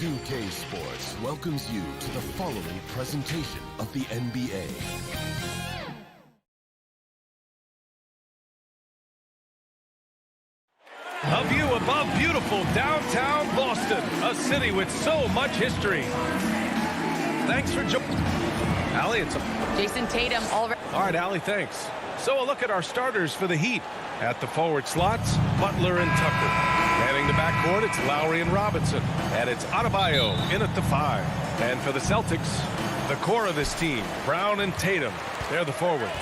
2K Sports welcomes you to the following presentation of the NBA. A view above beautiful downtown Boston, a city with so much history. Thanks for joining. Allie, it's Jason Tatum all right, Allie, thanks. So a look at our starters for the Heat. At the forward slots, Butler and Tucker. Manning the backcourt, it's Lowry and Robinson. And it's Adebayo in at the 5. And for the Celtics, the core of this team, Brown and Tatum. They're the forwards.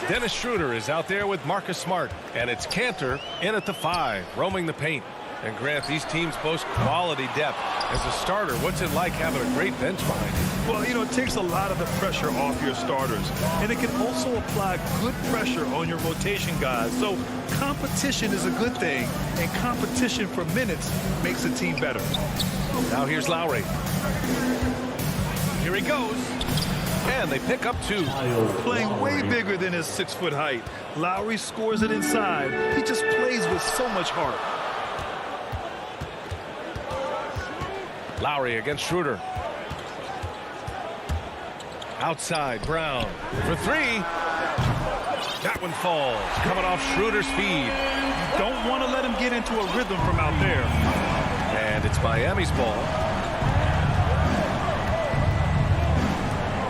Dennis Schroeder is out there with Marcus Smart. And it's Cantor in at the 5, roaming the paint. And Grant, these teams boast quality depth. As a starter, what's it like having a great bench behind you? Well, it takes a lot of the pressure off your starters. And it can also apply good pressure on your rotation guys. So competition is a good thing. And competition for minutes makes a team better. Now here's Lowry. Here he goes. And they pick up 2. Playing way bigger than his 6-foot height. Lowry scores it inside. He just plays with so much heart. Lowry against Schroeder. Outside, Brown for 3. That one falls. Coming off Schroeder's feed. You don't want to let him get into a rhythm from out there. And it's Miami's ball.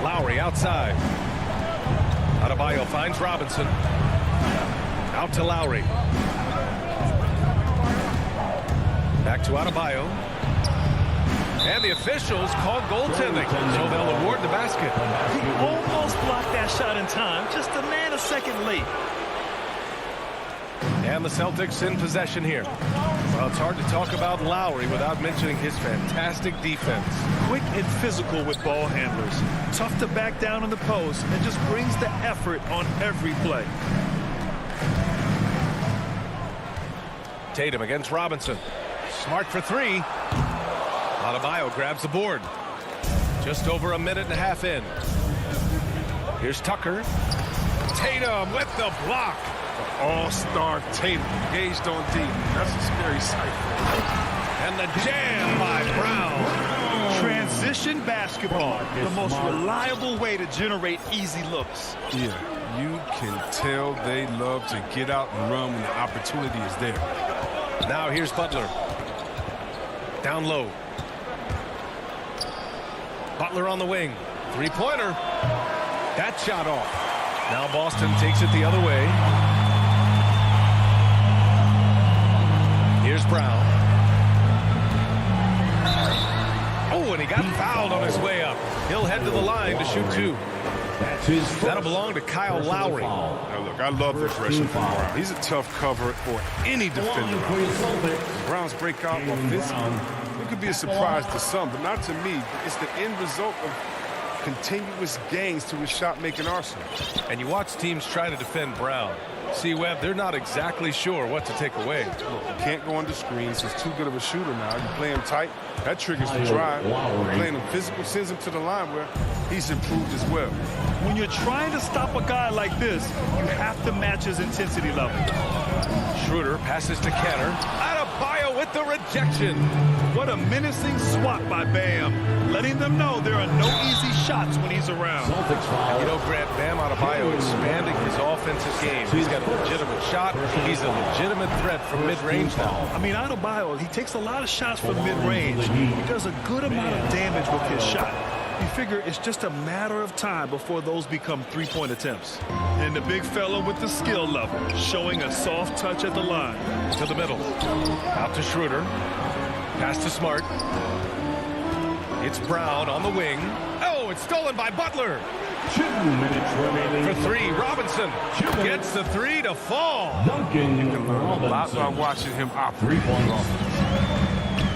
Lowry outside. Adebayo finds Robinson. Out to Lowry. Back to Adebayo. And the officials called goaltending, so they'll award the basket. He almost blocked that shot in time, just a nanosecond late. And the Celtics in possession here. Well, it's hard to talk about Lowry without mentioning his fantastic defense. Quick and physical with ball handlers. Tough to back down in the post and just brings the effort on every play. Tatum against Robinson. Smart for 3. Adebayo grabs the board. Just over a minute and a half in. Here's Tucker. Tatum with the block. All-star Tatum engaged on D. That's a scary sight. And the jam by Brown. Transition basketball, the most reliable way to generate easy looks. Yeah, you can tell they love to get out and run when the opportunity is there. Now here's Butler. Down low. Butler on the wing. 3-pointer. That shot off. Now Boston takes it the other way. Here's Brown. Oh, and he got fouled on his way up. He'll head to the line to shoot 2. That'll belong to Kyle Lowry. Now look, I love aggression from Brown. He's a tough cover for any defender. Brown's breakout offensively. It could be a surprise to some, but not to me. It's the end result of continuous gains to his shot-making arsenal. And you watch teams try to defend Brown. See, Webb, they're not exactly sure what to take away. Look, you can't go under screens. He's too good of a shooter now. You play him tight, that triggers the drive. Playing him physical sends him to the line where he's improved as well. When you're trying to stop a guy like this, you have to match his intensity level. Schroeder passes to Cantor. Adebayo with the rejection. What a menacing swat by Bam, letting them know there are no easy shots when he's around. You know, Grant, Bam Adebayo expanding his offensive game. He's got a legitimate shot. He's a legitimate threat from mid-range now. I mean, Adebayo, he takes a lot of shots from mid-range. He does a good amount of damage with his shot. You figure it's just a matter of time before those become 3-point attempts. And the big fella with the skill level, showing a soft touch at the line. To the middle. Out to Schroeder. Pass to Smart. It's Brown on the wing. Oh, it's stolen by Butler. 2 minutes remaining. For 3, Robinson gets the 3 to fall. Duncan You can learn a lot by watching him operate.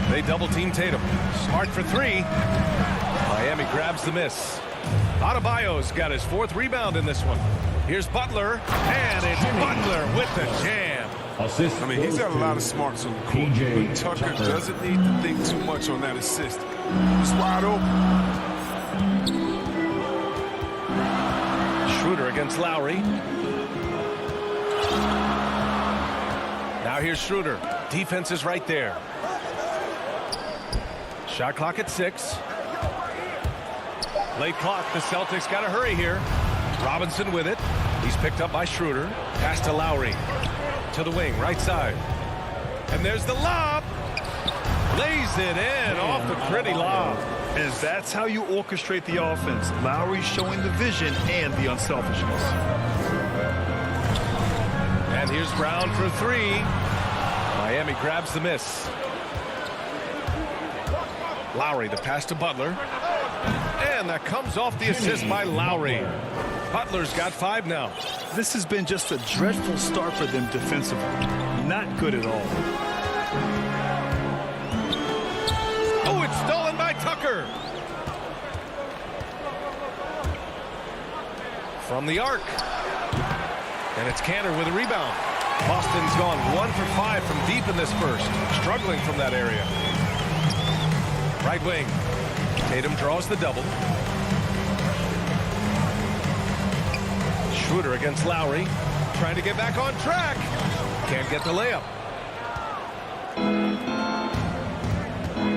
They double-team Tatum. Smart for 3. Miami grabs the miss. Adebayo's got his 4th rebound in this one. Here's Butler, and it's Butler with the jam. I mean, he's got a lot of smarts on the court, but Tucker doesn't need to think too much on that assist. He's wide open. Schroeder against Lowry. Now here's Schroeder. Defense is right there. Shot clock at 6. Late clock. The Celtics got to hurry here. Robinson with it. He's picked up by Schroeder. Pass to Lowry. To the wing, right side. And there's the lob. Lays it in off the pretty lob. And that's how you orchestrate the offense. Lowry showing the vision and the unselfishness. And here's Brown for 3. Miami grabs the miss. Lowry, the pass to Butler. And that comes off the assist by Lowry. Butler's got 5 now. This has been just a dreadful start for them defensively. Not good at all. Oh, it's stolen by Tucker. From the arc. And it's Cantor with a rebound. Boston's gone 1 for 5 from deep in this first. Struggling from that area. Right wing. Tatum draws the double. Schroeder against Lowry. Trying to get back on track. Can't get the layup.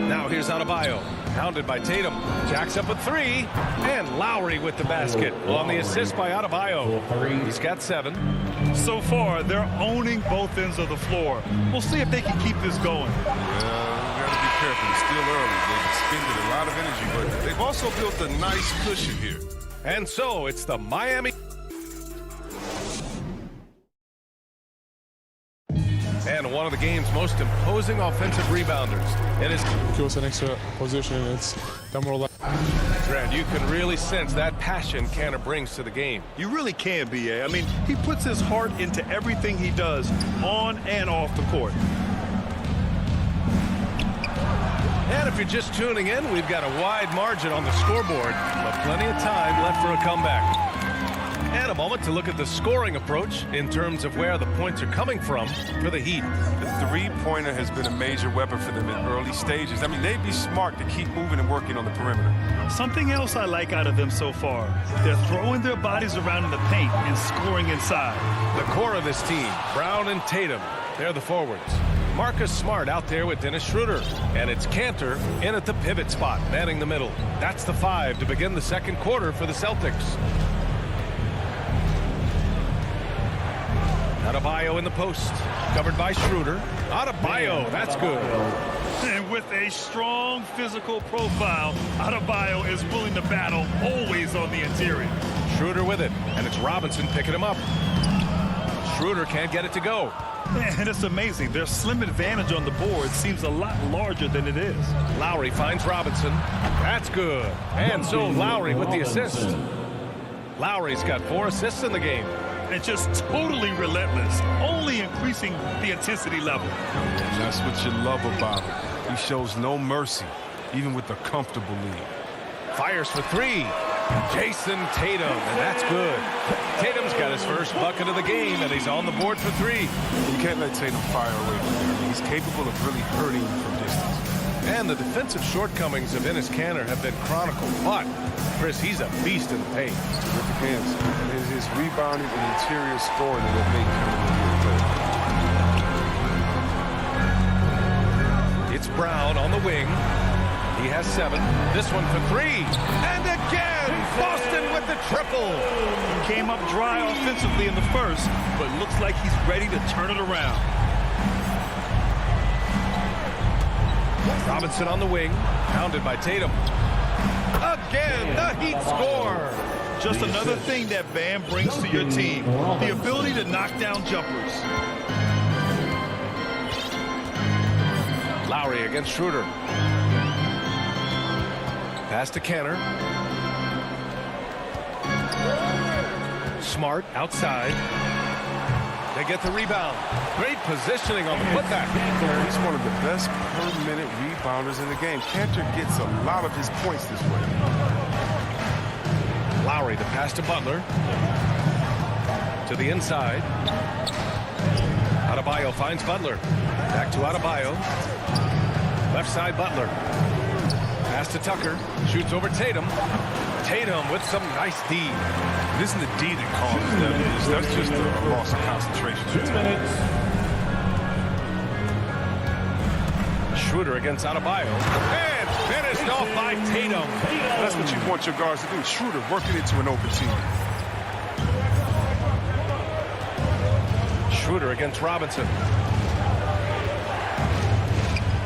Now here's Adebayo. Hounded by Tatum. Jacks up a 3. And Lowry with the basket. On the assist by Adebayo. He's got 7. So far, they're owning both ends of the floor. We'll see if they can keep this going. We got to be careful. It's still early. They've expended a lot of energy, but they've also built a nice cushion here. And so it's the Miami. And one of the game's most imposing offensive rebounders. It is. Give us an extra position. It's demoralizing. Grant, you can really sense that passion Cantor brings to the game. You really can, B.A. I mean, he puts his heart into everything he does on and off the court. And if you're just tuning in, we've got a wide margin on the scoreboard, but plenty of time left for a comeback. And a moment to look at the scoring approach in terms of where the points are coming from for the Heat. The three-pointer has been a major weapon for them in early stages. I mean, they'd be smart to keep moving and working on the perimeter. Something else I like out of them so far, they're throwing their bodies around in the paint and scoring inside. The core of this team, Brown and Tatum, they're the forwards. Marcus Smart out there with Dennis Schroeder. And it's Cantor in at the pivot spot, manning the middle. That's the 5 to begin the second quarter for the Celtics. Adebayo in the post, covered by Schroeder. Adebayo, that's good. And with a strong physical profile, Adebayo is willing to battle, always on the interior. Schroeder with it, and it's Robinson picking him up. Schroeder can't get it to go. And it's amazing. Their slim advantage on the board seems a lot larger than it is. Lowry finds Robinson. That's good. And so Lowry with the assist. Lowry's got 4 assists in the game. And just totally relentless, only increasing the intensity level. And that's what you love about him. He shows no mercy, even with a comfortable lead. Fires for 3. Jason Tatum, and that's good. Tatum's got his first bucket of the game, and he's on the board for 3. You can't let Tatum fire away from there. He's capable of really hurting you from distance. And the defensive shortcomings of Enes Kanter have been chronicled, but Chris, he's a beast in the paint. Terrific hands. And his rebounding and interior scoring that have made him a good player. It's Brown on the wing. He has 7. This one for 3. And again, Boston with the triple. He came up dry offensively in the first, but looks like he's ready to turn it around. Robinson on the wing, pounded by Tatum. Again, the Heat score. Just another thing that Bam brings to your team, the ability to knock down jumpers. Lowry against Schroeder. Pass to Cantor. Smart outside. They get the rebound. Great positioning on the putback. He's one of the best per-minute rebounders in the game. Cantor gets a lot of his points this way. Lowry, the pass to Butler. To the inside. Adebayo finds Butler. Back to Adebayo. Left side Butler. Pass to Tucker. Shoots over Tatum. Tatum with some nice D. It isn't the D that causes them. That's just a loss of concentration. 2 minutes. Schroeder against Adebayo. And Finished off by Tatum. That's what you want your guards to do. Schroeder working into an open team. Schroeder against Robinson.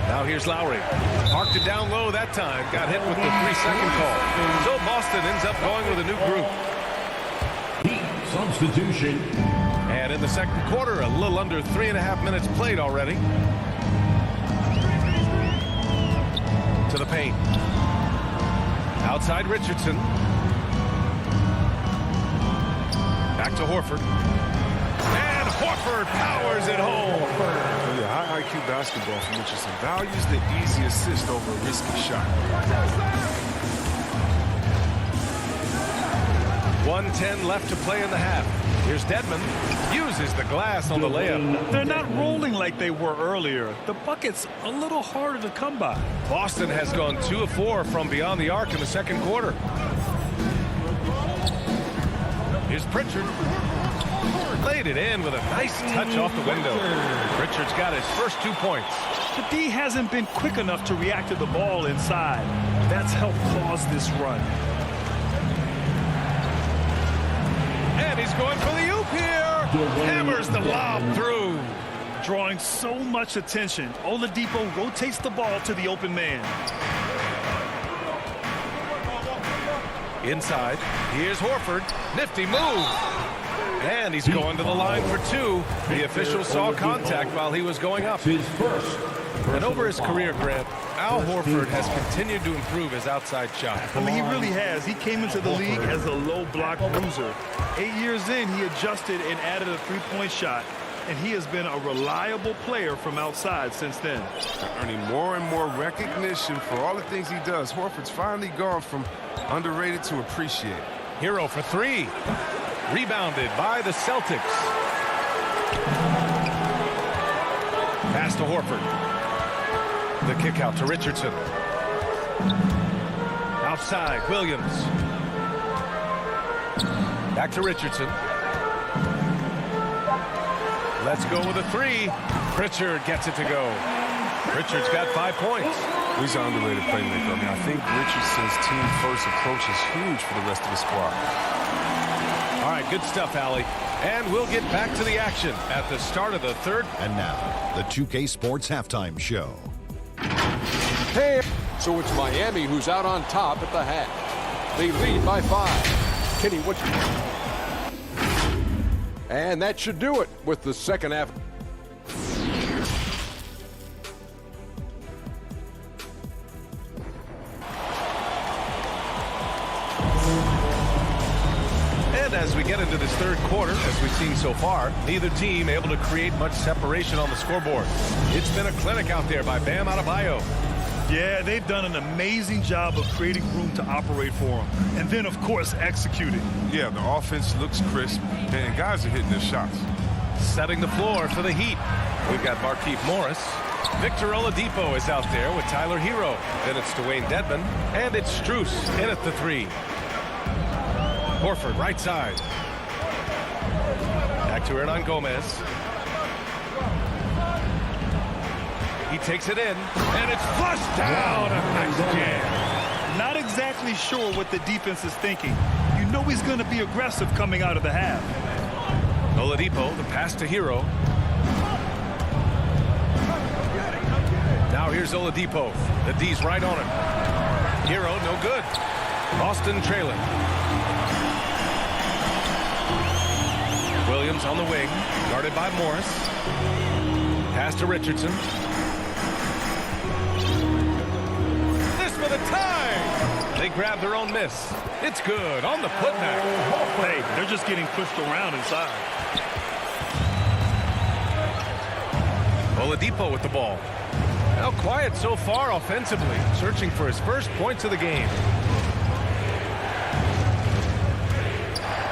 Now here's Lowry. Parked it down low that time. Got hit with the 3-second call. So Boston ends up going with a new group. Substitution. And in the second quarter, a little under 3.5 minutes played already. To the paint. Outside Richardson. Back to Horford. And Horford powers it home. Yeah, high IQ basketball from Richardson. Values the easy assist over a risky shot. 1:10 left to play in the half. Here's Dedmon. Uses the glass on the layup. They're not rolling like they were earlier. The bucket's a little harder to come by. Boston has gone 2 of 4 from beyond the arc in the second quarter. Here's Pritchard. Laid it in with a nice touch off the window. Pritchard's got his first 2 points. The D hasn't been quick enough to react to the ball inside. That's helped cause this run. And he's going for the oop here. Hammers the lob through. Drawing so much attention, Oladipo rotates the ball to the open man. Inside, here's Horford. Nifty move. And he's going to the line for 2. The official saw contact while he was going up. His first. And over his career, Grant, Al Horford has continued to improve his outside shot. I mean, he really has. He came into the league as a low block bruiser. 8 years in, he adjusted and added a three-point shot. And he has been a reliable player from outside since then. Earning more and more recognition for all the things he does. Horford's finally gone from underrated to appreciated. Hero for 3. Rebounded by the Celtics. Pass to Horford. The kick out to Richardson. Outside, Williams. Back to Richardson. Let's go with a 3. Pritchard gets it to go. Pritchard's got 5 points. He's an underrated playmaker. I mean, I think Richardson's team-first approach is huge for the rest of the squad. All right, good stuff, Allie. And we'll get back to the action at the start of the third. And now, the 2K Sports Halftime Show. Hey, so it's Miami who's out on top at the half. They lead by 5. Kenny, what? And that should do it with the second half. And as we get into this third quarter, as we've seen so far, neither team able to create much separation on the scoreboard. It's been a clinic out there by Bam Adebayo. Yeah, they've done an amazing job of creating room to operate for him. And then, of course, executing. Yeah, the offense looks crisp, and guys are hitting their shots. Setting the floor for the Heat. We've got Markieff Morris. Victor Oladipo is out there with Tyler Hero. Then it's Dwayne Dedmon. And it's Strus in at the 3. Horford, right side. Back to Hernan Gomez. He takes it in, and it's flushed down. A nice jam. Not exactly sure what the defense is thinking. You know he's going to be aggressive coming out of the half. Oladipo, the pass to Hero. Now here's Oladipo. The D's right on it. Hero, no good. Boston trailing. Williams on the wing, guarded by Morris. Pass to Richardson. This for the tie. They grab their own miss. It's good on the putback. Hey, they're just getting pushed around inside. Oladipo with the ball. Now quiet so far offensively, searching for his first points of the game.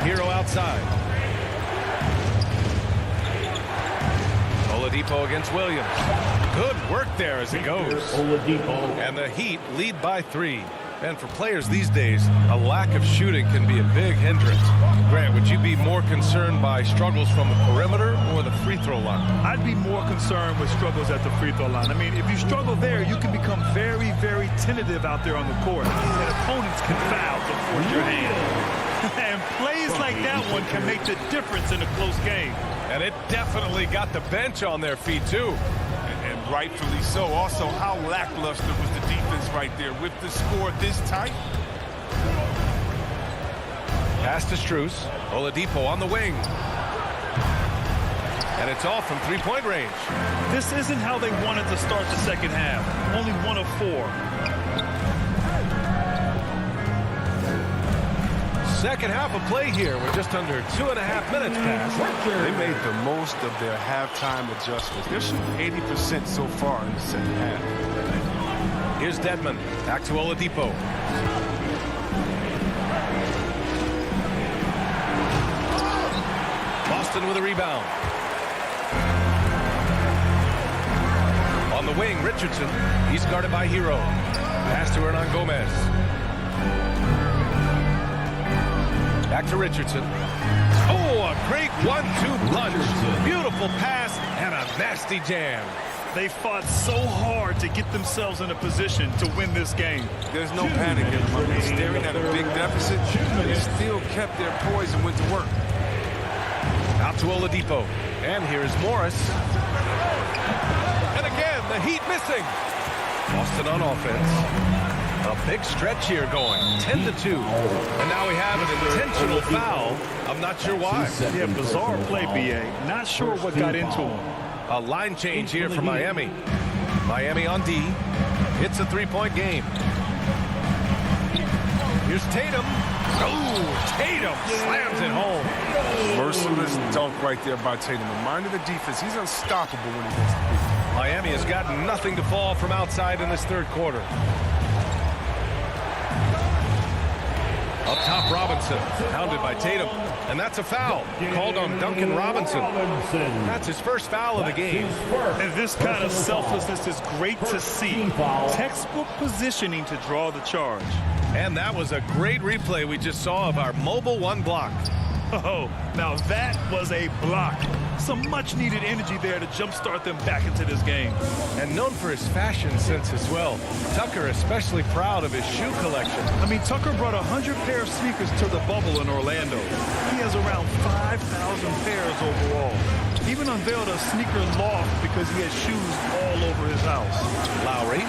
Hero outside. Oladipo against Williams. Good work there as it goes. Oladipo. And the Heat lead by 3. And for players these days, a lack of shooting can be a big hindrance. Grant, would you be more concerned by struggles from the perimeter or the free throw line? I'd be more concerned with struggles at the free throw line. I mean, if you struggle there, you can become very, very tentative out there on the court. And opponents can foul to force your hand. And plays like that one can make the difference in a close game. And it definitely got the bench on their feet, too. And rightfully so. Also, how lackluster was the defense right there with the score this tight? Pass to Strus. Oladipo on the wing. And it's off from three-point range. This isn't how they wanted to start the second half. Only 1 of 4. Second half of play here. We're just under 2.5 minutes past. They made the most of their halftime adjustments. They're shooting 80% so far in the second half. Here's Dedmon. Back to Oladipo. Boston with a rebound. On the wing, Richardson. He's guarded by Hero. Pass to Hernan Gomez. Back to Richardson. Oh, a great 1-2 punch. Beautiful pass and a nasty jam. They fought so hard to get themselves in a position to win this game. There's no panic in them. Staring at a big deficit, they still kept their poise and went to work. Out to Oladipo. And here's Morris. And again, the Heat missing. Boston on offense. A big stretch here going, 10-2. And now we have an intentional foul. I'm not sure why. Yeah, bizarre play, B.A. Not sure what got into him. A line change here for Miami. Miami on D. It's a three-point game. Here's Tatum. Oh, Tatum slams it home. Merciless dunk right there by Tatum. Reminder the defense, he's unstoppable when he gets the beat. Miami has got nothing to fall from outside in this third quarter. Up top, Robinson, pounded by Tatum, and that's a foul called on Duncan Robinson. That's his first foul of the game. And this kind of selflessness is great to see. Textbook positioning to draw the charge. And that was a great replay we just saw of our mobile one block. Oh, now that was a block. Some much-needed energy there to jumpstart them back into this game. And known for his fashion sense as well. Tucker especially proud of his shoe collection. I mean, Tucker brought 100 pair of sneakers to the bubble in Orlando. He has around 5,000 pairs overall. He even unveiled a sneaker loft because he had shoes all over his house. Lowry,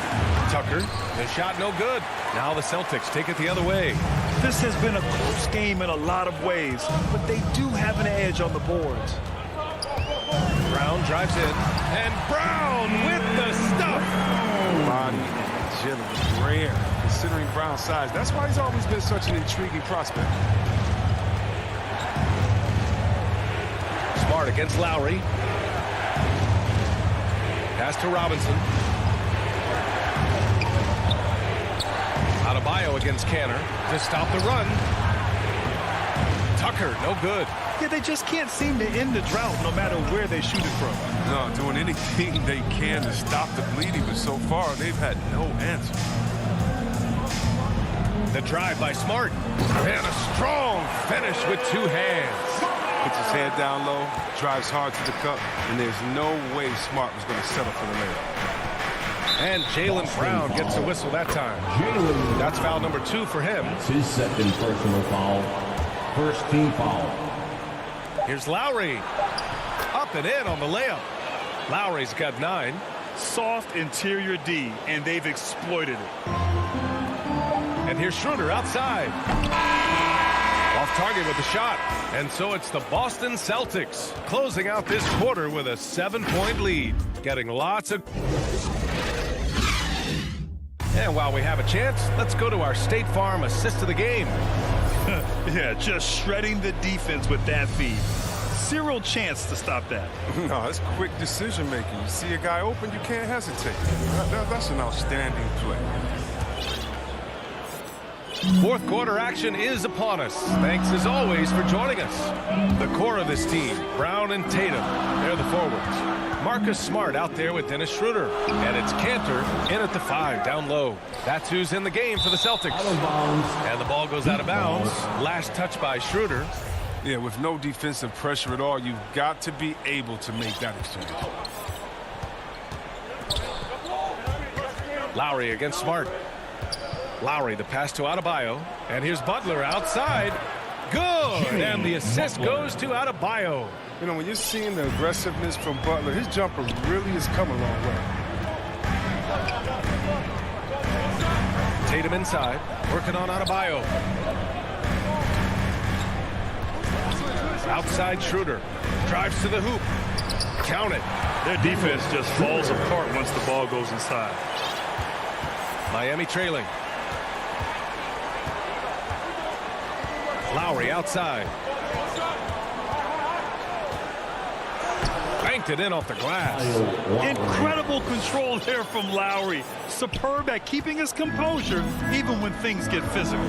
Tucker, the shot no good. Now the Celtics take it the other way. This has been a close game in a lot of ways, but they do have an edge on the boards. Brown drives in, and Brown with the stuff. Body, agility, rare, considering Brown's size. That's why he's always been such an intriguing prospect. Smart against Lowry. Pass to Robinson. Adebayo against Canner to stop the run. Tucker, no good. Yeah, they just can't seem to end the drought no matter where they shoot it from. No, doing anything they can to stop the bleeding, but so far they've had no answer. The drive by Smart. And a strong finish with two hands. Puts his head down low, drives hard to the cup, and there's no way Smart was going to settle for the layup. And Jaylen Brown gets a whistle that time. That's foul number 2 for him. It's his second personal foul. First team foul. Here's Lowry. Up and in on the layup. Lowry's got 9. Soft interior D, and they've exploited it. And here's Schroeder outside. Off target with the shot. And so it's the Boston Celtics closing out this quarter with a 7-point lead. Getting lots of... And while we have a chance, let's go to our State Farm assist of the game. Yeah, just shredding the defense with that feed. Zero chance to stop that. No, it's quick decision making. You see a guy open, you can't hesitate. That's an outstanding play. Fourth quarter action is upon us. Thanks as always for joining us. The core of this team, Brown and Tatum, they're the forwards. Marcus Smart out there with Dennis Schroeder. And it's Cantor in at the 5 down low. That's who's in the game for the Celtics. And the ball goes out of bounds. Last touch by Schroeder. Yeah, with no defensive pressure at all, you've got to be able to make that exchange. Lowry against Smart. Lowry, the pass to Adebayo. And here's Butler outside. Good. And the assist goes to Adebayo. You know, when you're seeing the aggressiveness from Butler, his jumper really has come a long way. Tatum inside, working on Adebayo. Outside Schroeder. Drives to the hoop. Count it. Their defense just falls apart once the ball goes inside. Miami trailing. Lowry outside. Banked it in off the glass. Incredible control there from Lowry. Superb at keeping his composure even when things get physical.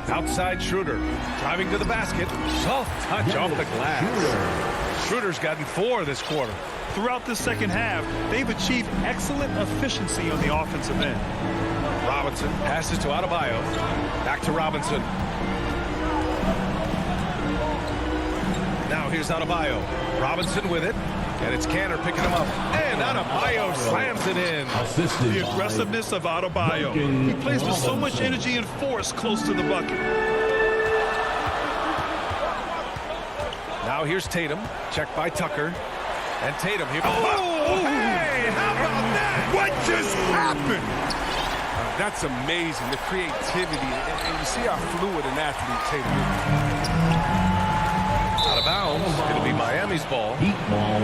Outside Schroeder. Driving to the basket. Soft touch off the glass. Schroeder's gotten 4 this quarter. Throughout the second half, they've achieved excellent efficiency on the offensive end. Robinson passes to Adebayo. Back to Robinson. Now here's Adebayo. Robinson with it. And it's Canner picking him up. And Adebayo slams it in. The aggressiveness of Adebayo. He plays with so much energy and force close to the bucket. Now here's Tatum. Checked by Tucker. And Tatum here. Oh, hey, how about that? What just happened? That's amazing, the creativity. And you see how fluid an athlete Tatum is. Out of bounds. It'll be Miami's ball. Heat ball.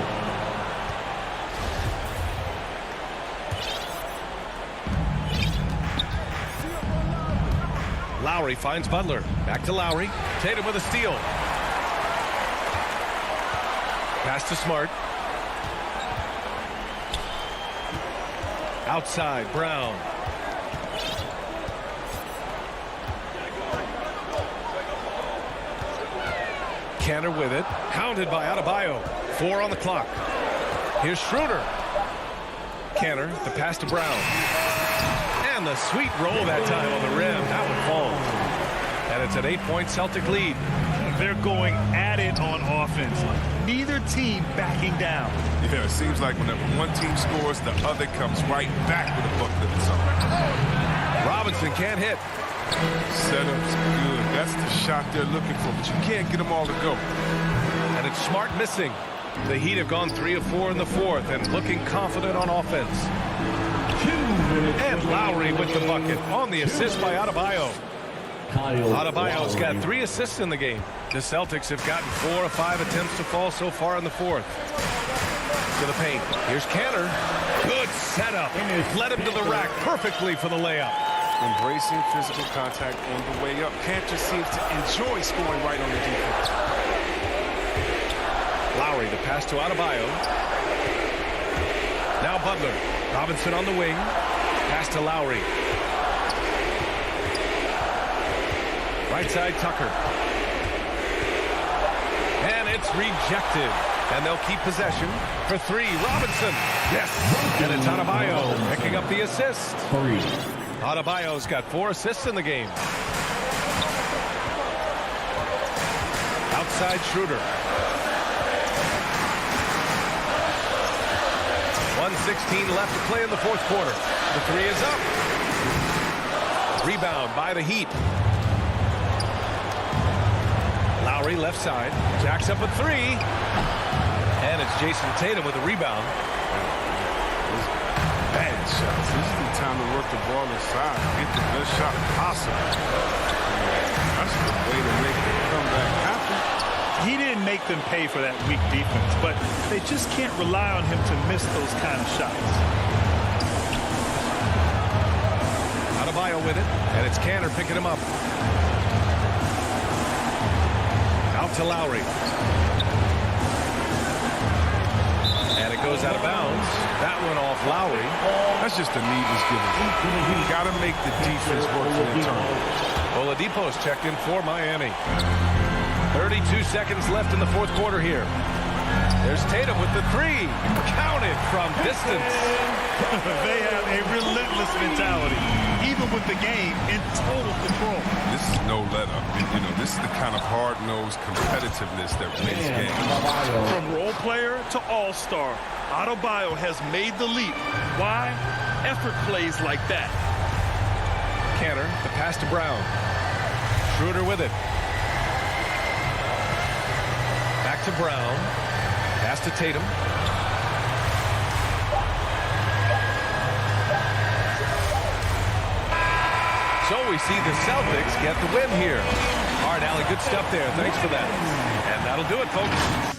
Lowry finds Butler. Back to Lowry. Tatum with a steal. Pass to Smart. Outside, Brown. Canner with it. Hounded by Adebayo. 4 on the clock. Here's Schroeder. Canner, the pass to Brown. And the sweet roll that time on the rim. That one falls. And it's an 8-point Celtic lead. They're going at it on offense. Neither team backing down. Yeah, it seems like whenever one team scores, the other comes right back with a bucket of its own. Robinson can't hit. Setup's good. That's the shot they're looking for, but you can't get them all to go. And it's Smart missing. The Heat have gone 3 of 4 in the fourth and looking confident on offense. And Lowry with the bucket on the assist by Adebayo. Adebayo's got 3 assists in the game. The Celtics have gotten 4 of 5 attempts to fall so far in the fourth. To the paint. Here's Canner. Good setup. Led him to the rack perfectly for the layup. Embracing physical contact on the way up. Can't just seem to enjoy scoring right on the defense. Lowry, the pass to Adebayo. Now Butler. Robinson on the wing. Pass to Lowry. Right side, Tucker. And it's rejected. And they'll keep possession for 3. Robinson. Yes. And it's Adebayo picking up the assist. 3. Adebayo's got 4 assists in the game. Outside Schroeder. 1:16 left to play in the fourth quarter. The 3 is up. Rebound by the Heat. Lowry left side. Jacks up a 3. And it's Jason Tatum with a rebound. Bad shots. This is the time to work the ball inside. Get the best shot possible. That's the way to make the comeback happen. He didn't make them pay for that weak defense, but they just can't rely on him to miss those kind of shots. Adebayo with it, and it's Canner picking him up. Out to Lowry. And it goes out of bounds. That one off Lowry. That's just a needless given. You've got to make the defense work for their turnover. Oladipo's checked in for Miami. 32 seconds left in the fourth quarter here. There's Tatum with the three. Counted from distance. They have a relentless mentality, even with the game in total control. This is no let-up. You know, this is the kind of hard-nosed competitiveness that wins games. From role player to all-star, Adebayo has made the leap. Why? Effort plays like that. Cantor, the pass to Brown. Schroeder with it. Back to Brown. Pass to Tatum. So we see the Celtics get the win here. All right, Allie, good stuff there. Thanks for that. And that'll do it, folks.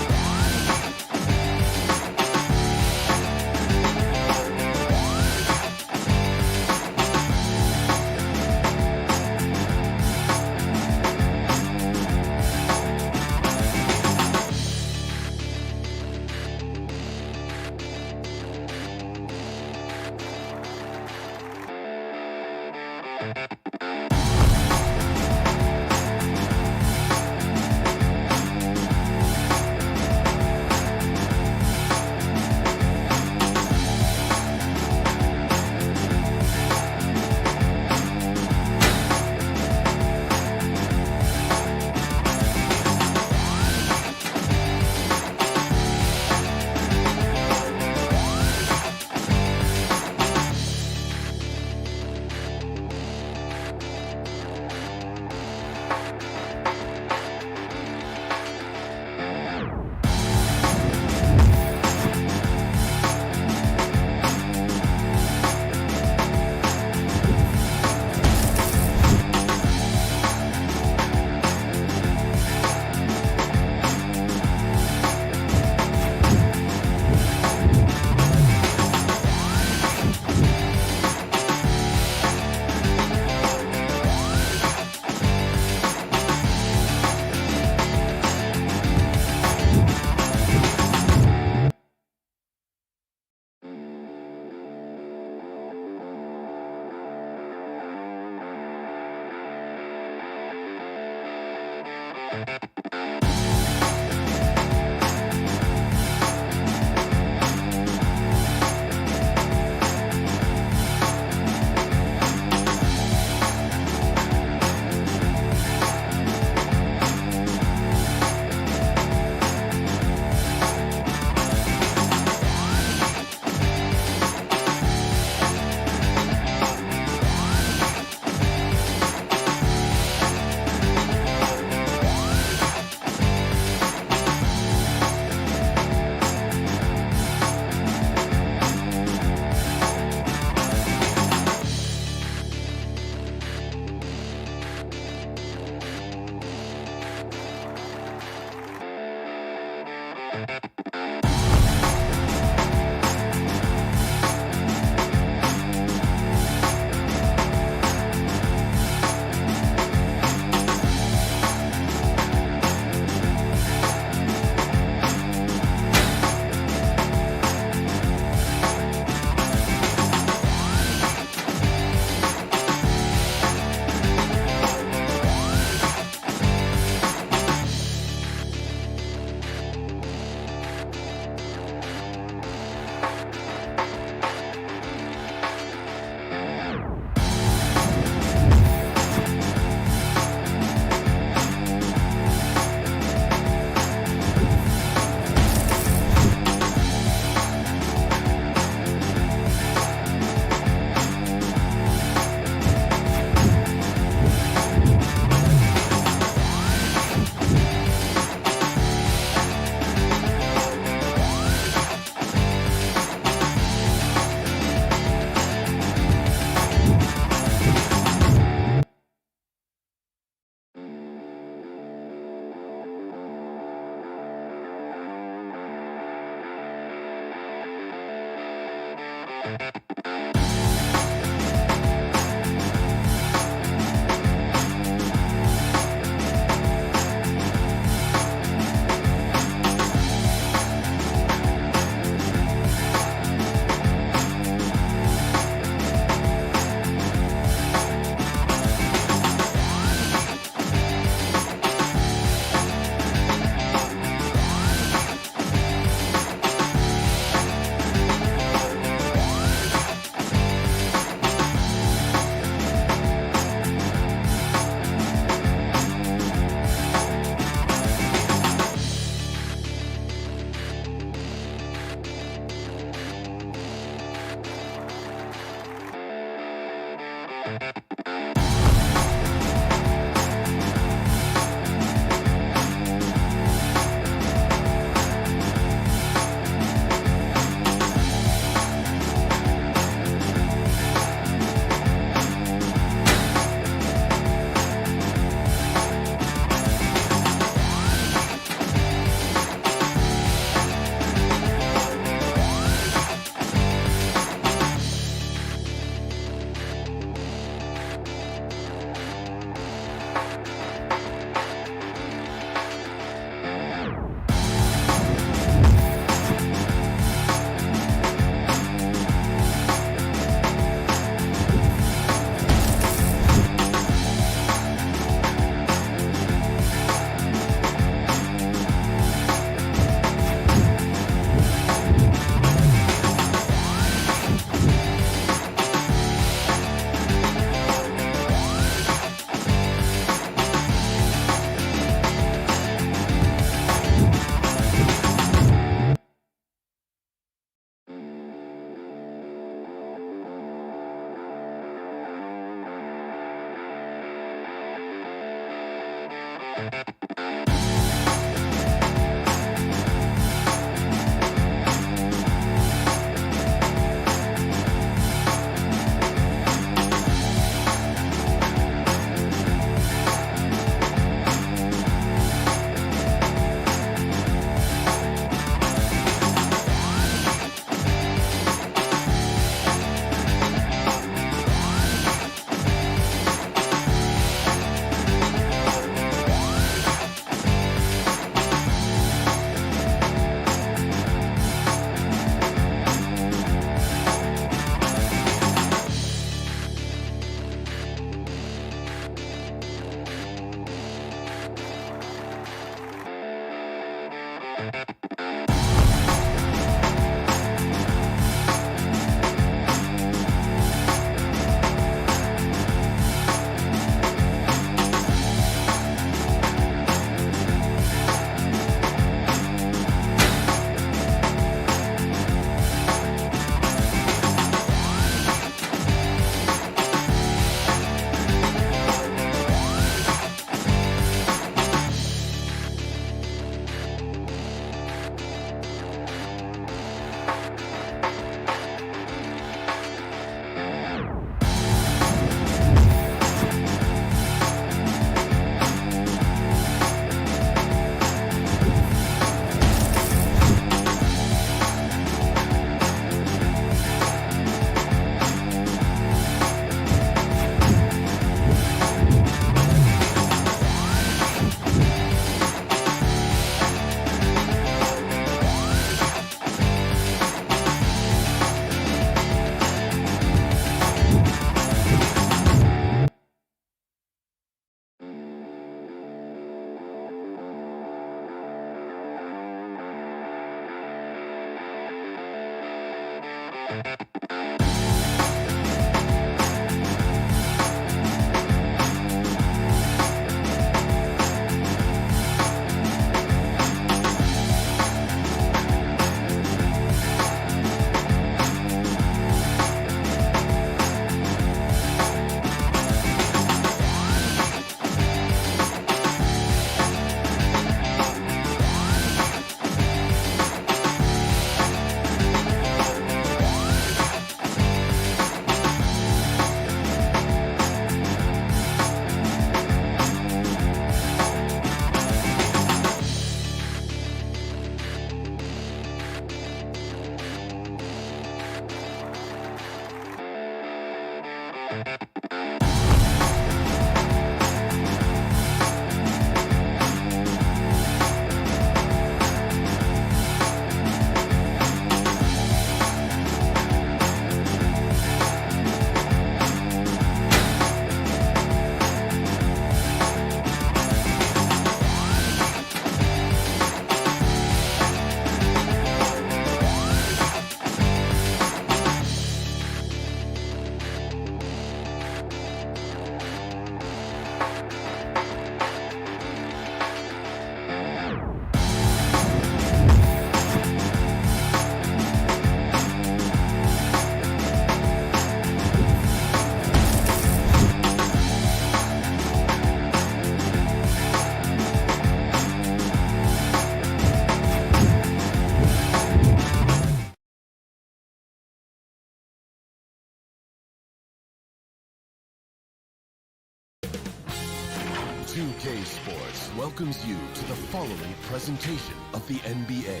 2K Sports welcomes you to the following presentation of the NBA.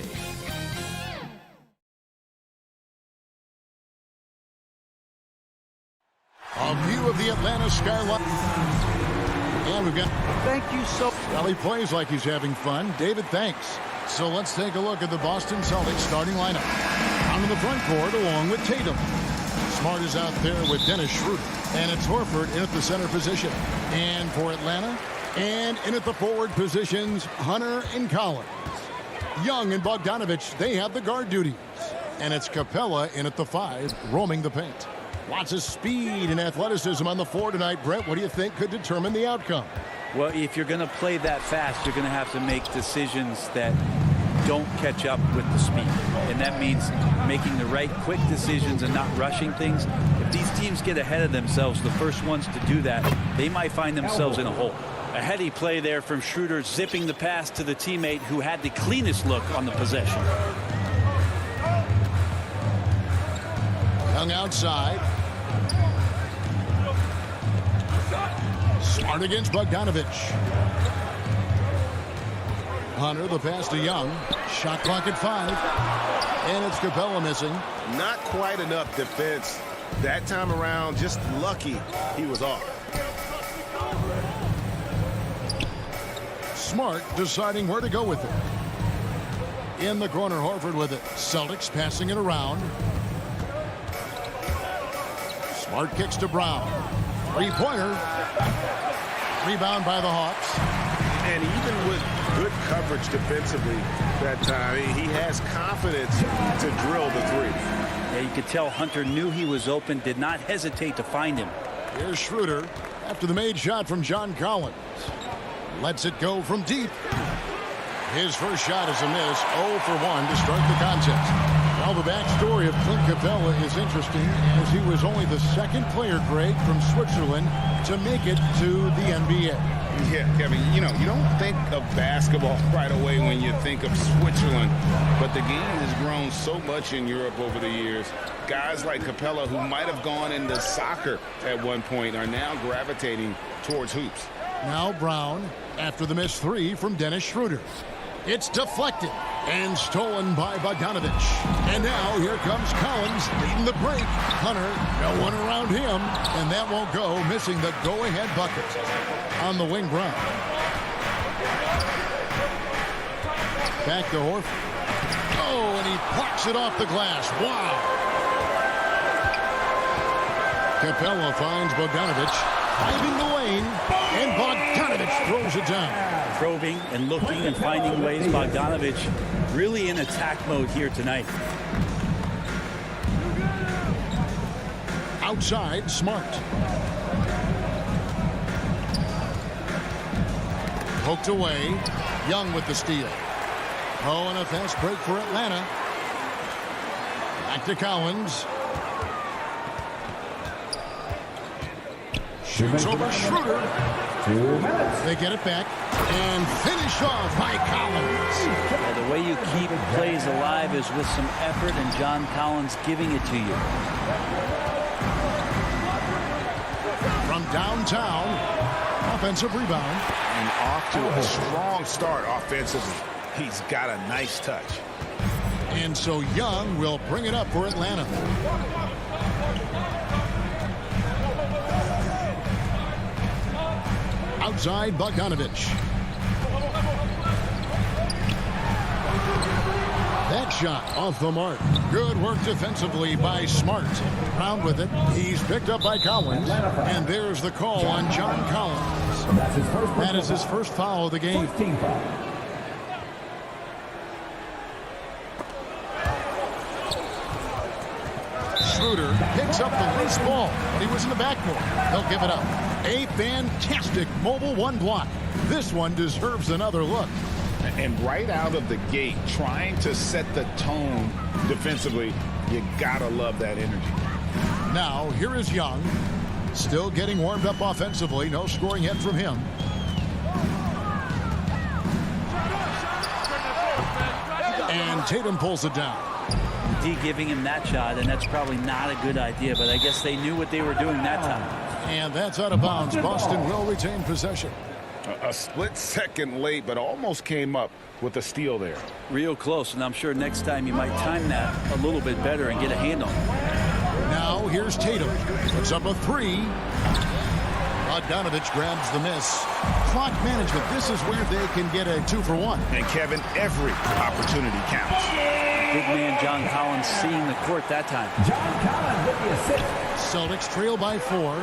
A view of the Atlanta skyline. And we've got... Thank you so... Well, he plays like he's having fun. David, thanks. So let's take a look at the Boston Celtics starting lineup. Out in the front court along with Tatum. Smart is out there with Dennis Schroeder. And it's Horford in at the center position. And for Atlanta, and in at the forward positions, Hunter and Collins. Young and Bogdanovich, they have the guard duties. And it's Capella in at the 5, roaming the paint. Lots of speed and athleticism on the floor tonight. Brett, what do you think could determine the outcome? Well, if you're going to play that fast, you're going to have to make decisions that don't catch up with the speed. And that means making the right quick decisions and not rushing things. If these teams get ahead of themselves, the first ones to do that, they might find themselves in a hole. A heady play there from Schroeder, zipping the pass to the teammate who had the cleanest look on the possession. Young outside. Smart against Bogdanovich. Hunter, the pass to Young. Shot clock at 5. And it's Capella missing. Not quite enough defense that time around. Just lucky he was off. Smart deciding where to go with it. In the corner, Horford with it. Celtics passing it around. Smart kicks to Brown. Three-pointer. Rebound by the Hawks. And even with good coverage defensively that time, he has confidence to drill the three. Yeah, you could tell Hunter knew he was open, did not hesitate to find him. Here's Schroeder after the made shot from John Collins. Lets it go from deep. His first shot is a miss. 0 for 1 to start the contest. Well, the backstory of Clint Capella is interesting, as he was only the second player, Greg, from Switzerland to make it to the NBA. Yeah, Kevin, you know, you don't think of basketball right away when you think of Switzerland, but the game has grown so much in Europe over the years. Guys like Capella, who might have gone into soccer at one point, are now gravitating towards hoops. Now Brown after the missed 3 from Dennis Schroeder. It's deflected and stolen by Bogdanovich. And now here comes Collins leading the break. Hunter, no one around him, and that won't go, missing the go-ahead bucket. On the wing, Brown. Back to Horford. Oh, and he plucks it off the glass. Wow. Capella finds Bogdanovich, finding the lane, and Bogdanovich throws it down. Probing and looking and finding ways. Bogdanovich really in attack mode here tonight. Outside, Smart. Poked away. Young with the steal. Oh, and a fast break for Atlanta. Back to Collins. Shoots over Schroeder. They get it back and finish off by Collins. Yeah, the way you keep plays alive is with some effort, and John Collins giving it to you. From downtown, offensive rebound. And off to a strong start offensively. He's got a nice touch. And so Young will bring it up for Atlanta. Outside, Bogdanovich. That shot off the mark. Good work defensively by Smart. Round with it. He's picked up by Collins. And there's the call on John Collins. That is his first foul of the game. Schroeder picks up the loose ball, but he was in the backcourt. They'll give it up. A fantastic mobile one block. This one deserves another look. And right out of the gate, trying to set the tone defensively, you gotta love that energy. Now, here is Young. Still getting warmed up offensively. No scoring yet from him. And Tatum pulls it down. D giving him that shot, and that's probably not a good idea, but I guess they knew what they were doing that time. And that's out of bounds. Boston will retain possession. A split second late, but almost came up with a steal there. Real close, and I'm sure next time you might time that a little bit better and get a hand on it. Now here's Tatum. Puts up a three. Bogdanovich grabs the miss. Clock management. This is where they can get a 2 for 1. And Kevin, every opportunity counts. Big man John Collins seeing the court that time. John Collins with the assist. Celtics trail by 4.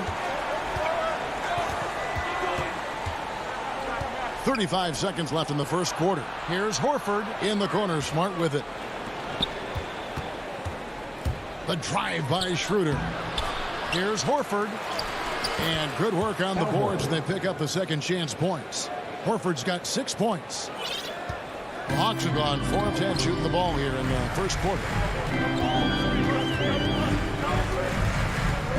35 seconds left in the first quarter. Here's Horford in the corner. Smart with it. The drive by Schroeder. Here's Horford. And good work on the boards. They pick up the second chance points. Horford's got 6 points. The Hawks have gone 4 of 10 shooting the ball here in the first quarter.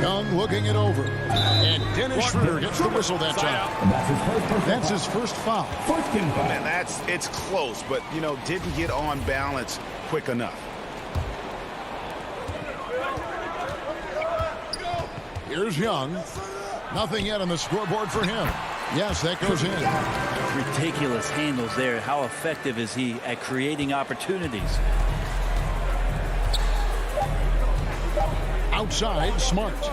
Young looking it over. And Dennis Schroeder gets the whistle that time. That's his first foul. And it's close, but, you know, didn't get on balance quick enough. Here's Young. Nothing yet on the scoreboard for him. Yes, that goes in. Ridiculous handles there. How effective is he at creating opportunities? Outside, Smart. He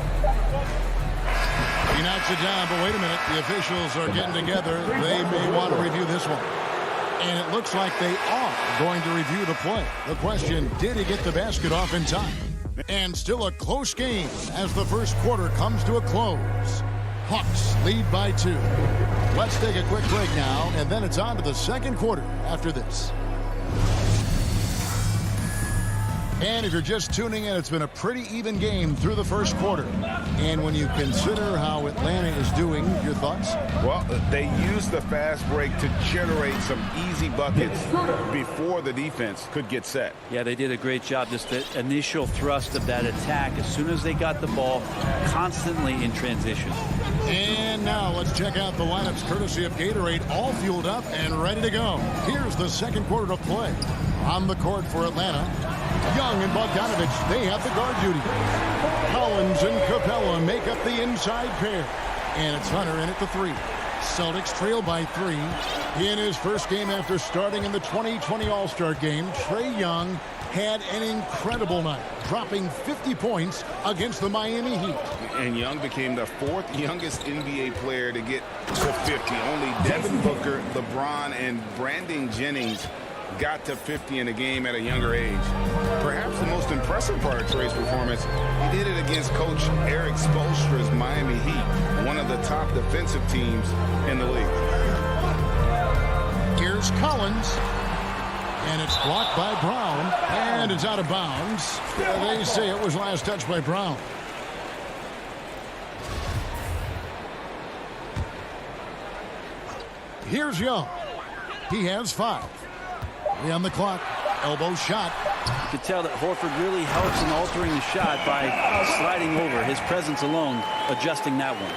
knocks it down, but wait a minute. The officials are getting together. They may want to review this one. And it looks like they are going to review the play. The question, did he get the basket off in time? And still a close game as the first quarter comes to a close. Hawks lead by 2. Let's take a quick break now, and then it's on to the second quarter after this. And if you're just tuning in, it's been a pretty even game through the first quarter. And when you consider how Atlanta is doing, your thoughts? Well, they used the fast break to generate some easy buckets before the defense could get set. Yeah, they did a great job. Just the initial thrust of that attack as soon as they got the ball, constantly in transition. And now let's check out the lineups courtesy of Gatorade, all fueled up and ready to go. Here's the second quarter of play. On the court for Atlanta, Young and Bogdanovich, they have the guard duty. Collins and Capella make up the inside pair. And it's Hunter in at the 3. Celtics trail by 3. In his first game after starting in the 2020 All-Star game, Trae Young had an incredible night, dropping 50 points against the Miami Heat. And Young became the 4th youngest NBA player to get to 50. Only Devin Booker, LeBron, and Brandon Jennings got to 50 in a game at a younger age. Perhaps the most impressive part of Trae's performance, he did it against Coach Eric Spoelstra's Miami Heat, one of the top defensive teams in the league. Here's Collins. And it's blocked by Brown. And it's out of bounds. They say it was last touched by Brown. Here's Young. He has 5. On the clock. Elbow shot. You could tell that Horford really helps in altering the shot by sliding over. His presence alone adjusting that one.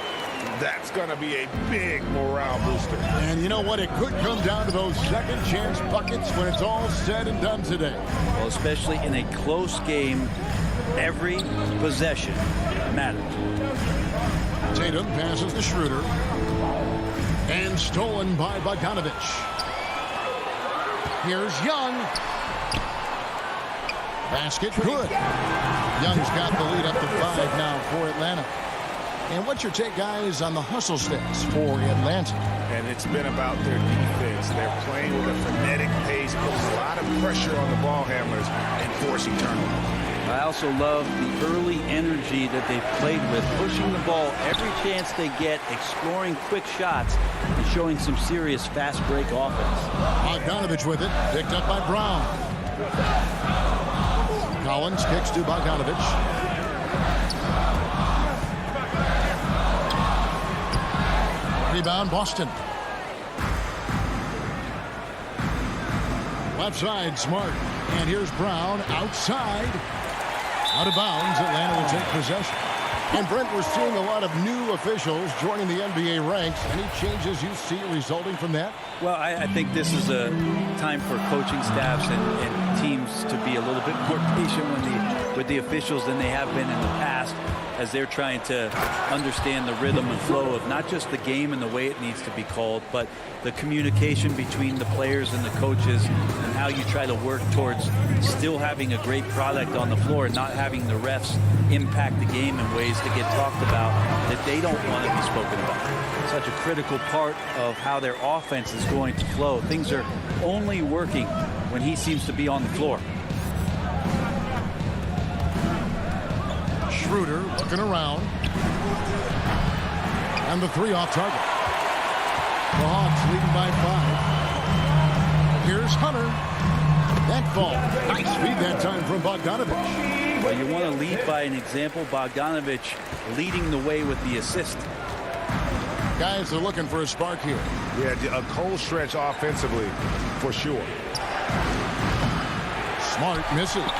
That's going to be a big morale booster. And you know what? It could come down to those second chance buckets when it's all said and done today. Well, especially in a close game, every possession matters. Tatum passes to Schroeder. And stolen by Bogdanovich. Here's Young. Basket good. Young's got the lead up to 5 now for Atlanta. And what's your take, guys, on the hustle stats for Atlanta? And it's been about their defense. They're playing with a frenetic pace, putting a lot of pressure on the ball handlers and forcing turnovers. I also love the early energy that they've played with, pushing the ball every chance they get, exploring quick shots, and showing some serious fast break offense. Bogdanovich with it, picked up by Brown. Collins kicks to Bogdanovich. Rebound, Boston. Left side, Smart. And here's Brown outside. Out of bounds, Atlanta will take possession. And Brent, we're seeing a lot of new officials joining the NBA ranks. Any changes you see resulting from that? Well, I think this is a time for coaching staffs and teams to be a little bit more patient when the with the officials than they have been in the past, as they're trying to understand the rhythm and flow of not just the game and the way it needs to be called, but the communication between the players and the coaches, and how you try to work towards still having a great product on the floor and not having the refs impact the game in ways to get talked about that they don't want to be spoken about. Such a critical part of how their offense is going to flow. Things are only working when he seems to be on the floor. Schroeder looking around. And the three off target. The Hawks leading by 5. Here's Hunter. That ball. Nice feed that time from Bogdanovich. Well, you want to lead by an example. Bogdanovich leading the way with the assist. Guys are looking for a spark here. Yeah, a cold stretch offensively, for sure. Smart misses.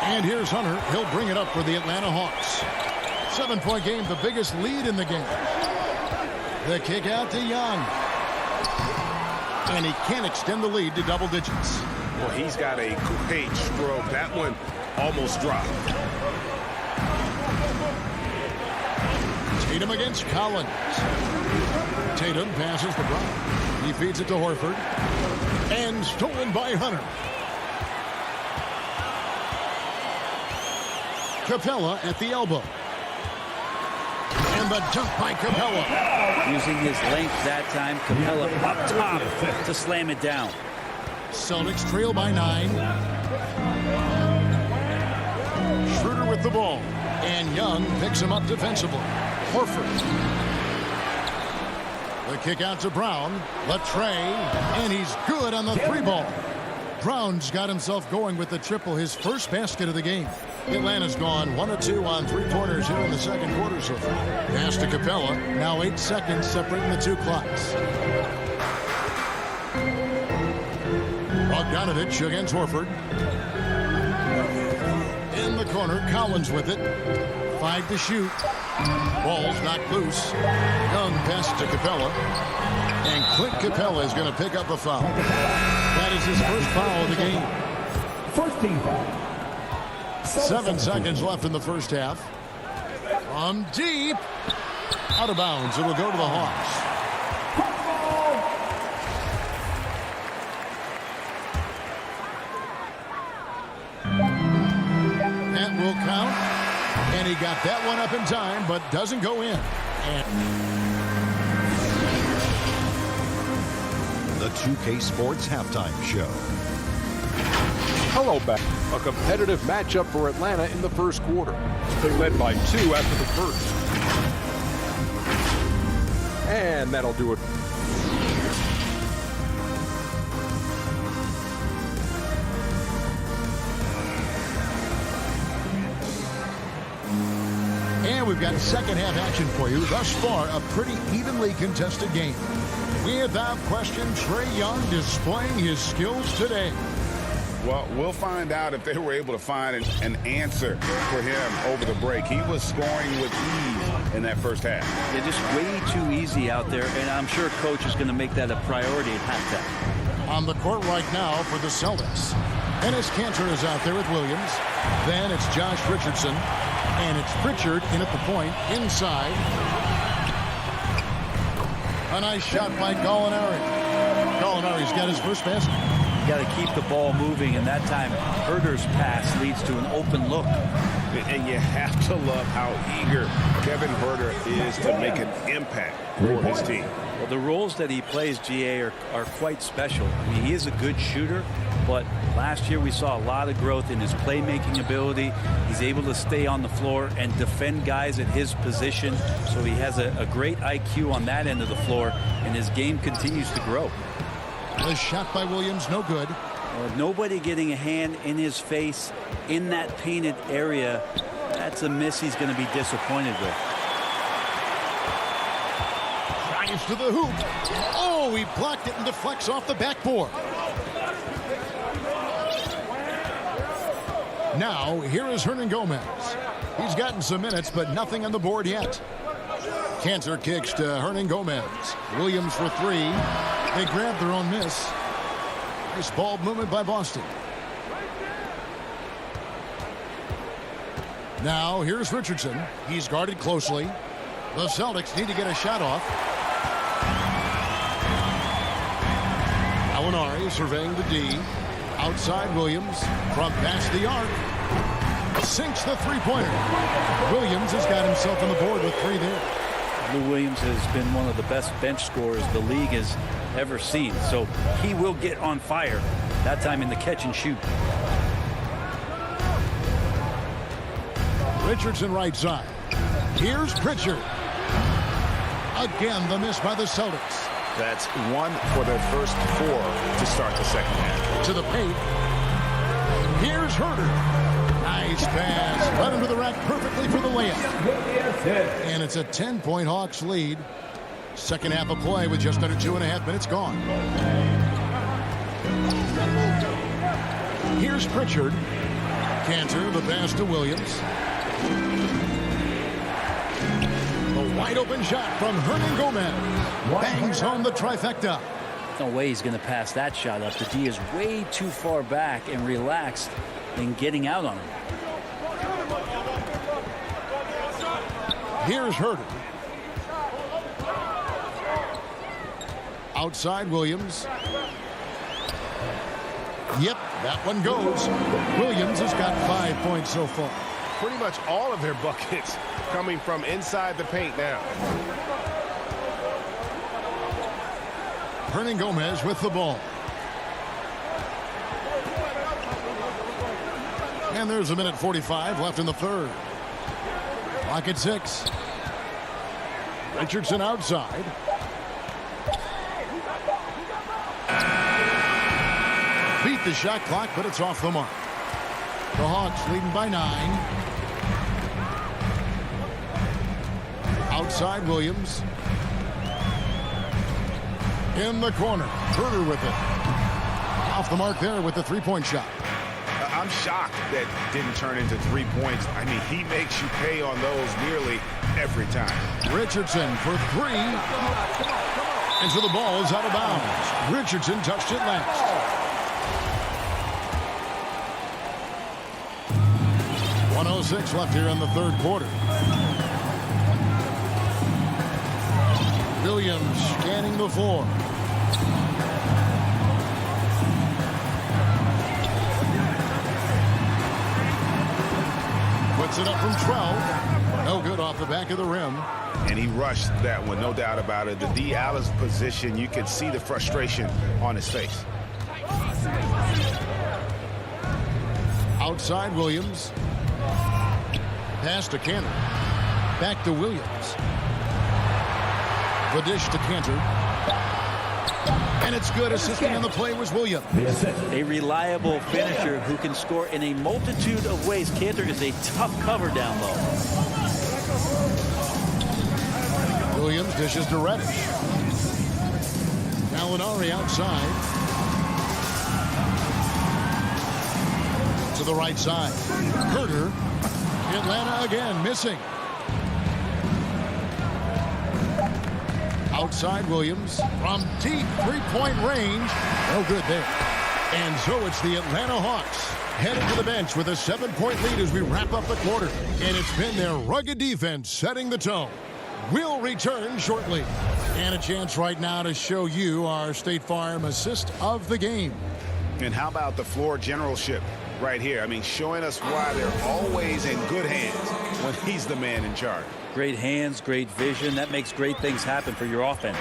And here's Hunter. He'll bring it up for the Atlanta Hawks. 7-point game, the biggest lead in the game. The kick out to Young. And he can't extend the lead to double digits. Well, he's got a great stroke. That one almost dropped. Tatum against Collins. Tatum passes to Brown. He feeds it to Horford. And stolen by Hunter. Capella at the elbow. And the dunk by Capella. Using his length that time, Capella up top to slam it down. Celtics trail by 9. Schroeder with the ball. And Young picks him up defensively. Horford. The kick out to Brown. Latrey. And he's good on the 3-ball. Brown's got himself going with the triple, his first basket of the game. Atlanta's gone 1 of 2 on 3-pointers here in the second quarter so far. Pass to Capella. Now 8 seconds separating the two clocks. Bogdanovich against Horford. In the corner, Collins with it. 5 to shoot. Ball's knocked loose. Young pass to Capella. And Clint Capella is going to pick up a foul. That is his first foul of the game. First team foul. 7 seconds left in the first half. From deep. Out of bounds. It'll go to the Hawks. That will count. And he got that one up in time, but doesn't go in. The 2K Sports Halftime Show. Hello back. A competitive matchup for Atlanta in the first quarter. They led by 2 after the first. And that'll do it. And we've got second half action for you. Thus far, a pretty evenly contested game. Without question, Trae Young displaying his skills today. Well, we'll find out if they were able to find an answer for him over the break. He was scoring with ease in that first half. They're just way too easy out there, and I'm sure coach is going to make that a priority at halftime. On the court right now for the Celtics. Enes Kanter is out there with Williams. Then it's Josh Richardson. And it's Pritchard in at the point, inside. A nice shot by Gallinari. Gallinari's got his first basket. You got to keep the ball moving, and that time Herder's pass leads to an open look. And you have to love how eager Kevin Herder is to make an impact for his team. Well, the roles that he plays, GA, are quite special. I mean, he is a good shooter, but last year we saw a lot of growth in his playmaking ability. He's able to stay on the floor and defend guys at his position, so he has a great IQ on that end of the floor, and his game continues to grow. The shot by Williams, no good. Nobody getting a hand in his face in that painted area. That's a miss he's going to be disappointed with. Drives to the hoop. Oh, he blocked it and deflects off the backboard. Now, here is Hernan Gomez. He's gotten some minutes, but nothing on the board yet. Kanter kicks to Hernan Gomez. Williams for 3. They grab their own miss. Nice ball movement by Boston. Now here's Richardson. He's guarded closely. The Celtics need to get a shot off. Alinari surveying the D. Outside Williams from past the arc. Sinks the three-pointer. Williams has got himself on the board with 3 there. Lou Williams has been one of the best bench scorers the league has ever seen. So he will get on fire, that time in the catch and shoot. Richardson right side. Here's Pritchard. Again, the miss by the Celtics. That's 1 for their first 4 to start the second half. To the paint. Here's Herter. Nice pass. Led him to the rack perfectly for the layup. And it's a 10-point Hawks lead. Second half of play with just under 2.5 minutes gone. Here's Pritchard. Cantor, the pass to Williams. The wide open shot from Hernan Gomez. Bangs home the trifecta. No way he's going to pass that shot up. The D is way too far back and relaxed in getting out on him. Here's Herter. Outside Williams. Yep, that one goes. Williams has got 5 points so far. Pretty much all of their buckets coming from inside the paint now. Hernan Gomez with the ball. And there's 1:45 left in the third. Clock at 6. Richardson outside. Beat the shot clock, but it's off the mark. The Hawks leading by 9. Outside Williams. In the corner. Herter with it. Off the mark there with the three-point shot. I'm shocked that didn't turn into 3 points. I mean, he makes you pay on those nearly every time. Richardson for 3. And so the ball is out of bounds. Richardson touched it last. .106 left here in the third quarter. Williams scanning the floor. Puts it up from 12. No good off the back of the rim. And he rushed that one, no doubt about it. The D Allen's position, you could see the frustration on his face. Outside Williams. Pass to Cantor. Back to Williams. The dish to Cantor. And it's good. Assisting on the play was Williams. A reliable finisher who can score in a multitude of ways. Cantor is a tough cover down low. Williams dishes to Reddish. Alinari outside. To the right side. Herter. Atlanta again missing. Outside Williams from deep three-point range. No good there. And so it's the Atlanta Hawks headed to the bench with a 7-point lead as we wrap up the quarter. And it's been their rugged defense setting the tone. We'll return shortly. And a chance right now to show you our State Farm assist of the game. And how about the floor generalship right here? I mean, showing us why they're always in good hands when he's the man in charge. Great hands, great vision. That makes great things happen for your offense.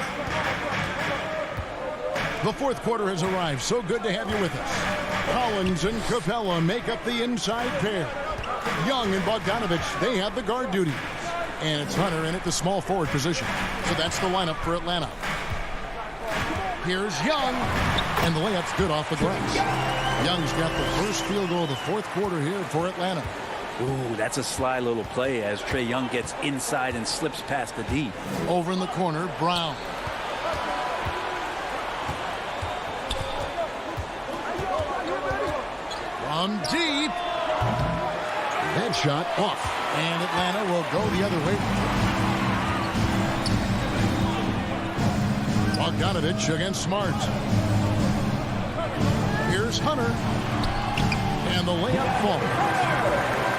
The fourth quarter has arrived. So good to have you with us. Collins and Capella make up the inside pair. Young and Bogdanovich, they have the guard duties. And it's Hunter in at the small forward position. So that's the lineup for Atlanta. Here's Young. And the layup's good off the glass. Young's got the first field goal of the fourth quarter here for Atlanta. Ooh, that's a sly little play as Trae Young gets inside and slips past the D. Over in the corner, Brown. From deep. Headshot off. And Atlanta will go the other way. Bogdanovich against Smart. Here's Hunter. And the layup falls.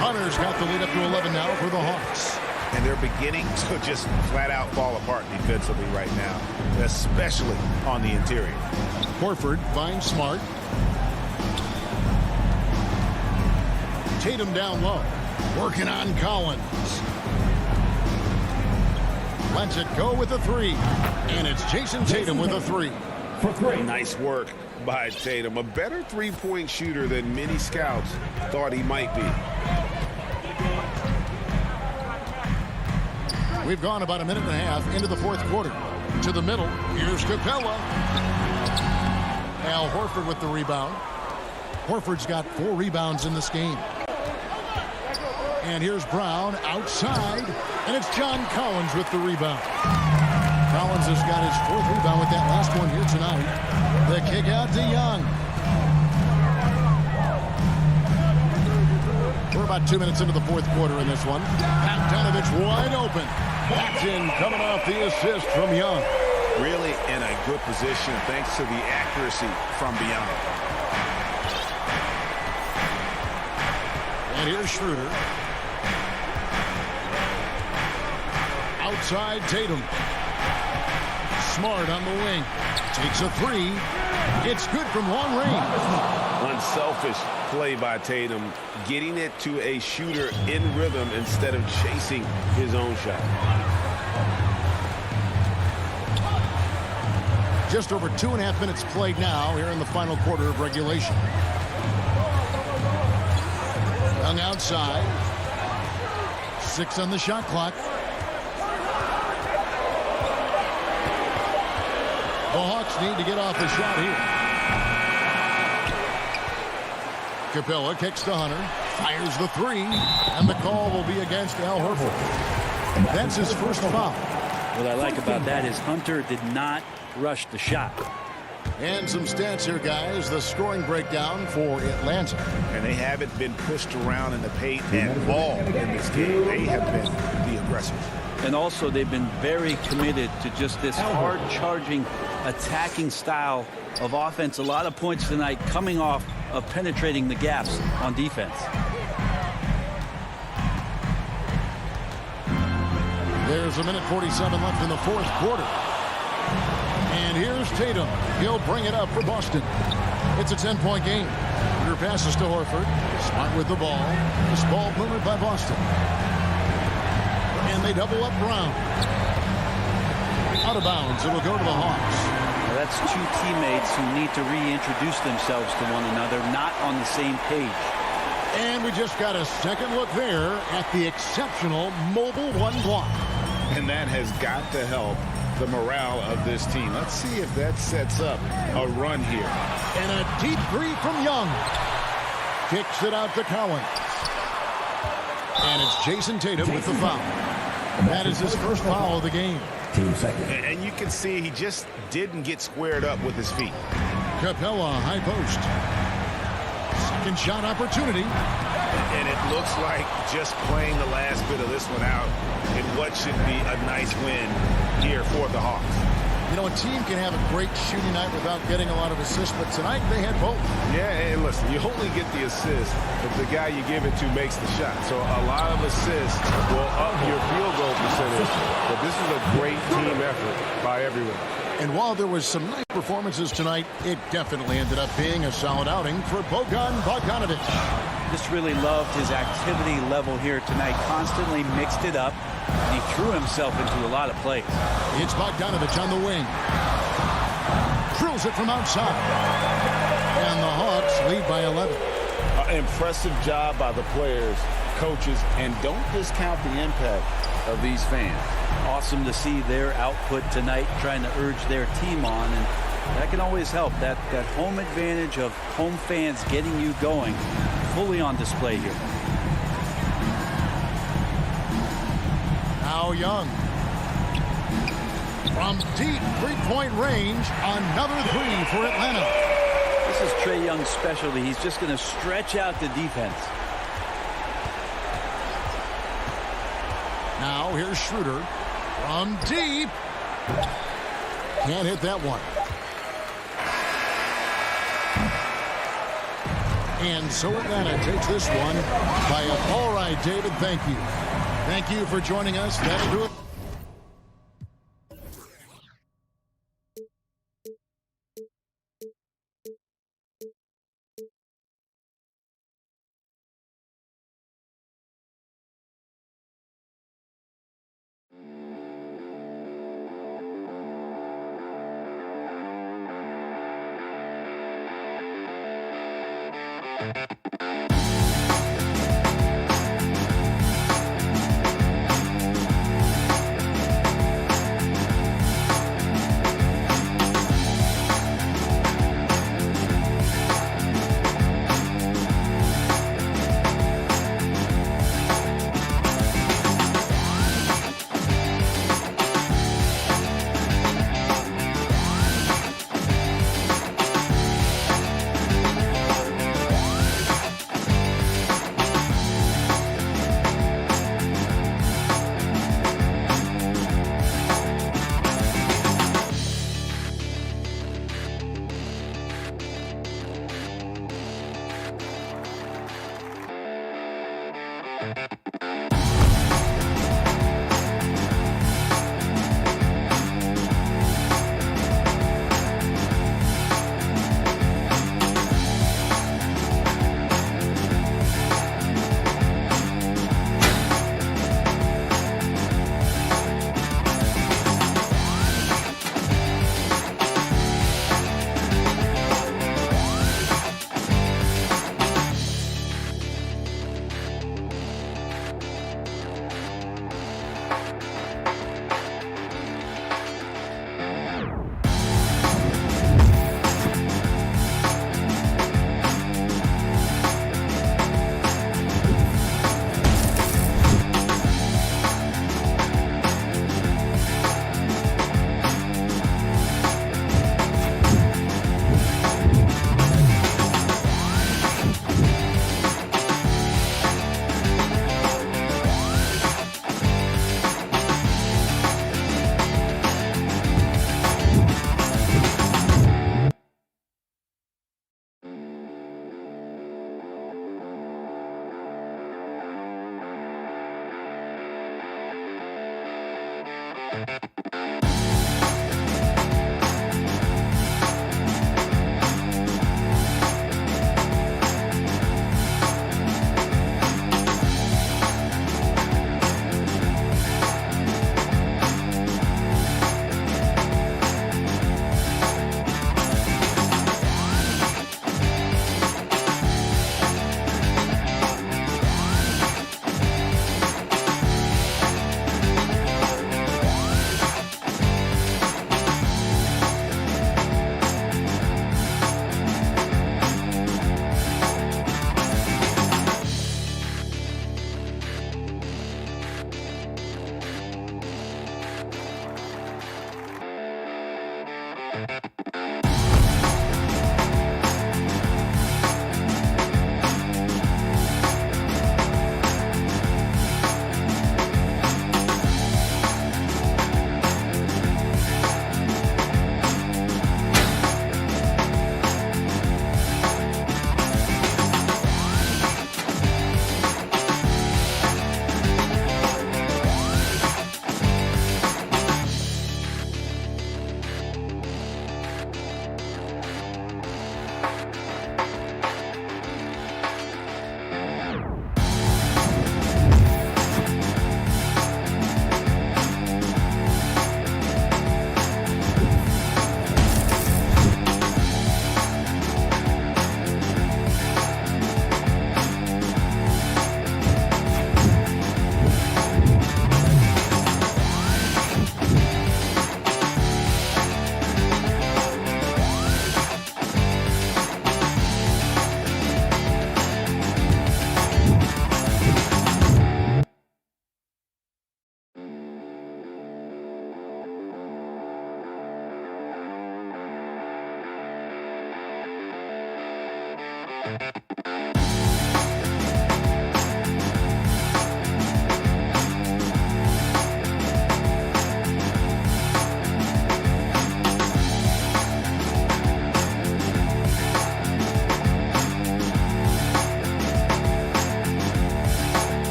Hunter Warriors got the lead up to 11 now for the Hawks. And they're beginning to just flat out fall apart defensively right now, especially on the interior. Horford finds Smart. Tatum down low. Working on Collins. Lets it go with a three. And it's Jason Tatum with a three. For three. Nice work by Tatum. A better three-point shooter than many scouts thought he might be. We've gone about a minute and a half into the fourth quarter. To the middle. Here's Capella. Al Horford with the rebound. Horford's got 4 rebounds in this game. And here's Brown outside. And it's John Collins with the rebound. Collins has got his 4th rebound with that last one here tonight. The kick out to Young. We're about 2 minutes into the fourth quarter in this one. Bogdanovich wide open. That's in coming off the assist from Young. Really in a good position thanks to the accuracy from beyond. And here's Schroeder. Outside Tatum. Smart on the wing. Takes a three. It's good from long range. Unselfish play by Tatum, getting it to a shooter in rhythm instead of chasing his own shot. Just over 2.5 minutes played now here in the final quarter of regulation. Young outside. 6 on the shot clock. The Hawks need to get off the shot here. Capella kicks to Hunter, fires the three, and the call will be against Al Horford. That's his first foul. What I like about that is Hunter did not rush the shot. And some stats here, guys. The scoring breakdown for Atlanta. And they haven't been pushed around in the paint and ball in this game. They have been the aggressors. And also they've been very committed to just this hard-charging, attacking style of offense. A lot of points tonight coming off of penetrating the gaps on defense. There's a minute 47 left in the fourth quarter. And here's Tatum. He'll bring it up for Boston. It's a 10-point game. Your passes to Horford. Smart with the ball. This ball movement by Boston. And they double up Brown. Out of bounds. It'll go to the Hawks. Well, that's two teammates who need to reintroduce themselves to one another, not on the same page. And we just got a second look there at the exceptional mobile one block. And that has got to help the morale of this team. Let's see if that sets up a run here. And a deep three from Young. Kicks it out to Collins. And it's Jason Tatum with the foul. That is his first foul of the game. And you can see he just didn't get squared up with his feet. Capella, high post. Second shot opportunity. And it looks like just playing the last bit of this one out in what should be a nice win here for the Hawks. You know, a team can have a great shooting night without getting a lot of assists, but tonight they had both. Yeah, and listen, you only get the assist if the guy you give it to makes the shot. So a lot of assists will up your field goal percentage. But this is a great team effort by everyone. And while there was some nice performances tonight, it definitely ended up being a solid outing for Bogdanovich. Just really loved his activity level here tonight. Constantly mixed it up. And he threw himself into a lot of plays. It's Bogdanovich on the wing. Drills it from outside. And the Hawks lead by 11. Impressive job by the players, coaches, and don't discount the impact of these fans. Awesome to see their output tonight, trying to urge their team on, and that can always help. That home advantage of home fans getting you going, fully on display here. Now Young. From deep three-point range, another three for Atlanta. This is Trae Young's specialty. He's just going to stretch out the defense. Now here's Schroeder. From deep. Can't hit that one. And so Atlanta takes this one by a... All right, David, thank you. Thank you for joining us. That'll do it.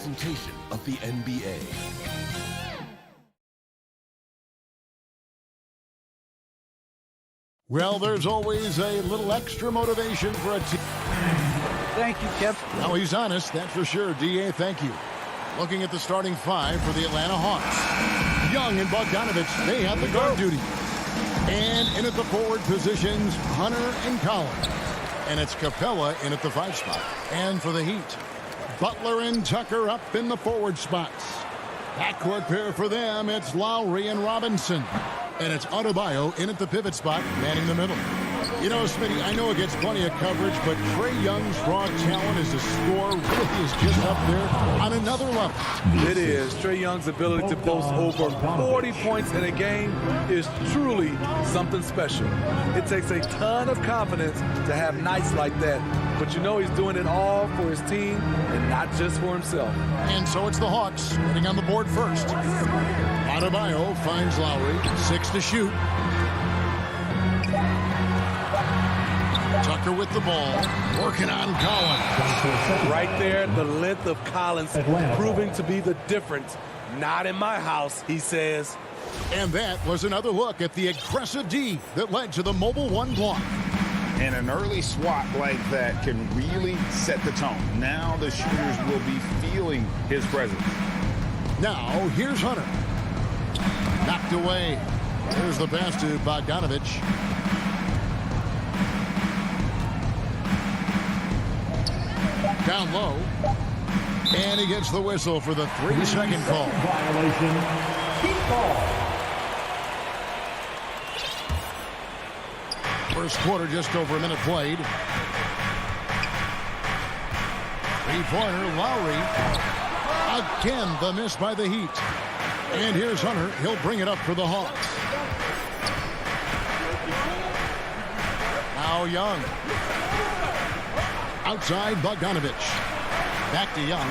Presentation of the NBA. Well, there's always a little extra motivation for a team. Thank you, Kev. Now he's honest, that's for sure. D.A., thank you. Looking at the starting five for the Atlanta Hawks. Young and Bogdanovich, they have the guard duty. And in at the forward positions, Hunter and Collins. And it's Capella in at the 5 spot. And for the Heat, Butler and Tucker up in the forward spots. Backcourt pair for them, it's Lowry and Robinson. And it's Adebayo in at the pivot spot, manning the middle. You know, Smitty, I know it gets plenty of coverage, but Trae Young's raw talent as a scorer really is just up there on another level. It is. Trae Young's ability to boast over 40 points in a game is truly something special. It takes a ton of confidence to have nights like that, but you know he's doing it all for his team and not just for himself. And so it's the Hawks getting on the board first. Adebayo finds Lowry, 6 to shoot. Tucker with the ball, working on Collins. Right there, the length of Collins proving to be the difference. Not in my house, he says. And that was another look at the aggressive D that led to the mobile one block. And an early swat like that can really set the tone. Now the shooters will be feeling his presence. Now, here's Hunter. Knocked away. There's the pass to Bogdanovich. Down low. And he gets the whistle for the 3-second call. Violation. Keep ball. First quarter, just over a minute played. Three-pointer, Lowry. Again, the miss by the Heat. And here's Hunter. He'll bring it up for the Hawks. Now Young. Outside, Bogdanovich. Back to Young.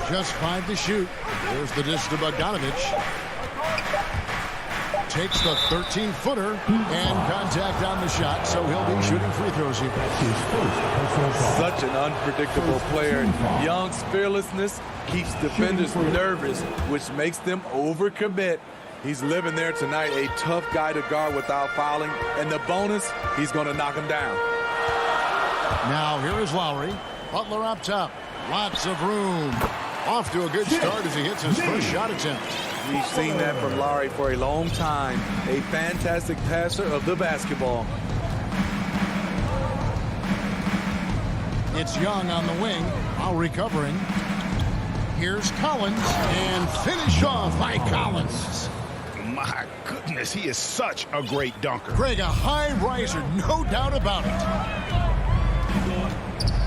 Just 5 to shoot. There's the dish to Bogdanovich. Takes the 13-footer and contact on the shot, so he'll be shooting free throws here. Such an unpredictable player. Young's fearlessness keeps defenders nervous, which makes them overcommit. He's living there tonight, a tough guy to guard without fouling, and the bonus, he's going to knock him down. Now here is Lowry. Butler up top. Lots of room. Off to a good start as he hits his first shot attempt. We've seen that from Lowry for a long time. A fantastic passer of the basketball. It's Young on the wing. Lowry covering. Here's Collins. And finish off by Collins. My goodness, he is such a great dunker. Greg, a high riser, no doubt about it.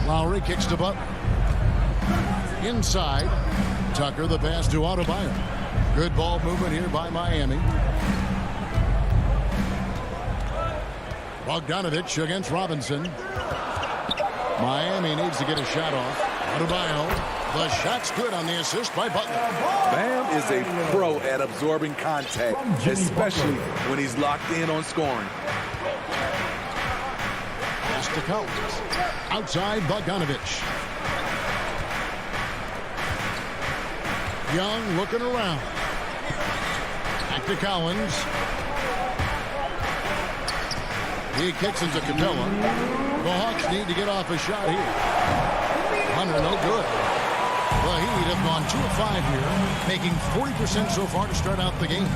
Lowry kicks to Butler. Inside. Tucker, the pass to Adebayo. Good ball movement here by Miami. Bogdanovich against Robinson. Miami needs to get a shot off. Adebayo. The shot's good on the assist by Butler. Bam is a pro at absorbing contact, especially when he's locked in on scoring. Pass to Collins. Outside, Bogdanovich. Young looking around. Back to Collins. He kicks into Capella. The Hawks need to get off a shot here. Hunter, no good. The Heat have gone 2 of 5 here, making 40% so far to start out the game.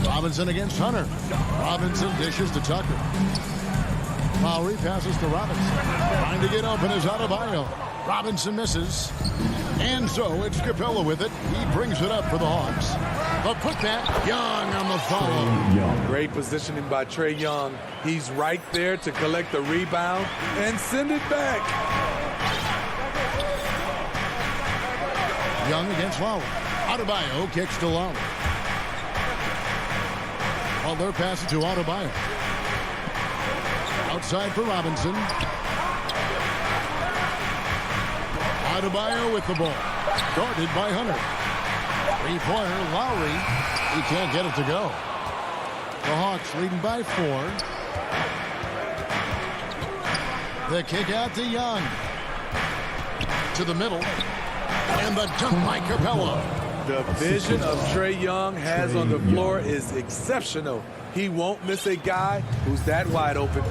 Robinson against Hunter. Robinson dishes to Tucker. Lowry passes to Robinson. Trying to get open is Adebayo. Robinson misses. And so it's Capella with it. He brings it up for the Hawks. The putback, Young on the follow. Great positioning by Trae Young. He's right there to collect the rebound and send it back. Young against Lowry. Adebayo kicks to Lowry. Butler passes to Adebayo. Outside for Robinson. Adebayo with the ball. Guarded by Hunter. Three-pointer, Lowry. He can't get it to go. The Hawks leading by 4. The kick out to Young. To the middle. And the dunk by Capella. The vision of Trae Young has on the floor is exceptional. He won't miss a guy who's that wide open.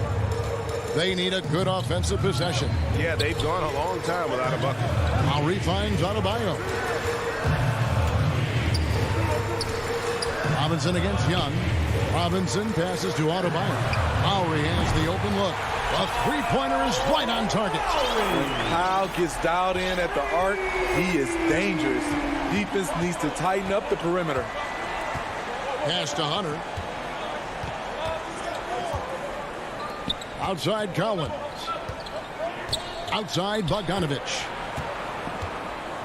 They need a good offensive possession. Yeah, they've gone a long time without a bucket. Lowry finds Adebayo. Robinson against Young. Robinson passes to Adebayo. Lowry has the open look. A three-pointer is right on target. When Kyle gets dialed in at the arc, he is dangerous. defense needs to tighten up the perimeter. Pass to Hunter. Outside Collins. Outside Bogdanovich.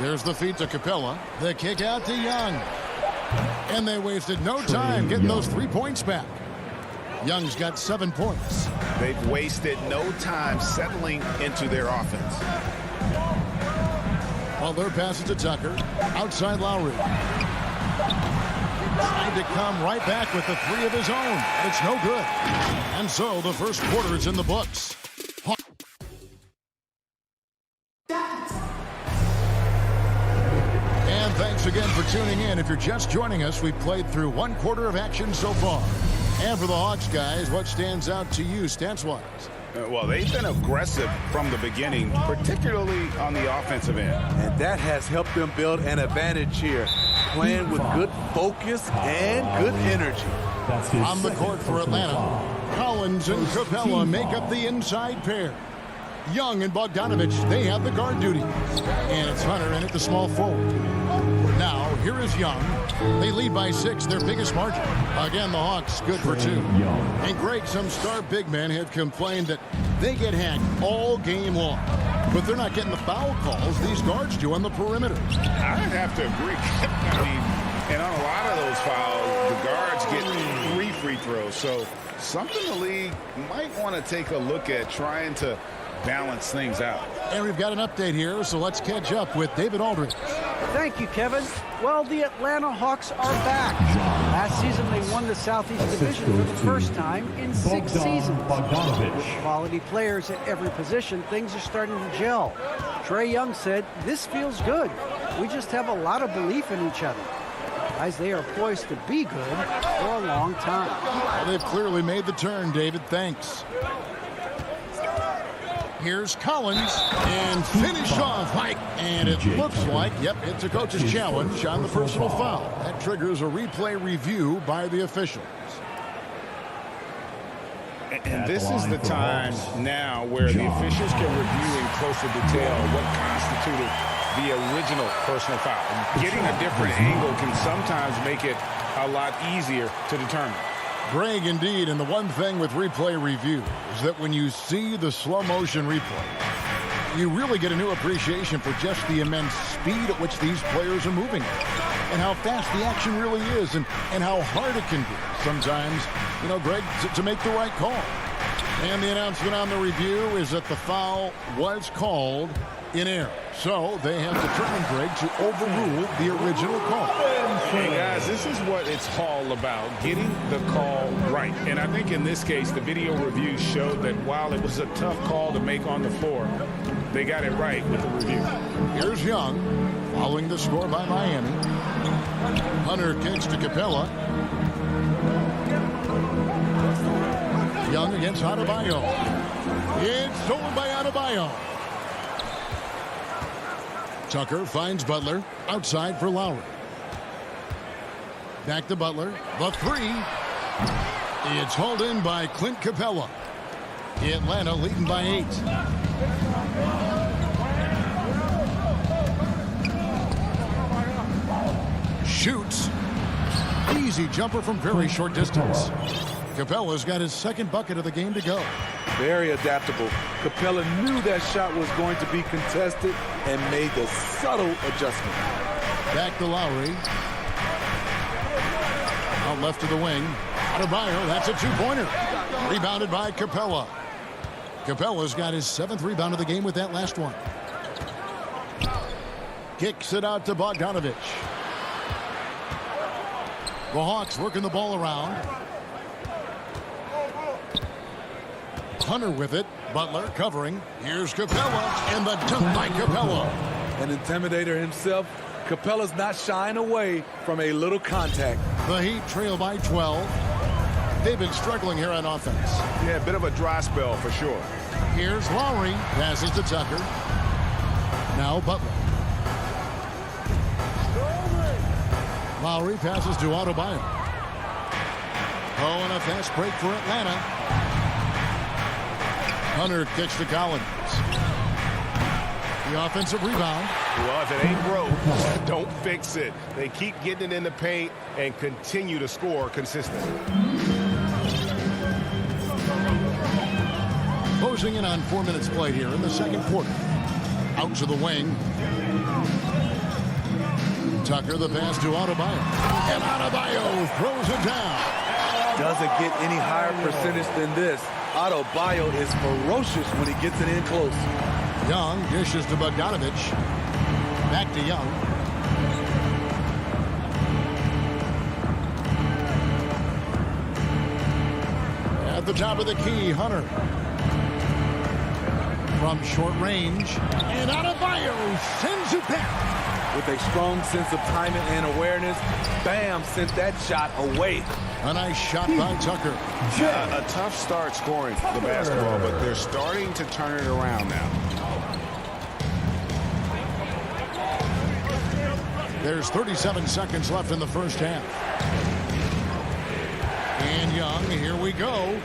There's the feed to Capella. The kick out to Young. And they wasted no time getting those 3 points back. Young's got 7 points. They've wasted no time settling into their offense. Butler passes to Tucker. Outside Lowry. Trying to come right back with the 3 of his own. But it's no good. And so the first quarter is in the books. And thanks again for tuning in. If you're just joining us, we've played through 1 quarter of action so far. And for the Hawks guys, what stands out to you stats-wise? Well, they've been aggressive from the beginning, particularly on the offensive end. And that has helped them build an advantage here, playing with good focus and good energy. On the court for Atlanta, Collins and Capella make up the inside pair. Young and Bogdanovich, they have the guard duty. And it's Hunter in at the small forward. Now, here is Young. They lead by 6, their biggest margin. Again, the Hawks good for 2. And Greg, some star big men have complained that they get hacked all game long. But they're not getting the foul calls these guards do on the perimeter. I'd have to agree. I mean, and on a lot of those fouls, the guards get 3 free throws. So something the league might want to take a look at, trying to balance things out. And we've got an update here, so let's catch up with David Aldridge. Thank you, Kevin. Well, the Atlanta Hawks are back. Last season, they won the Southeast Division for the first time in 6 seasons. With quality players at every position, things are starting to gel. Trae Young said, "This feels good. We just have a lot of belief in each other." Guys, they are poised to be good for a long time. Well, they've clearly made the turn, David. Thanks. Here's Collins, and finish off Mike. And it looks like, yep, it's a coach's challenge on the personal foul. That triggers a replay review by the officials. And this is the time now where the officials can review in closer detail what constituted the original personal foul. Getting a different angle can sometimes make it a lot easier to determine. Greg, indeed, and the one thing with replay review is that when you see the slow motion replay, you really get a new appreciation for just the immense speed at which these players are moving and how fast the action really is and how hard it can be sometimes, you know, Greg, to make the right call. And the announcement on the review is that the foul was called in error. So they have determined, Greg, to overrule the original call. Hey, guys, this is what it's all about, getting the call right. And I think in this case, the video review showed that while it was a tough call to make on the floor, they got it right with the review. Here's Young, following the score by Miami. Hunter kicks to Capella. Young against Adebayo. It's stolen by Adebayo. Tucker finds Butler outside for Lowry. Back to Butler. The 3. It's hauled in by Clint Capella. Atlanta leading by 8. Shoots. Easy jumper from very short distance. Capella's got his second bucket of the game to go. Very adaptable. Capella knew that shot was going to be contested and made the subtle adjustment. Back to Lowry. Out left to the wing. Adebayo, that's a 2-pointer. Rebounded by Capella. Capella's got his 7th rebound of the game with that last one. Kicks it out to Bogdanovich. The Hawks working the ball around. Hunter with it. Butler covering. Here's Capella, and the dunk by Capella. An intimidator himself, Capella's not shying away from a little contact. The Heat trail by 12. They've been struggling here on offense. Yeah, a bit of a dry spell for sure. Here's Lowry. Passes to Tucker. Now Butler. Lowry passes to Adebayo. Oh, and a fast break for Atlanta. Hunter kicks to Collins. The offensive rebound. Well, if it ain't broke, don't fix it. They keep getting it in the paint and continue to score consistently. Closing in on 4 minutes played here in the second quarter. Out to the wing. Tucker, the pass to Adebayo. And Adebayo throws it down. Doesn't get any higher percentage than this. Adebayo is ferocious when he gets it in close. Young dishes to Bogdanovich. Back to Young. At the top of the key, Hunter. From short range. And Adebayo sends it down. With a strong sense of timing and awareness, bam, sent that shot away. A nice shot by Tucker. A tough start scoring the basketball, but they're starting to turn it around now. There's 37 seconds left in the first half. And Young, here we go.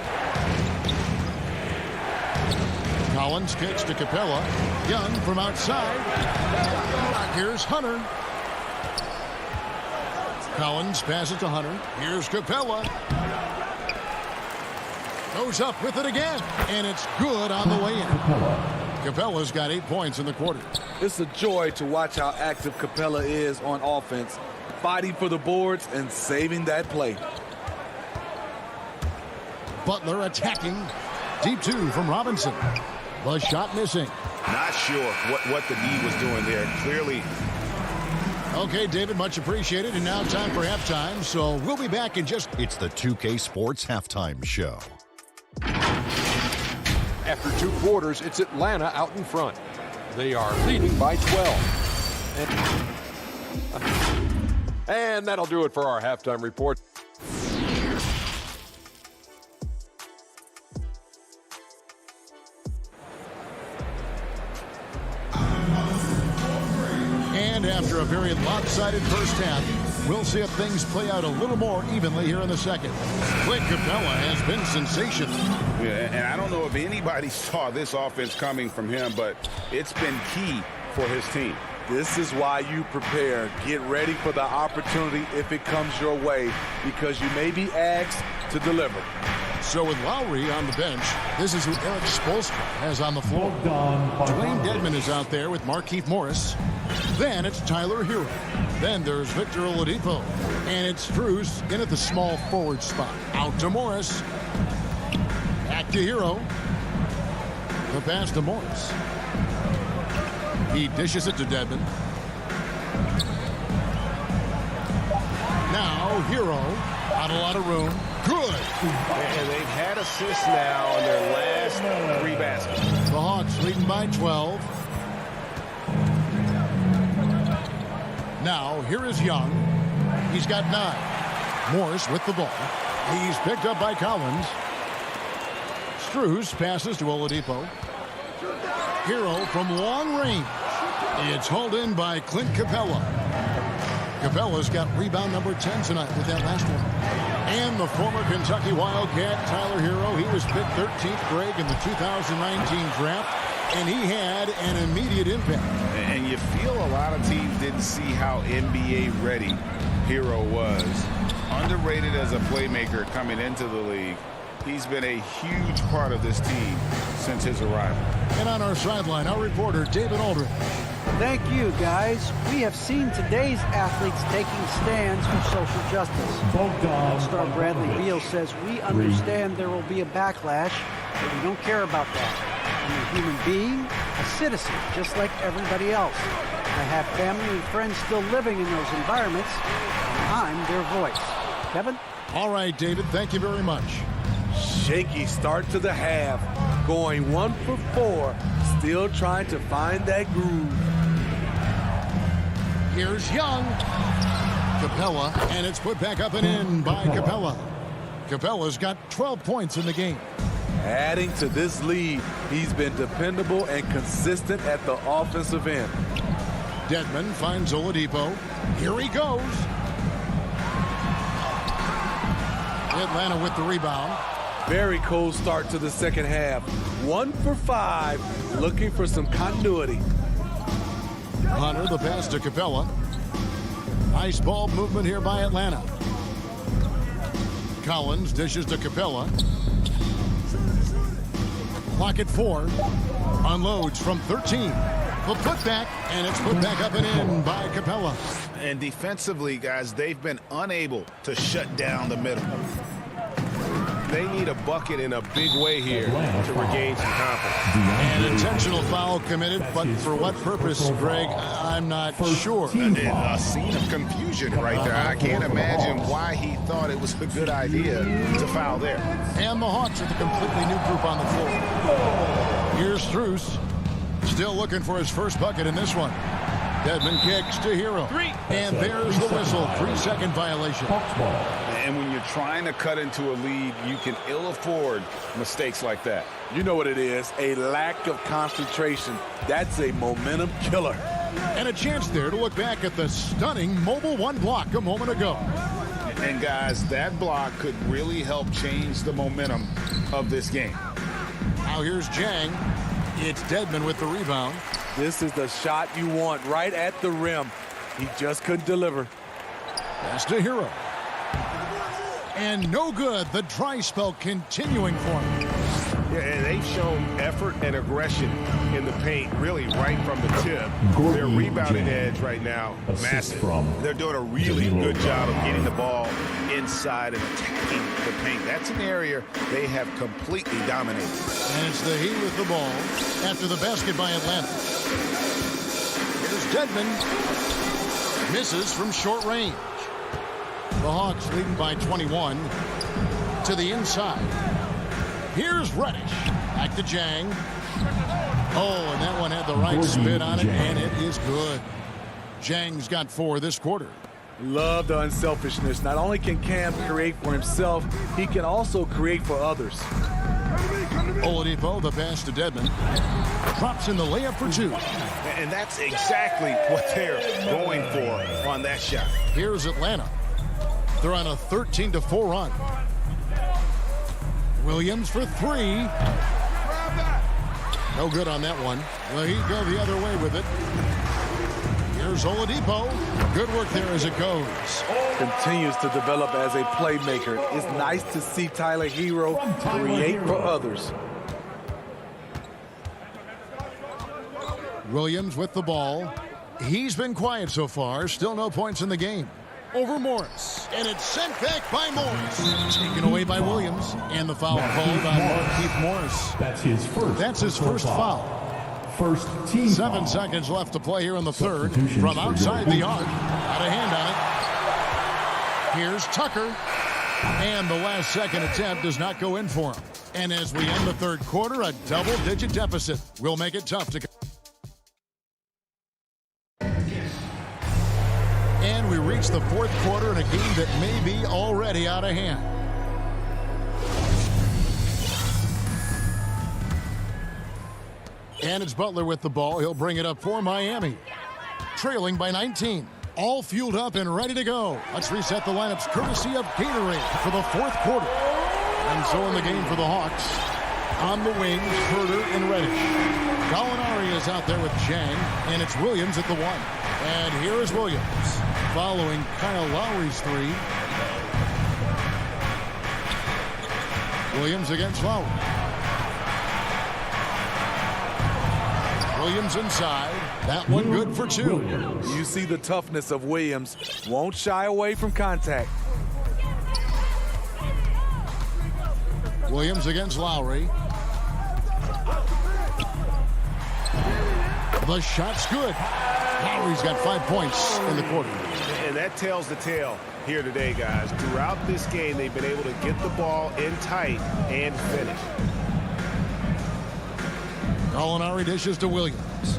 Collins kicks to Capella. Young from outside. Here's Hunter. Collins passes to Hunter. Here's Capella. Goes up with it again. And it's good on the way in. Capella's got 8 points in the quarter. It's a joy to watch how active Capella is on offense, fighting for the boards and saving that play. Butler attacking. Deep two from Robinson. The shot missing. Not sure what the D was doing there. Clearly. Okay, David, much appreciated. And now time for halftime. So we'll be back in just... It's the 2K Sports Halftime Show. After 2 quarters, it's Atlanta out in front. They are leading by 12. And that'll do it for our halftime report. And after a very lopsided first half, we'll see if things play out a little more evenly here in the second. Clint Capella has been sensational. Yeah, and I don't know if anybody saw this offense coming from him, but it's been key for his team. This is why you prepare. Get ready for the opportunity if it comes your way, because you may be asked to deliver. So with Lowry on the bench, this is who Eric Spoelstra has on the floor. Dwayne Dedmon is out there with Markieff Morris. Then it's Tyler Hero. Then there's Victor Oladipo. And it's Strus in at the small forward spot. Out to Morris. Back to Hero. The pass to Morris. He dishes it to Dedmon. Now Hero. Not a lot of room. Good. And they've had assists now in their last 3 baskets. The Hawks leading by 12. Now, here is Young. He's got 9. Morris with the ball. He's picked up by Collins. Strus passes to Oladipo. Hero from long range. It's hauled in by Clint Capella. Capella's got rebound number 10 tonight with that last one. And the former Kentucky Wildcat, Tyler Hero, he was picked 13th grade in the 2019 draft, and he had an immediate impact. And you feel a lot of teams didn't see how NBA ready Hero was. Underrated as a playmaker coming into the league. He's been a huge part of this team since his arrival. And on our sideline, our reporter, David Aldridge. Thank you, guys. We have seen today's athletes taking stands for social justice. All-Star Bradley Beal says, we understand there will be a backlash, but we don't care about that. I'm a human being, a citizen, just like everybody else. I have family and friends still living in those environments, and I'm their voice. Kevin? All right, David, thank you very much. Shaky start to the half. Going 1 for 4. Still trying to find that groove. Here's Young. Capella, and it's put back up and in by Capella. Capella's got 12 points in the game. Adding to this lead, he's been dependable and consistent at the offensive end. Dedmon finds Oladipo. Here he goes. Atlanta with the rebound. Very cold start to the second half. 1 for 5, looking for some continuity. Hunter, the pass to Capella. Nice ball movement here by Atlanta. Collins dishes to Capella. Clock at 4. Unloads from 13. The putback, and it's put back up and in by Capella. And defensively, guys, they've been unable to shut down the middle. They need a bucket in a big way here to regain some confidence. An intentional foul committed, but for what purpose, Greg, I'm not sure. A scene of confusion right there. I can't imagine why he thought it was a good idea to foul there. And the Hawks with a completely new group on the floor. Here's Strus, still looking for his first bucket in this one. Dedmon kicks to Hero. And there's the whistle. 3-second violation. And when you're trying to cut into a lead, you can ill afford mistakes like that. You know what it is, a lack of concentration. That's a momentum killer. And a chance there to look back at the stunning Mobile One block a moment ago. And guys, that block could really help change the momentum of this game. Now here's Jang. It's Dedmon with the rebound. This is the shot you want right at the rim. He just couldn't deliver. Pass to Hero. And no good. The dry spell continuing for him. Yeah, and they've shown effort and aggression in the paint, really right from the tip. Their rebounding edge right now, massive. They're doing a really good job of getting the ball inside and attacking the paint. That's an area they have completely dominated. And it's the Heat with the ball after the basket by Atlanta. Here's Dedmon. Misses from short range. The Hawks leading by 21 to the inside. Here's Reddish. Back to Jang. Oh, and that one had the right spin on it, and it is good. Jang's got 4 this quarter. Love the unselfishness. Not only can Cam create for himself, he can also create for others. Oladipo, the pass to Dedmon. Drops in the layup for 2. And that's exactly what they're going for on that shot. Here's Atlanta. They're on a 13-4 run. Williams for 3. No good on that one. Well, he'd go the other way with it. Here's Oladipo. Good work there as it goes. Continues to develop as a playmaker. It's nice to see Tyler Hero create for others. Williams with the ball. He's been quiet so far. Still no points in the game. Over Morris. And it's sent back by Morris. Taken away by Williams. And the foul called on Markieff Morris. That's his first foul. First team 7 seconds left to play here in the third. From outside the arc. Got a hand on it. Here's Tucker. And the last second attempt does not go in for him. And as we end the third quarter, a double-digit deficit will make it tough to... And we reach the fourth quarter in a game that may be already out of hand. And it's Butler with the ball. He'll bring it up for Miami. Trailing by 19. All fueled up and ready to go. Let's reset the lineups courtesy of Gatorade for the fourth quarter. And so in the game for the Hawks. On the wings, Herter and Reddish. Gallinari is out there with Jang, and it's Williams at the 1. And here is Williams, following Kyle Lowry's 3. Williams against Lowry. Williams inside. That one good for 2. You see the toughness of Williams. Won't shy away from contact. Williams against Lowry. The shot's good. Lowry's got 5 points in the quarter. And that tells the tale here today, guys. Throughout this game, they've been able to get the ball in tight and finish. Gallinari dishes to Williams.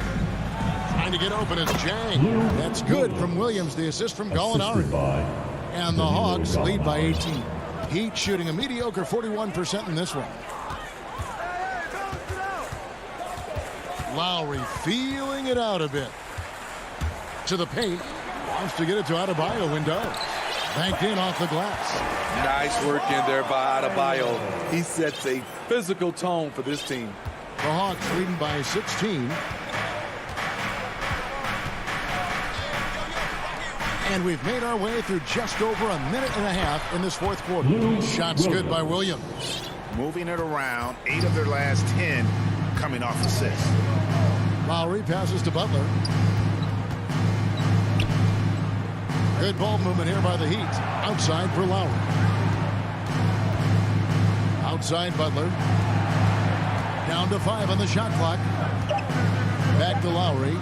Trying to get open is Jang. That's good from Williams. The assist from Gallinari. And the Hawks lead by 18. Heat shooting a mediocre 41% in this one. Lowry feeling it out a bit. To the paint. Wants to get it to Adebayo and does. Banked in off the glass. Nice work in there by Adebayo. He sets a physical tone for this team. The Hawks leading by 16. And we've made our way through just over a minute and a half in this fourth quarter. Shots good by Williams. Moving it around, 8 of their last 10 coming off assists. Lowry passes to Butler. Good ball movement here by the Heat. Outside for Lowry. Outside Butler. Down to 5 on the shot clock. Back to Lowry.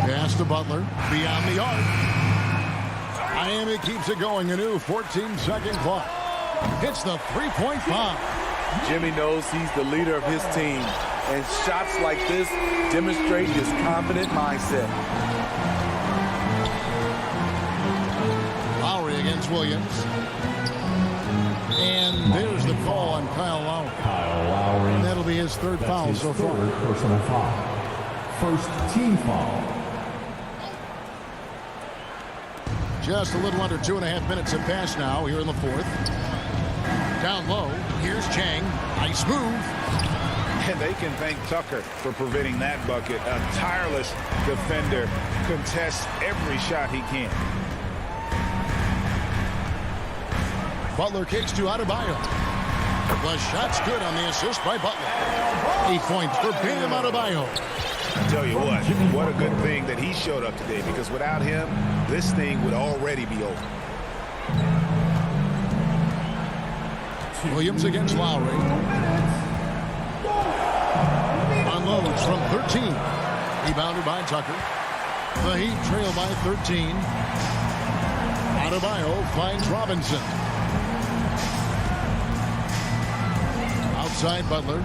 Pass to Butler. Beyond the arc. Miami keeps it going. A new 14-second clock. Hits the three-point bomb. Jimmy knows he's the leader of his team, and shots like this demonstrate his confident mindset. Lowry against Williams. And there's the call on Kyle Lowry. And that'll be his third foul so far. Personal foul. First team foul. Just a little under 2.5 minutes have passed now here in the fourth. Down low, here's Chang. Nice move. And they can thank Tucker for preventing that bucket. A tireless defender contests every shot he can. Butler kicks to Adebayo. The shot's good on the assist by Butler. 8 points for Bam Adebayo. I tell you what a good thing that he showed up today, because without him, this thing would already be over. Williams against Lowry. Unloads from 13. Rebounded by Tucker. The Heat trail by 13. Adebayo finds Robinson. Outside Butler.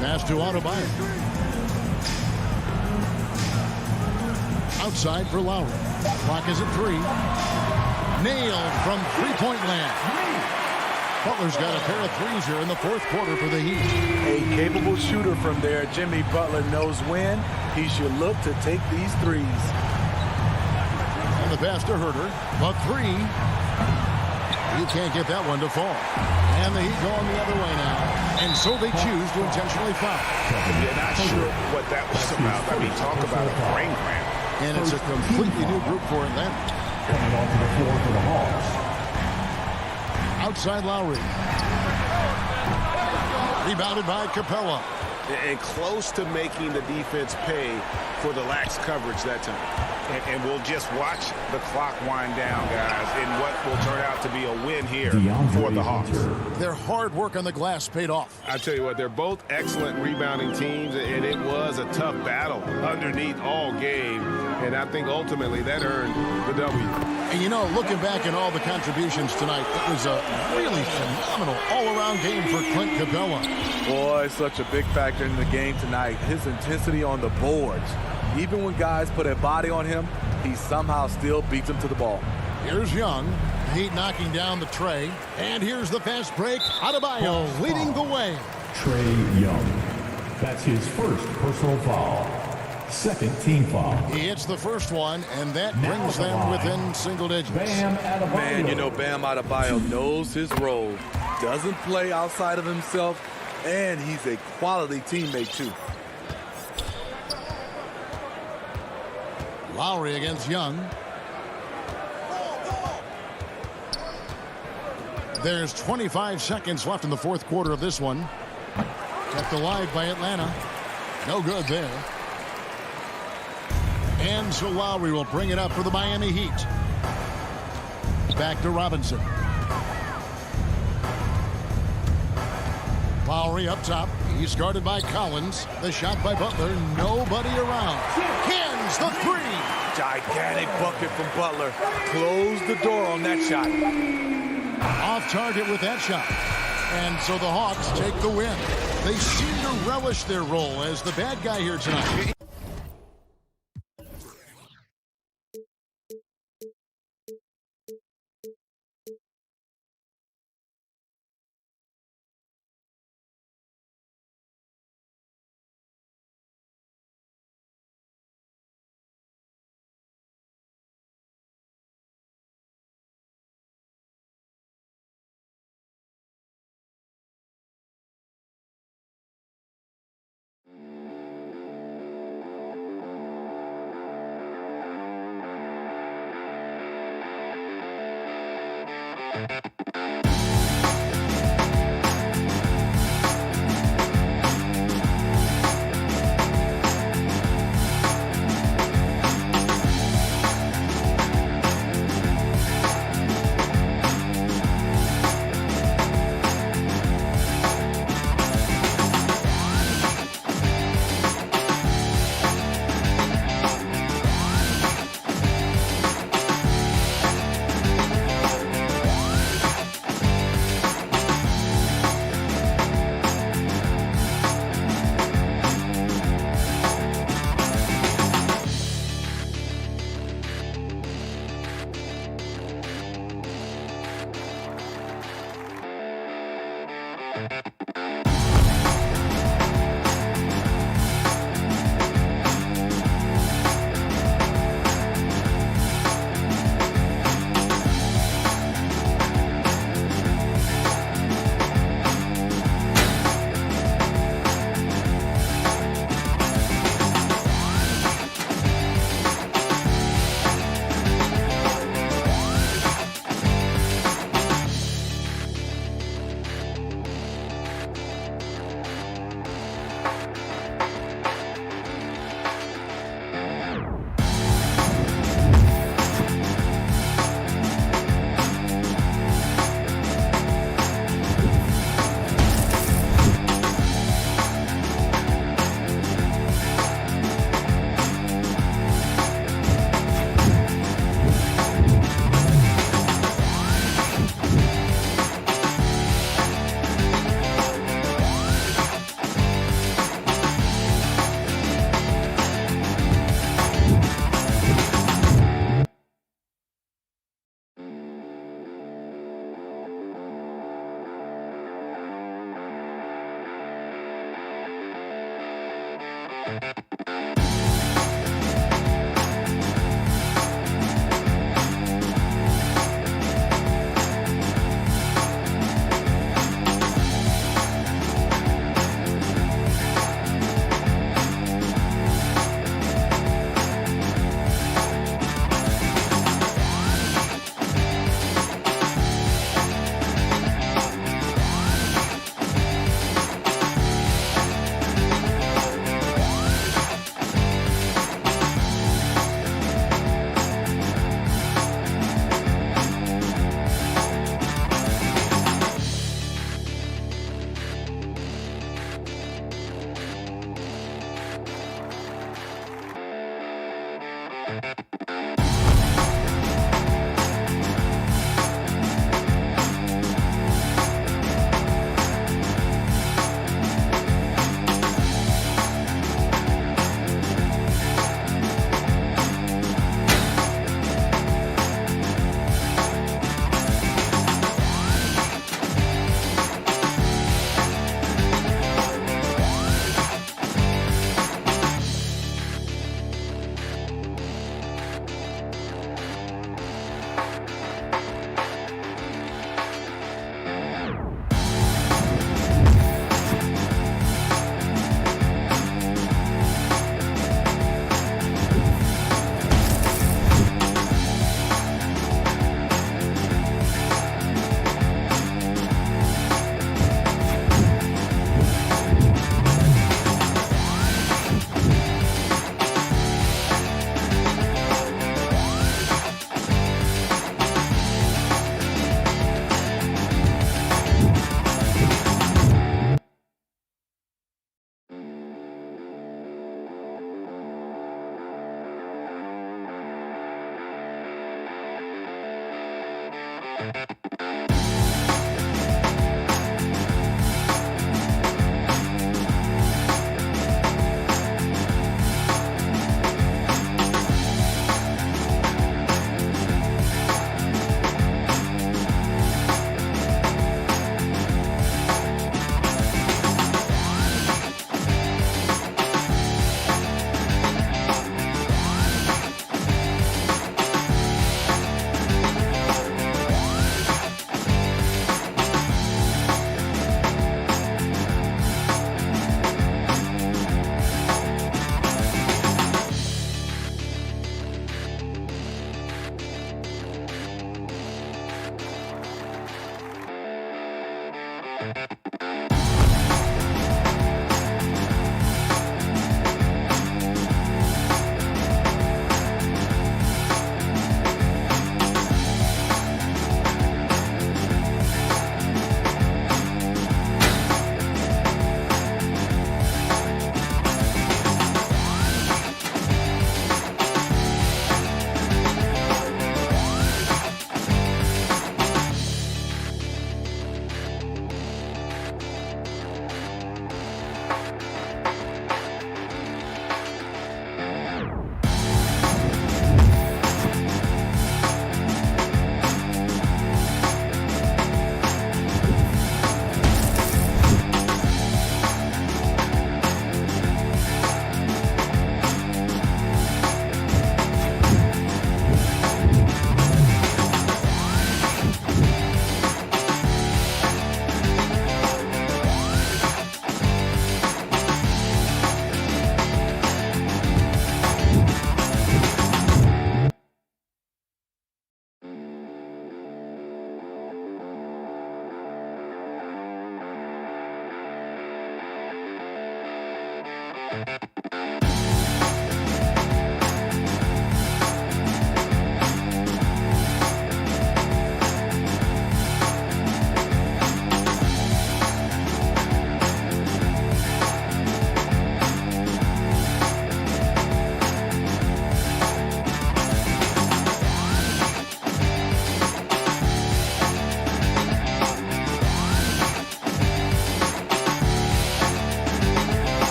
Pass to Adebayo. Outside for Lowry. Clock is at 3. Nailed from three-point land. Butler's got a pair of threes here in the fourth quarter for the Heat. A capable shooter from there. Jimmy Butler knows when he should look to take these threes. And the pass to Herter. A 3. You can't get that one to fall. And the Heat going the other way now. And so they choose to intentionally foul. You're not sure what that was about. I mean, talk about a brain cramp. And it's a completely new group for Atlanta. Coming onto the floor for the Hawks. Outside Lowry. Rebounded by Capella. And close to making the defense pay for the lax coverage that time. And we'll just watch the clock wind down, guys, in what will turn out to be a win here for the Hawks. Their hard work on the glass paid off. I tell you what, they're both excellent rebounding teams, and it was a tough battle underneath all game. And I think ultimately that earned the W. And you know, looking back at all the contributions tonight, it was a really phenomenal all-around game for Clint Capella. Boy, such a big factor in the game tonight. His intensity on the boards. Even when guys put a body on him, he somehow still beats them to the ball. Here's Young. Heat knocking down the tray. And here's the fast break. Adebayo leading the way. Trae Young. That's his first personal foul. Second team foul. He hits the first one, and that brings them within single digits. Bam Adebayo. Man, you know, Bam Adebayo knows his role. Doesn't play outside of himself, and he's a quality teammate, too. Lowry against Young. There's 25 seconds left in the fourth quarter of this one. Kept alive by Atlanta. No good there. And so Lowry will bring it up for the Miami Heat. Back to Robinson. Lowry up top. He's guarded by Collins. The shot by Butler. Nobody around. Hands the 3. Gigantic bucket from Butler. Close the door on that shot. Off target with that shot. And so the Hawks take the win. They seem to relish their role as the bad guy here tonight.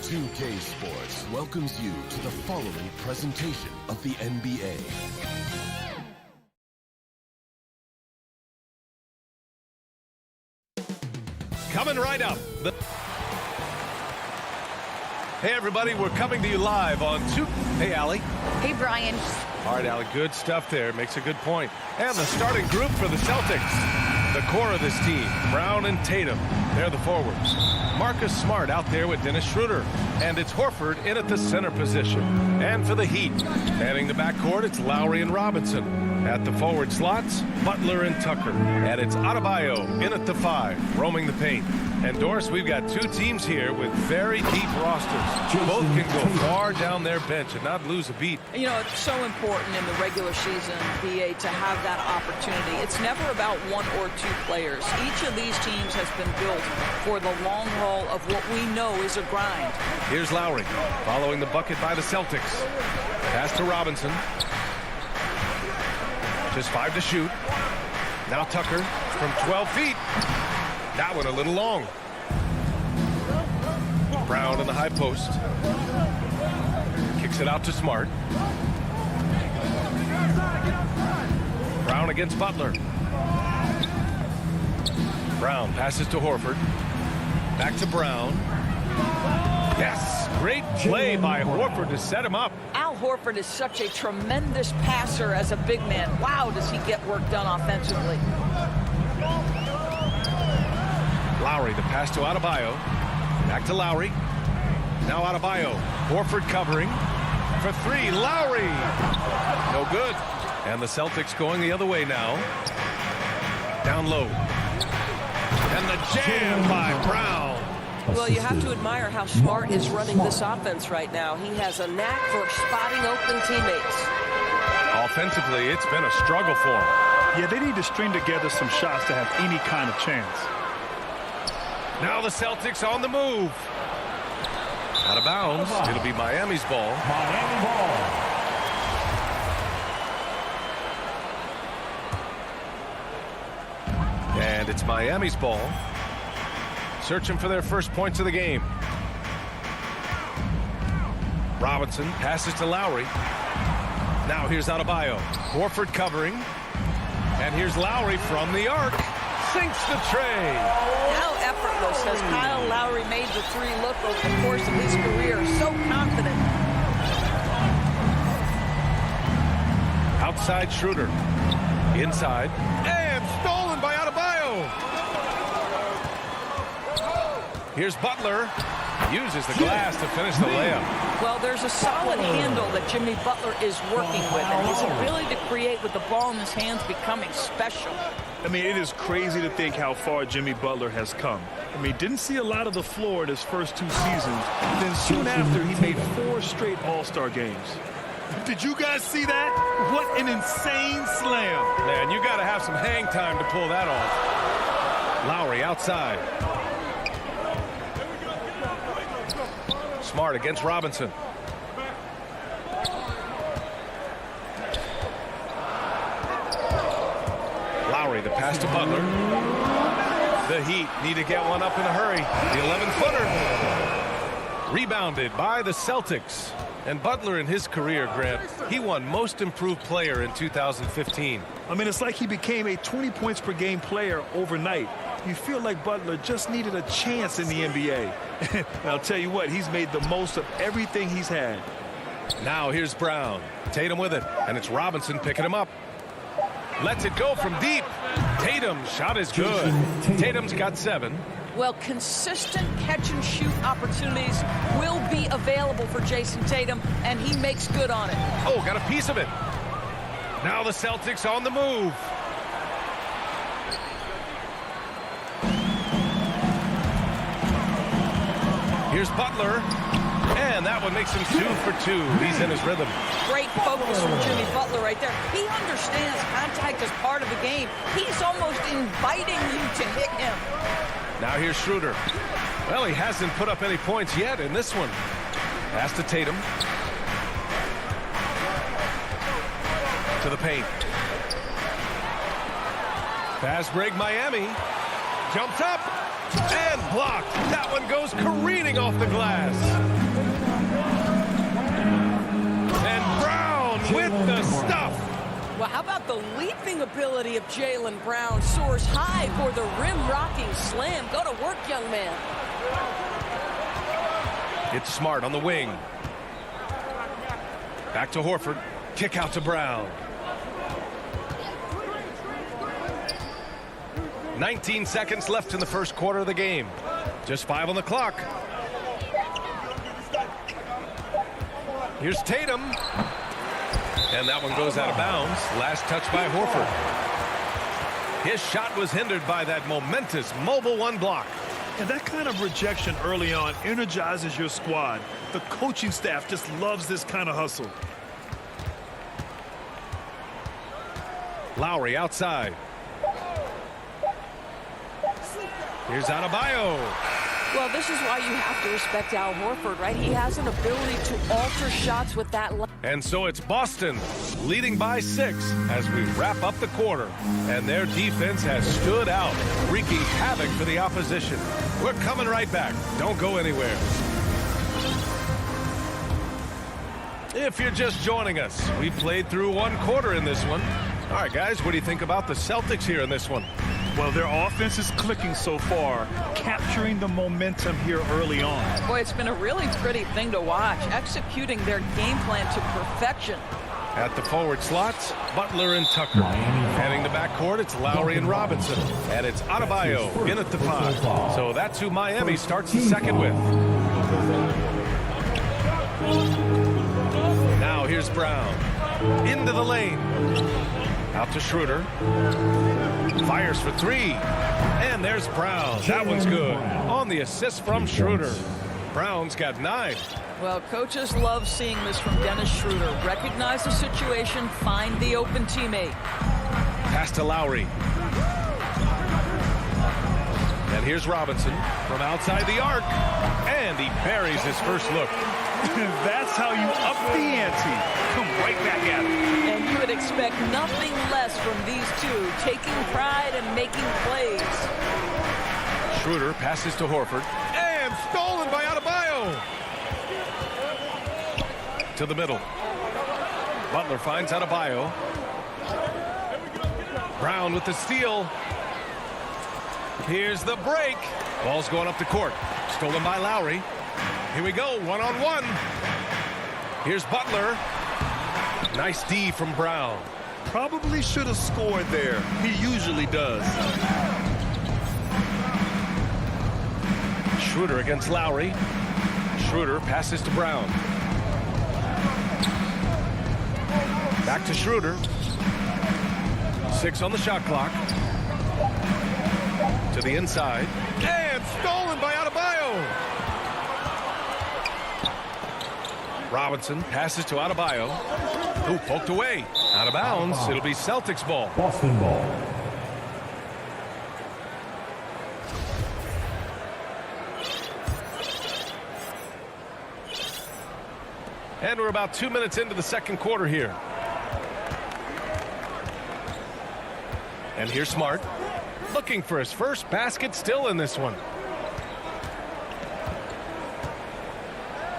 2K Sports welcomes you to the following presentation of the NBA. Coming right up. Hey, everybody, we're coming to you live on Hey, Allie. Hey, Brian. All right, Allie, good stuff there. Makes a good point. And the starting group for the Celtics. The core of this team, Brown and Tatum. They're the forwards. Marcus Smart out there with Dennis Schroeder. And it's Horford in at the center position. And for the Heat, manning the backcourt, it's Lowry and Robinson. At the forward slots, Butler and Tucker. And it's Adebayo in at the 5, roaming the paint. And Doris, we've got two teams here with very deep rosters. Both can go far down their bench and not lose a beat. You know, it's so important in the regular season, BA, to have that opportunity. It's never about one or two players. Each of these teams has been built for the long haul of what we know is a grind. Here's Lowry, following the bucket by the Celtics. Pass to Robinson. Just 5 to shoot. Now Tucker from 12 feet. That one a little long. Brown in the high post. Kicks it out to Smart. Brown against Butler. Brown passes to Horford. Back to Brown. Yes! Great play by Horford to set him up. Al Horford is such a tremendous passer as a big man. Wow, does he get work done offensively. Lowry, the pass to Adebayo. Back to Lowry. Now Adebayo. Horford covering. For three, Lowry. No good. And the Celtics going the other way now. Down low. And the jam by Brown. Well, you have to admire how Smart is running this offense right now. He has a knack for spotting open teammates. Offensively, it's been a struggle for him. Yeah, they need to string together some shots to have any kind of chance. Now the Celtics on the move. Out of bounds. It'll be Miami's ball. Miami ball. And it's Miami's ball. Searching for their first points of the game. Robinson passes to Lowry. Now here's Adebayo. Horford covering. And here's Lowry from the arc. Sinks the tray. How effortless has Kyle Lowry made the three look over the course of his career. So confident. Outside Schroeder. Inside. And stolen by Adebayo. Here's Butler. Uses the glass to finish the layup. Well, there's a solid handle that Jimmy Butler is working with, and his ability to create with the ball in his hands becoming special. I mean, it is crazy to think how far Jimmy Butler has come. I mean, didn't see a lot of the floor in his first two seasons. Then soon after, he made 4 straight All-Star games. Did you guys see that? What an insane slam. Man, you got to have some hang time to pull that off. Lowry outside. Smart against Robinson. Lowry, the pass to Butler. The Heat need to get one up in a hurry. The 11-footer. Rebounded by the Celtics. And Butler in his career, Grant, he won Most Improved Player in 2015. I mean, it's like he became a 20 points per game player overnight. You feel like Butler just needed a chance in the NBA. I'll tell you what, he's made the most of everything he's had. Now here's Brown. Tatum with it, and it's Robinson picking him up. Lets it go from deep. Tatum's shot is good. Tatum's got 7. Well, consistent catch-and-shoot opportunities will be available for Jason Tatum, and he makes good on it. Oh, got a piece of it. Now the Celtics on the move. Here's Butler. And that one makes him 2 for 2. He's in his rhythm. Great focus from Jimmy Butler right there. He understands contact is part of the game. He's almost inviting you to hit him. Now here's Schroeder. Well, he hasn't put up any points yet in this one. Pass to Tatum. To the paint. Fast break Miami. Jumps up. And blocked. That one goes careening off the glass. And Brown with the stuff. Well, how about the leaping ability of Jaylen Brown? Soars high for the rim-rocking slam. Go to work, young man. It's Smart on the wing. Back to Horford. Kick out to Brown. 19 seconds left in the first quarter of the game. Just 5 on the clock. Here's Tatum. And that one goes out of bounds. Last touch by Horford. His shot was hindered by that momentous mobile 1 block. And that kind of rejection early on energizes your squad. The coaching staff just loves this kind of hustle. Lowry outside. Here's Adebayo. Well, this is why you have to respect Al Horford, right? He has an ability to alter shots with that. And so it's Boston leading by 6 as we wrap up the quarter. And their defense has stood out, wreaking havoc for the opposition. We're coming right back. Don't go anywhere. If you're just joining us, we played through 1 quarter in this one. All right, guys, what do you think about the Celtics here in this one? Well, their offense is clicking so far, capturing the momentum here early on. Boy, it's been a really pretty thing to watch, executing their game plan to perfection. At the forward slots, Butler and Tucker. Heading the backcourt, it's Lowry and Robinson. And it's Adebayo in at the 5. So that's who Miami starts the second with. Now here's Brown. Into the lane. Out to Schroeder. Fires for 3. And there's Brown. That one's good. On the assist from Schroeder. Brown's got 9. Well, coaches love seeing this from Dennis Schroeder. Recognize the situation, find the open teammate. Pass to Lowry. And here's Robinson from outside the arc. And he buries his first look. That's how you up the ante. Come right back at it. And you would expect nothing less from these two, taking pride and making plays. Schroeder passes to Horford. And stolen by Adebayo. To the middle. Butler finds Adebayo. Brown with the steal. Here's the break. Ball's going up the court. Stolen by Lowry. Here we go, one-on-one. Here's Butler. Nice D from Brown. Probably should have scored there. He usually does. Schroeder against Lowry. Schroeder passes to Brown. Back to Schroeder. 6 on the shot clock. To the inside. And stolen by Adebayo. Robinson passes to Adebayo. Ooh, poked away. Out of bounds. It'll be Celtics ball. Boston ball. And we're about 2 minutes into the second quarter here. And here's Smart. Looking for his first basket, still in this one.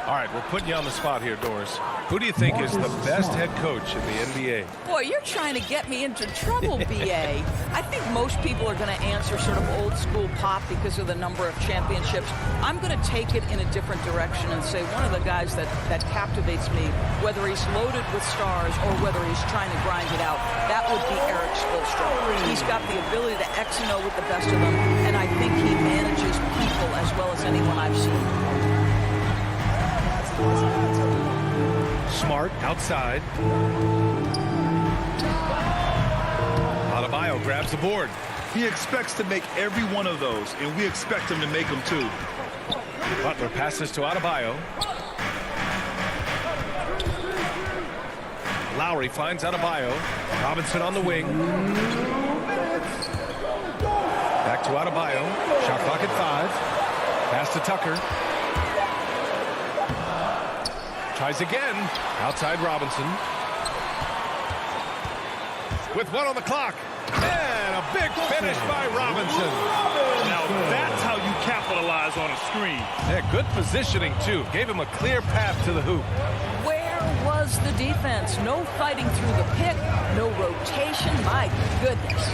All right, we're putting you on the spot here, Doris. Who do you think is the best head coach in the NBA? Boy, you're trying to get me into trouble, BA. I think most people are going to answer sort of old school Pop because of the number of championships. I'm going to take it in a different direction and say one of the guys that captivates me, whether he's loaded with stars or whether he's trying to grind it out, that would be Eric Spoelstra. He's got the ability to X and O with the best of them, and I think he manages people as well as anyone I've seen. Smart outside. Adebayo grabs the board. He expects to make every one of those, and we expect him to make them too. Butler passes to Adebayo. Lowry finds Adebayo. Robinson on the wing. Back to Adebayo. Shot clock at 5. Pass to Tucker. Tries again. Outside Robinson. With 1 on the clock. And a big finish by Robinson. Now that's how you capitalize on a screen. Yeah, good positioning, too. Gave him a clear path to the hoop. Where was the defense? No fighting through the pick. No rotation. My goodness.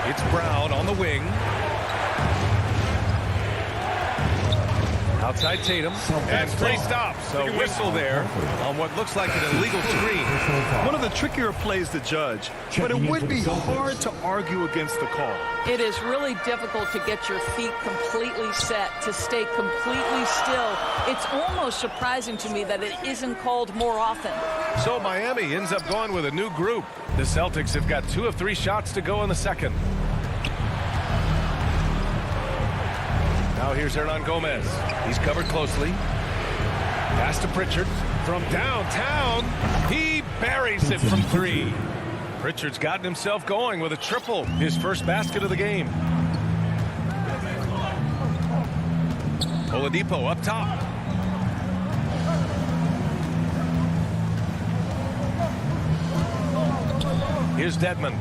It's Brown on the wing. Outside Tatum. And 3 stops. So whistle there on what looks like an illegal screen. One of the trickier plays to judge, but it would be hard to argue against the call. It is really difficult to get your feet completely set, to stay completely still. It's almost surprising to me that it isn't called more often. So Miami ends up going with a new group. The Celtics have got 2 of 3 shots to go in the second. Now here's Hernan Gomez. He's covered closely. Pass to Pritchard. From downtown, he buries it from 3. Pritchard's gotten himself going with a triple. His first basket of the game. Oladipo up top. Here's Dedmon.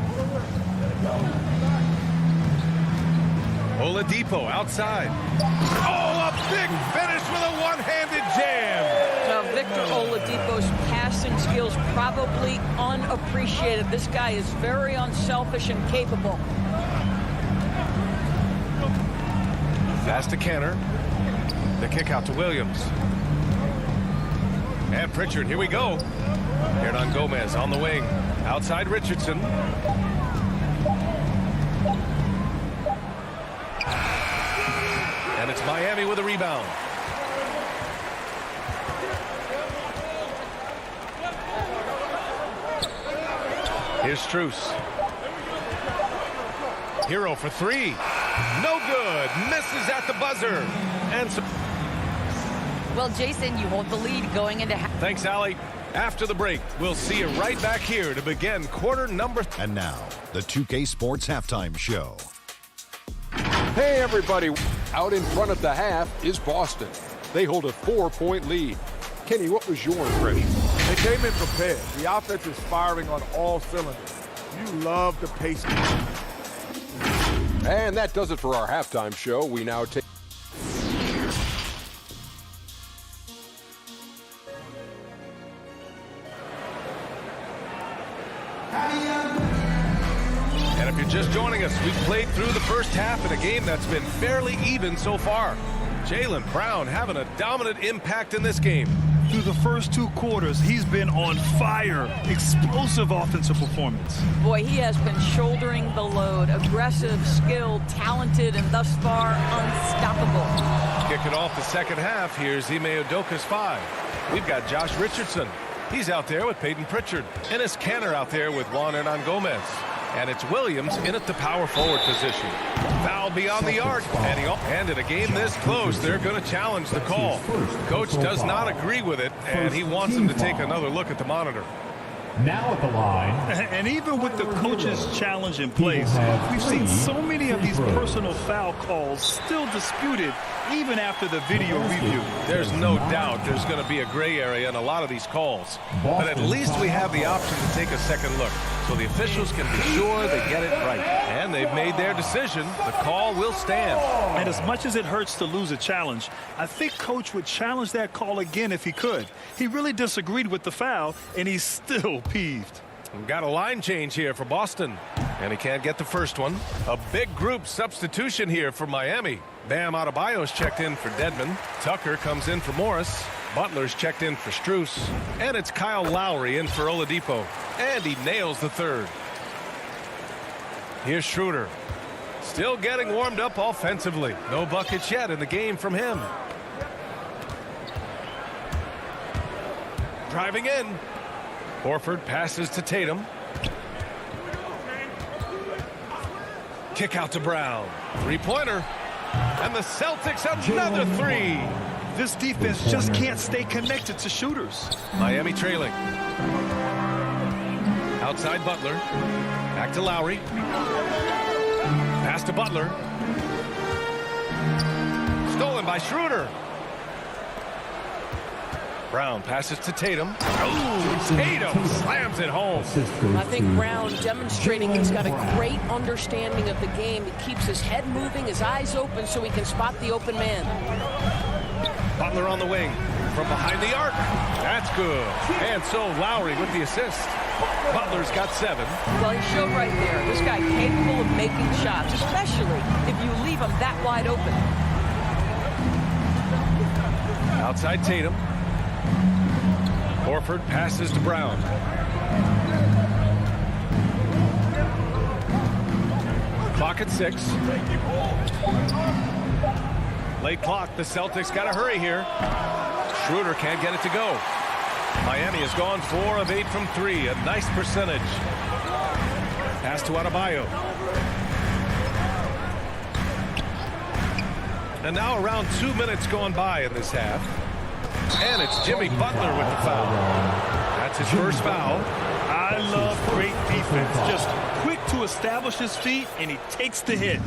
Oladipo outside. Oh, a big finish with a one-handed jam. Now, Victor Oladipo's passing skills probably unappreciated. This guy is very unselfish and capable. Pass to Canner. The kick out to Williams. And Pritchard, here we go. Hernan Gomez on the wing. Outside Richardson. And it's Miami with a rebound. Here's Strus. Hero for three. No good. Misses at the buzzer. And so well, Jason, you hold the lead going into half. Thanks, Allie. After the break, we'll see you right back here to begin quarter number. And now, the 2K Sports Halftime Show. Hey, everybody. Out in front at the half is Boston. They hold a 4-point lead. Kenny, what was your impression? They came in prepared. The offense is firing on all cylinders. You love the pace. And that does it for our halftime show. We now take... And if you're just joining us, we've played through the first half in a game that's been fairly even so far. Jaylen Brown having a dominant impact in this game. Through the first 2 quarters, he's been on fire. Explosive offensive performance. Boy, he has been shouldering the load. Aggressive, skilled, talented, and thus far unstoppable. Kicking off the second half, here's Ime Udoka's 5. We've got Josh Richardson. He's out there with Peyton Pritchard. Enes Kanter out there with Juan Hernan Gomez. And it's Williams in at the power forward position. Foul beyond the arc. And in a game this close, they're going to challenge the call. Coach does not agree with it, and he wants them to take another look at the monitor. Now at the line. And even with the coach's challenge in place, we've seen so many of these personal foul calls still disputed even after the video review. There's no doubt there's going to be a gray area in a lot of these calls. But at least we have the option to take a second look, so the officials can be sure they get it right. And they've made their decision. The call will stand. And as much as it hurts to lose a challenge, I think Coach would challenge that call again if he could. He really disagreed with the foul, and he's still peeved. We've got a line change here for Boston, and he can't get the first one. A big group substitution here for Miami. Bam Adebayo's checked in for Dedmon. Tucker comes in for Morris. Butler's checked in for Strus. And it's Kyle Lowry in for Oladipo. And he nails the third. Here's Schroeder. Still getting warmed up offensively. No buckets yet in the game from him. Driving in. Horford passes to Tatum. Kick out to Brown. Three-pointer. And the Celtics another three. This defense just can't stay connected to shooters. Miami trailing. Outside Butler. Back to Lowry. Pass to Butler. Stolen by Schroeder. Brown passes to Tatum. Oh, Tatum slams it home. I think Brown demonstrating he's got a great understanding of the game. He keeps his head moving, his eyes open so he can spot the open man. Butler on the wing from behind the arc. That's good. And so Lowry with the assist. Butler's got 7. Well, he showed right there. This guy capable of making shots, especially if you leave him that wide open. Outside Tatum. Horford passes to Brown. Clock at 6. Late clock. The Celtics got to hurry here. Schroeder can't get it to go. Miami has gone 4 of 8 from 3. A nice percentage. Pass to Adebayo. And now around 2 minutes gone by in this half. And it's Jimmy Butler with the foul. That's his first foul. I love great defense. Just quick to establish his feet, and he takes the hit.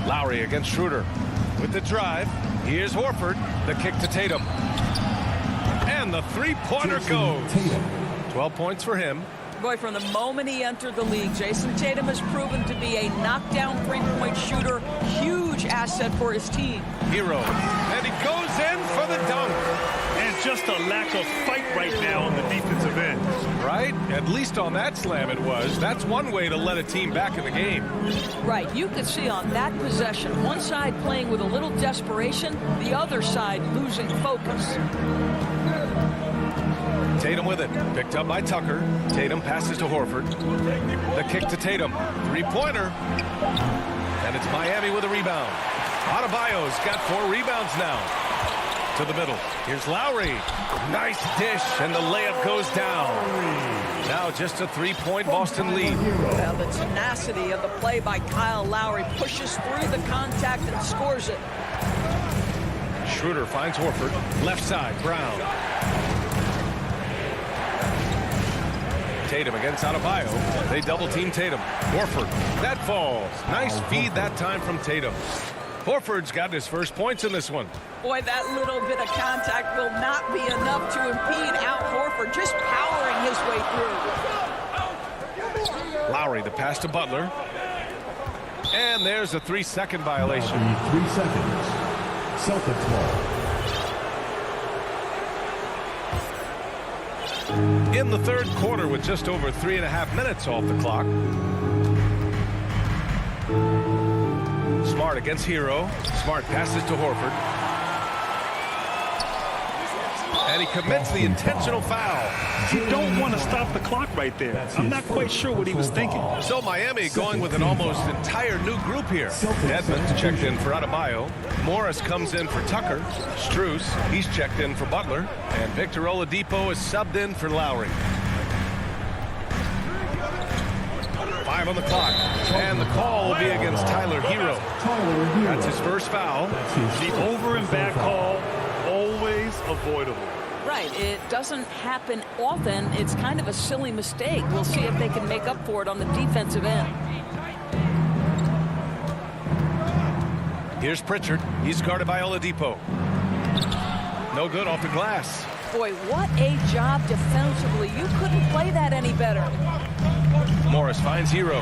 Lowry against Schroeder with the drive. Here's Horford. The kick to Tatum. And the three-pointer goes. 12 points for him. Boy, from the moment he entered the league, Jason Tatum has proven to be a knockdown three-point shooter. Huge asset for his team. Hero. And he goes in for the dunk. And just a lack of fight right now on the defensive end. Right? At least on that slam it was. That's one way to let a team back in the game. Right. You could see on that possession, one side playing with a little desperation, the other side losing focus. Tatum with it. Picked up by Tucker. Tatum passes to Horford. The kick to Tatum. Three-pointer. And it's Miami with a rebound. Adebayo's got 4 rebounds now. To the middle. Here's Lowry. Nice dish, and the layup goes down. Now just a 3-point Boston lead. Well, the tenacity of the play by Kyle Lowry pushes through the contact and scores it. Schroeder finds Horford. Left side, Brown. Tatum against Adebayo. They double-team Tatum. Horford. That falls. Nice feed that time from Tatum. Horford's got his first points in this one. Boy, that little bit of contact will not be enough to impede Al Horford, just powering his way through. Lowry, the pass to Butler. And there's a 3-second violation. 3 seconds. Celtics ball. In the third quarter with just over 3.5 minutes off the clock. Smart against Hero. Smart passes to Horford. And he commits the intentional foul. You don't want to stop the clock right there. I'm not quite sure what he was thinking. So Miami going with an almost entire new group here. Edmonds checked in for Adebayo. Morris comes in for Tucker. Strus, he's checked in for Butler. And Victor Oladipo is subbed in for Lowry. 5 on the clock. And the call will be against Tyler Hero. That's his first foul. The over and back call, always avoidable. Right. It doesn't happen often. It's kind of a silly mistake. We'll see if they can make up for it on the defensive end. Here's Pritchard. He's guarded by Oladipo. No good off the glass. Boy, what a job defensively. You couldn't play that any better. Morris finds Hero.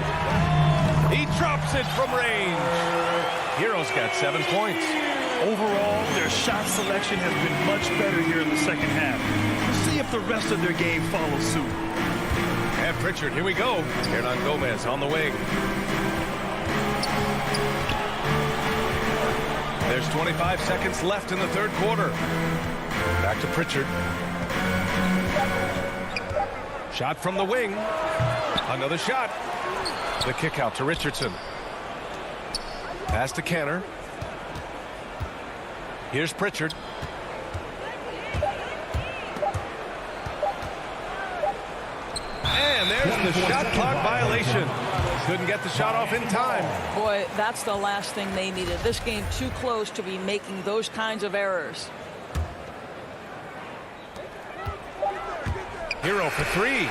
He drops it from range. Hero's got 7 points. Overall, their shot selection has been much better here in the second half. We'll see if the rest of their game follows suit. And Pritchard, here we go. Hernan Gomez on the wing. There's 25 seconds left in the third quarter. Back to Pritchard. Shot from the wing. Another shot. The kick out to Richardson. Pass to Canner. Here's Pritchard. And there's the shot clock violation. Couldn't get the shot off in time. Boy, that's the last thing they needed. This game too close to be making those kinds of errors. Hero for 3.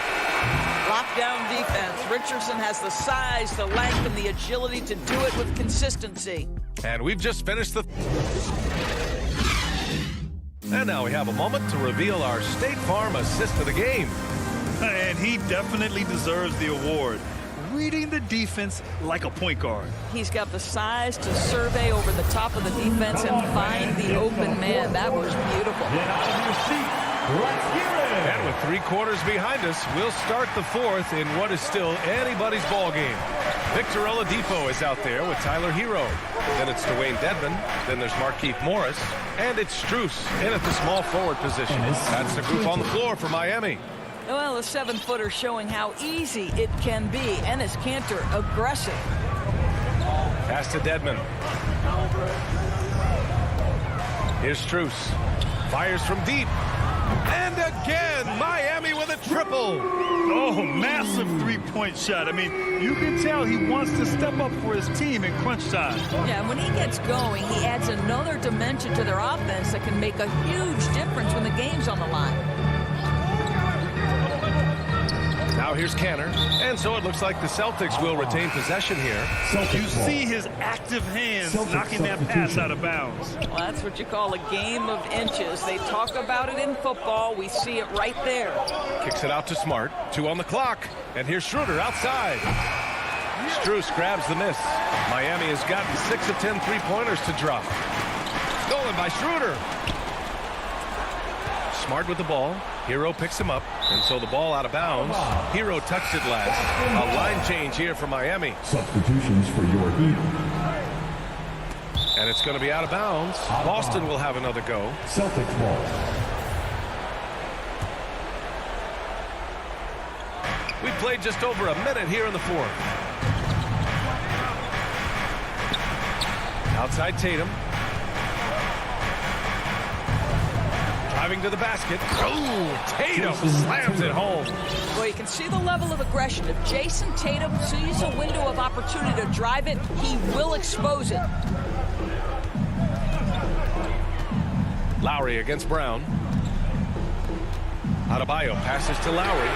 Lockdown defense. Richardson has the size, the length, and the agility to do it with consistency. And we've just finished the... And now we have a moment to reveal our State Farm assist of the game. And he definitely deserves the award. Reading the defense like a point guard. He's got the size to survey over the top of the defense and find the open man. That was beautiful. And with 3 quarters behind us, we'll start the fourth in what is still anybody's ball game. Victor Oladipo is out there with Tyler Hero. Then it's Dwayne Dedmon. Then there's Markieff Morris. And it's Strus in at the small forward position. That's the group on the floor for Miami. Well, the 7-footer showing how easy it can be. Enes Kanter, aggressive. Pass to Dedmon. Here's Strus. Fires from deep. And again, Miami with a triple. Oh, massive three-point shot. I mean, you can tell he wants to step up for his team in crunch time. Yeah, when he gets going, he adds another dimension to their offense that can make a huge difference when the game's on the line. Now here's Canner. And so it looks like the Celtics will retain possession here. You see his active hands knocking that pass out of bounds. Well, that's what you call a game of inches. They talk about it in football. We see it right there. Kicks it out to Smart. 2 on the clock. And here's Schroeder outside. Strus grabs the miss. Miami has gotten 6 of 10 three-pointers to drop. Stolen by Schroeder. Smart with the ball. Hero picks him up, and so the ball out of bounds. Hero touched it last. A line change here for Miami. Substitutions for your Heat. And it's going to be out of bounds. Boston will have another go. Celtics ball. We played just over a minute here in the fourth. Outside Tatum. Driving to the basket. Oh, Tatum slams it home. Well, you can see the level of aggression. If Jason Tatum sees a window of opportunity to drive it, he will expose it. Lowry against Brown. Adebayo passes to Lowry.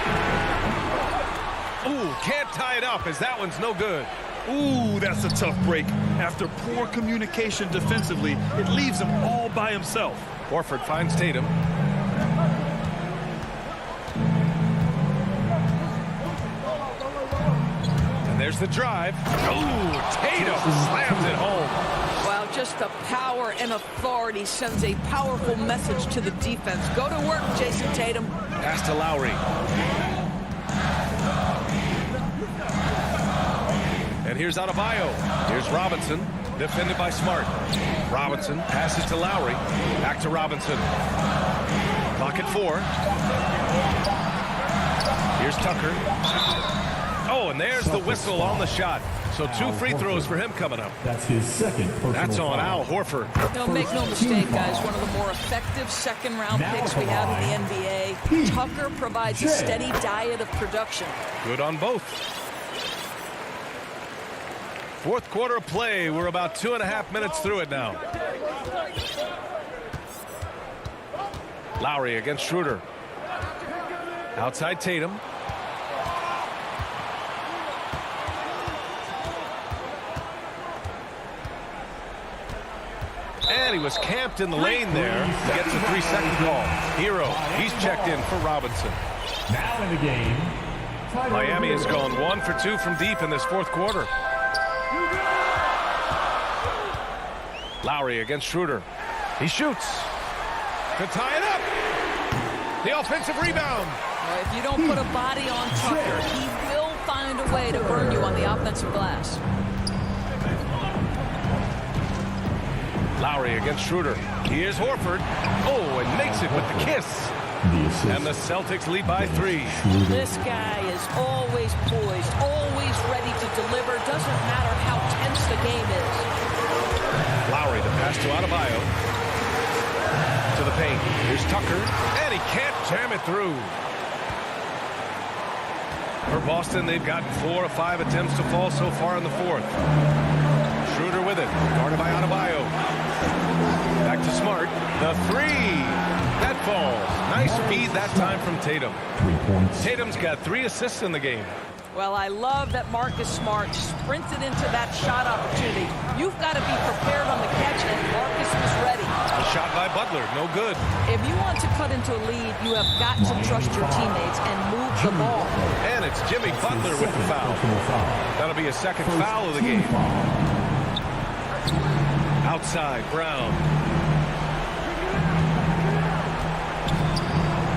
Ooh, can't tie it up as that one's no good. Ooh, that's a tough break. After poor communication defensively, it leaves him all by himself. Horford finds Tatum. And there's the drive. Ooh, Tatum slams it home. Wow, just the power and authority sends a powerful message to the defense. Go to work, Jason Tatum. Pass to Lowry. And here's Adebayo. Here's Robinson, defended by Smart. Robinson passes to Lowry. Back to Robinson. Clock at 4. Here's Tucker. Oh, and there's the whistle on the shot. So 2 free throws for him coming up. That's his second personal That's on foul. Al Horford. No, make no mistake, guys. One of the more effective second-round picks we have in the NBA. Tucker provides a steady diet of production. Good on both. Fourth quarter of play. We're about 2.5 minutes through it now. Lowry against Schroeder. Outside Tatum. And he was camped in the lane there. He gets a 3-second call. Hero, he's checked in for Robinson. Now in the game. Miami has gone 1 for 2 from deep in this fourth quarter. Lowry against Schroeder. He shoots to tie it up. The offensive rebound. Well, if you don't put a body on Tucker, he will find a way to burn you on the offensive glass. Lowry against Schroeder. Here's Horford. Oh, and makes it with the kiss. And the Celtics lead by 3. This guy is always poised, always ready to deliver. Doesn't matter how tense the game is. Lowry, the pass to Adebayo. To the paint. Here's Tucker. And he can't jam it through. For Boston, they've gotten 4 of 5 attempts to fall so far in the fourth. Schroeder with it. Guarded by Adebayo. Back to Smart. The 3. That falls. Nice feed that time from Tatum. 3 points. Tatum's got 3 assists in the game. Well, I love that Marcus Smart sprinted into that shot opportunity. You've got to be prepared on the catch, and Marcus was ready. A shot by Butler, no good. If you want to cut into a lead, you have got to trust your teammates and move the ball. And it's Jimmy Butler with the foul. That'll be a second foul of the game. Outside, Brown.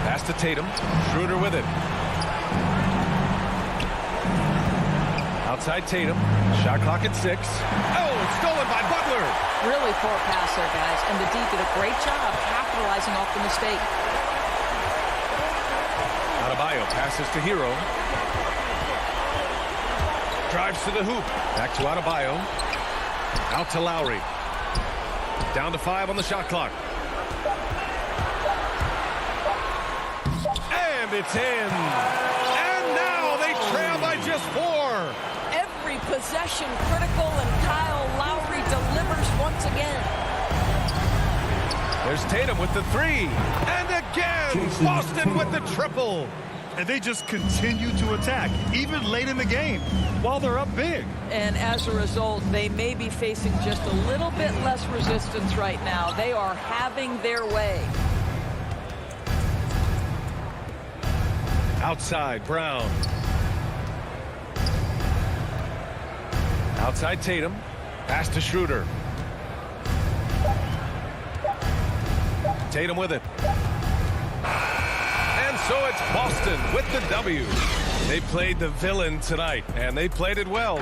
Pass to Tatum. Schroeder with it. Outside Tatum. Shot clock at 6. Oh, stolen by Butler. Really poor pass there, guys. And the D did a great job capitalizing off the mistake. Adebayo passes to Hero. Drives to the hoop. Back to Adebayo. Out to Lowry. Down to 5 on the shot clock. And it's in. And now they trail by just 4. Every possession critical, and Kyle Lowry delivers once again. There's Tatum with the 3. And again, Boston with the triple. And they just continue to attack, even late in the game, while they're up big. And as a result, they may be facing just a little bit less resistance right now. They are having their way. Outside, Brown. Outside Tatum. Pass to Schroeder. Tatum with it. And So it's Boston with the W. They played the villain tonight, and they played it well.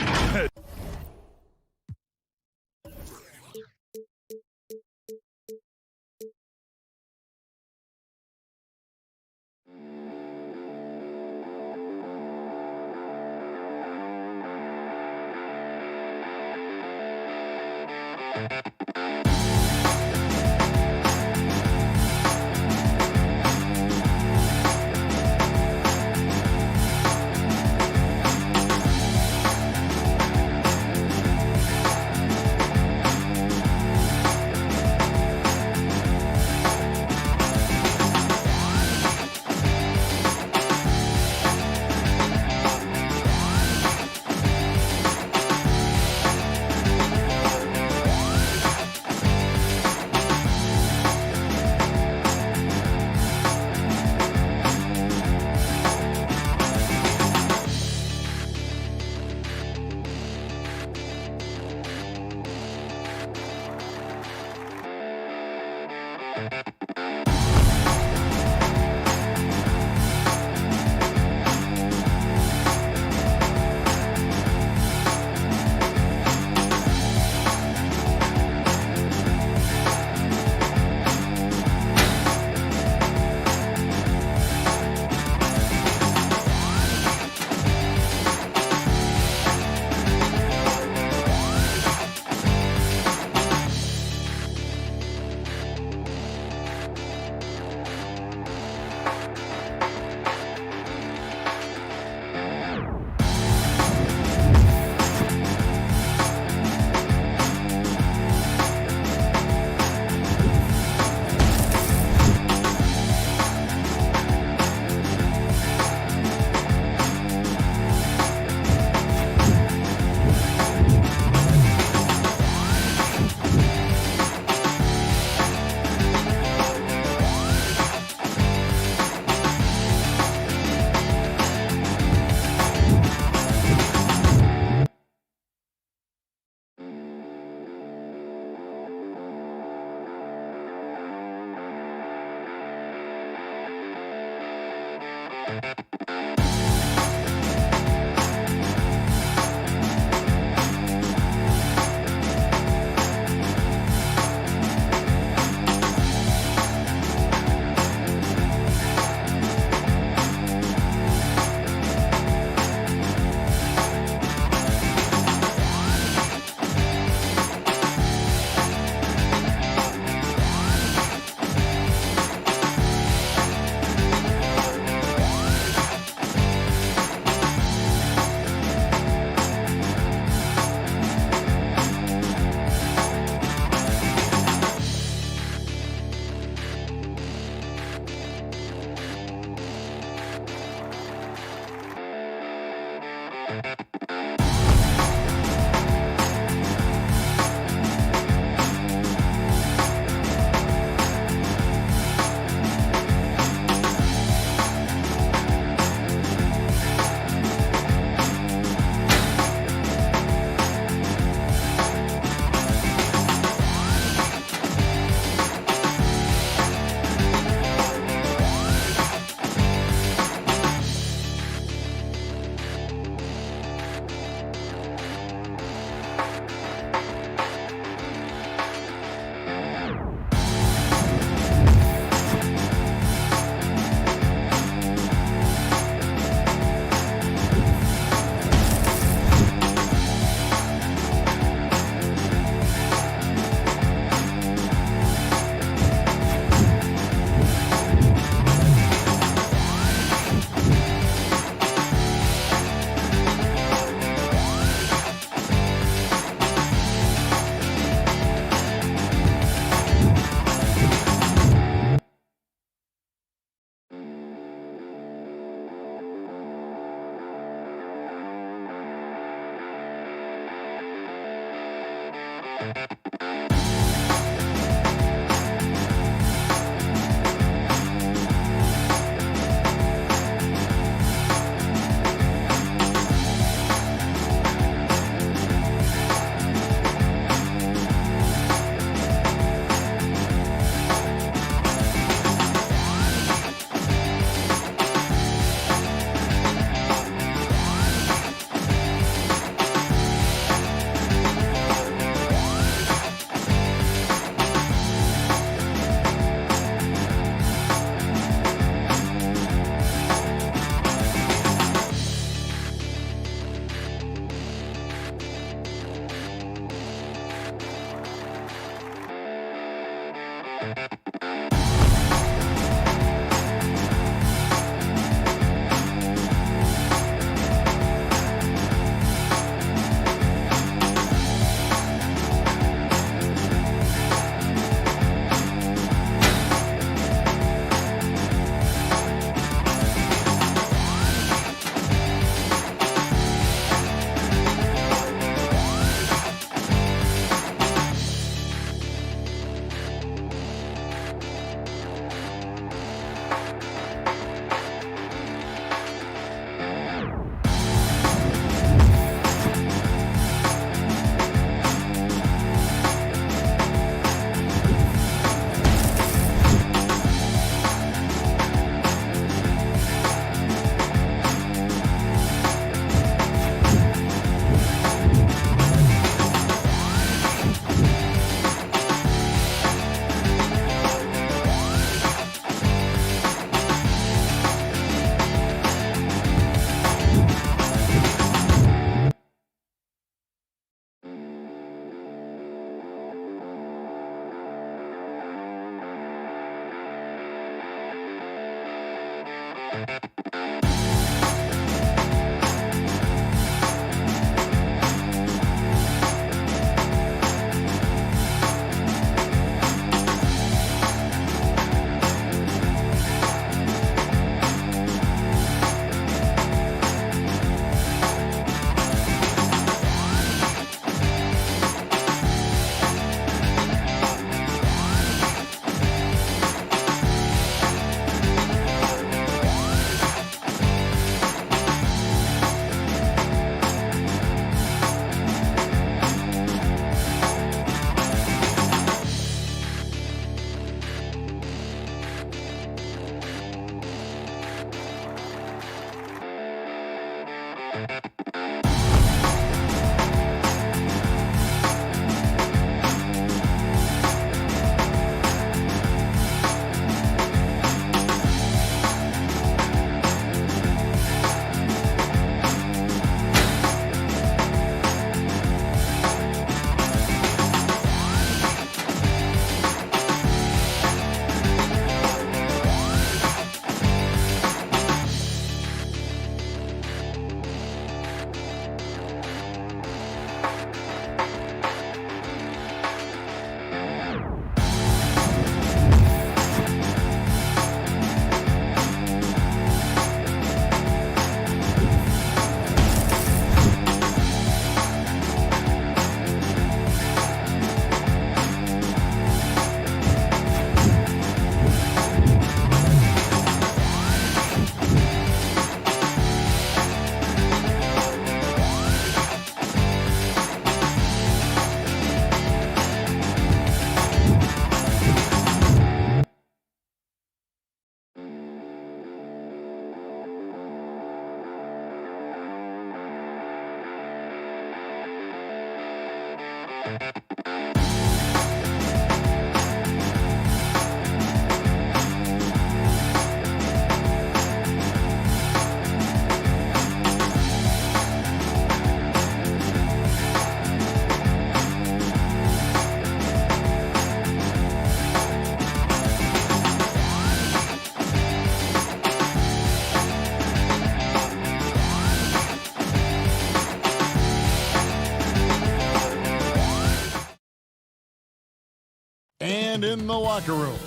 And in the locker room,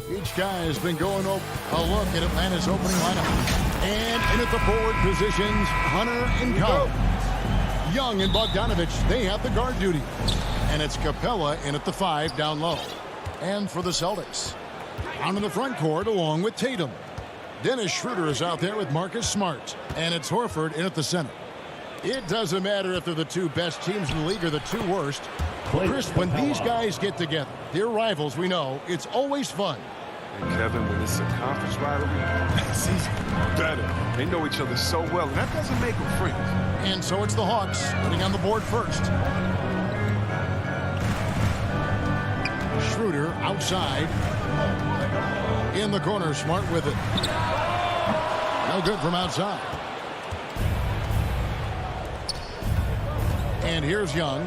each guy has been going over a look at Atlanta's opening lineup. And in at the forward positions, Hunter and Kyle. Young and Bogdanovich, they have the guard duty. And it's Capella in at the 5 down low. And for the Celtics, out in the front court along with Tatum. Dennis Schroeder is out there with Marcus Smart. And it's Horford in at the center. It doesn't matter if they're the two best teams in the league or the two worst. Chris, when these guys get together, they're rivals, we know. It's always fun. And Kevin, when it's a conference rivalry, it's even better. They know each other so well, and that doesn't make them friends. And so it's the Hawks getting on the board first. Schroeder outside. In the corner, Smart with it. No good from outside. And here's Young.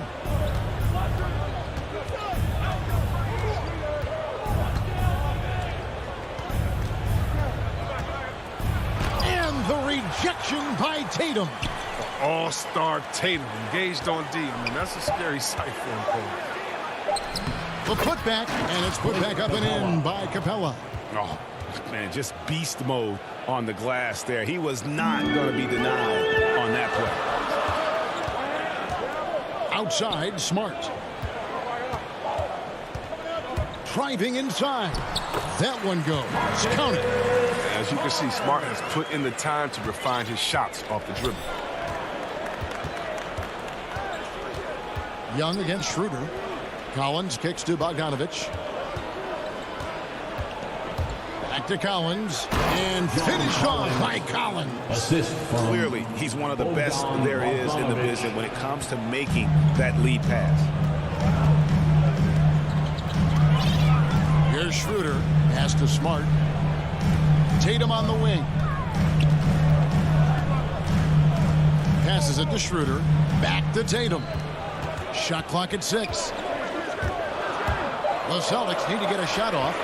Connection by Tatum. All-star Tatum engaged on D. I mean, that's a scary sight for him, Cole. The putback, and it's put back up and in by Capella. Oh, man, just beast mode on the glass there. He was not going to be denied on that play. Outside, Smart. Driving inside. That one goes. Counted. As you can see, Smart has put in the time to refine his shots off the dribble. Young against Schroeder. Collins kicks to Bogdanovich. Back to Collins. And finish off by Collins. Assist from Clearly, he's one of the best there is in the business when it comes to making that lead pass. Here's Schroeder. Pass to Smart. Tatum on the wing. Passes it to Schroeder. Back to Tatum. Shot clock at 6. The Celtics need to get a shot off.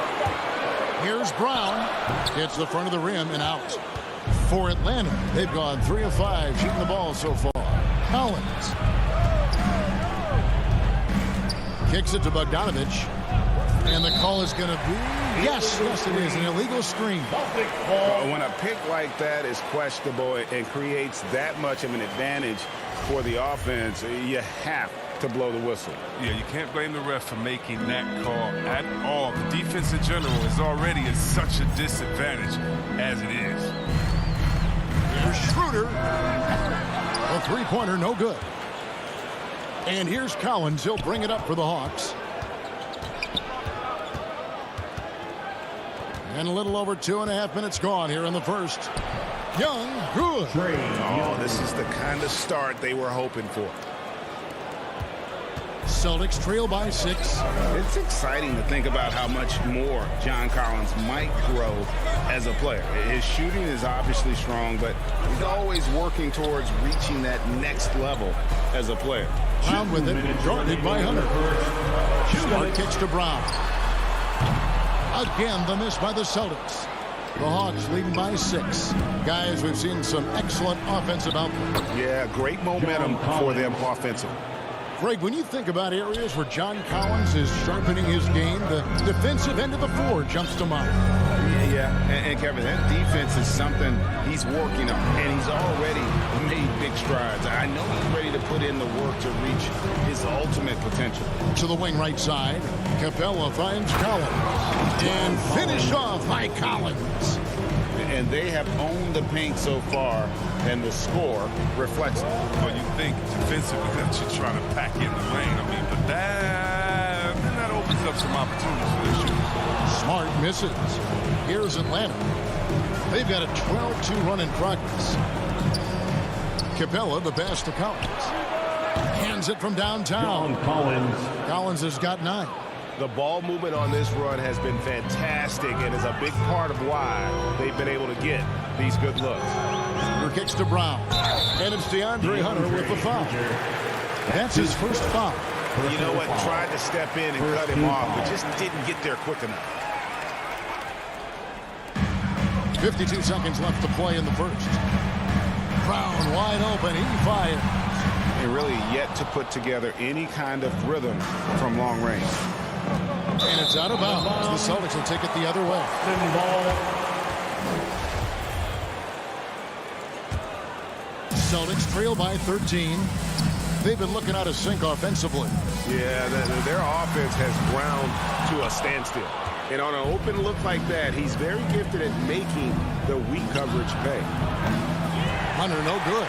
Here's Brown. Hits the front of the rim and out. For Atlanta, they've gone 3 of 5 shooting the ball so far. Collins. Kicks it to Bogdanovich. And the call is going to be, yes, it is, an illegal screen. When a pick like that is questionable and creates that much of an advantage for the offense, you have to blow the whistle. Yeah, you can't blame the ref for making that call at all. The defense in general is already at such a disadvantage as it is. Here's Schroeder. A three-pointer, no good. And here's Collins. He'll bring it up for the Hawks. And a little over 2.5 minutes gone here in the first. Young, good. Oh, this is the kind of start they were hoping for. Celtics trail by 6. It's exciting to think about how much more John Collins might grow as a player. His shooting is obviously strong, but he's always working towards reaching that next level as a player. Brown with it, guarded by Hunter. Smart kicks to Brown. Again, the miss by the Celtics. The Hawks leading by 6. Guys, we've seen some excellent offensive output. Yeah, great momentum for them offensively. Greg, when you think about areas where John Collins is sharpening his game, the defensive end of the floor jumps to mind. Yeah, and Kevin, that defense is something he's working on, and he's already made big strides. I know he's ready to put in the work to reach his ultimate potential. To the wing right side, Capella finds Collins. And finish off by Collins. And they have owned the paint so far, and the score reflects it. Well, you think defensively that you're trying to pack in the lane. I mean, but that opens up some opportunities for this shooter. Smart misses. Here's Atlanta. They've got a 12-2 run in progress. Capella, the pass to Collins. Hands it from downtown. Collins has got 9. The ball movement on this run has been fantastic and is a big part of why they've been able to get these good looks. Hunter kicks to Brown. And it's DeAndre Hunter with the foul. That's his first foul. You know what? Tried to step in and cut him off, but just didn't get there quick enough. 52 seconds left to play in the first. Brown wide open. He fires. And really yet to put together any kind of rhythm from long range. And it's out of bounds. The Celtics will take it the other way. Celtics trail by 13. They've been looking out of sync offensively. Yeah, their offense has ground to a standstill. And on an open look like that, he's very gifted at making the weak coverage pay. Hunter, no good.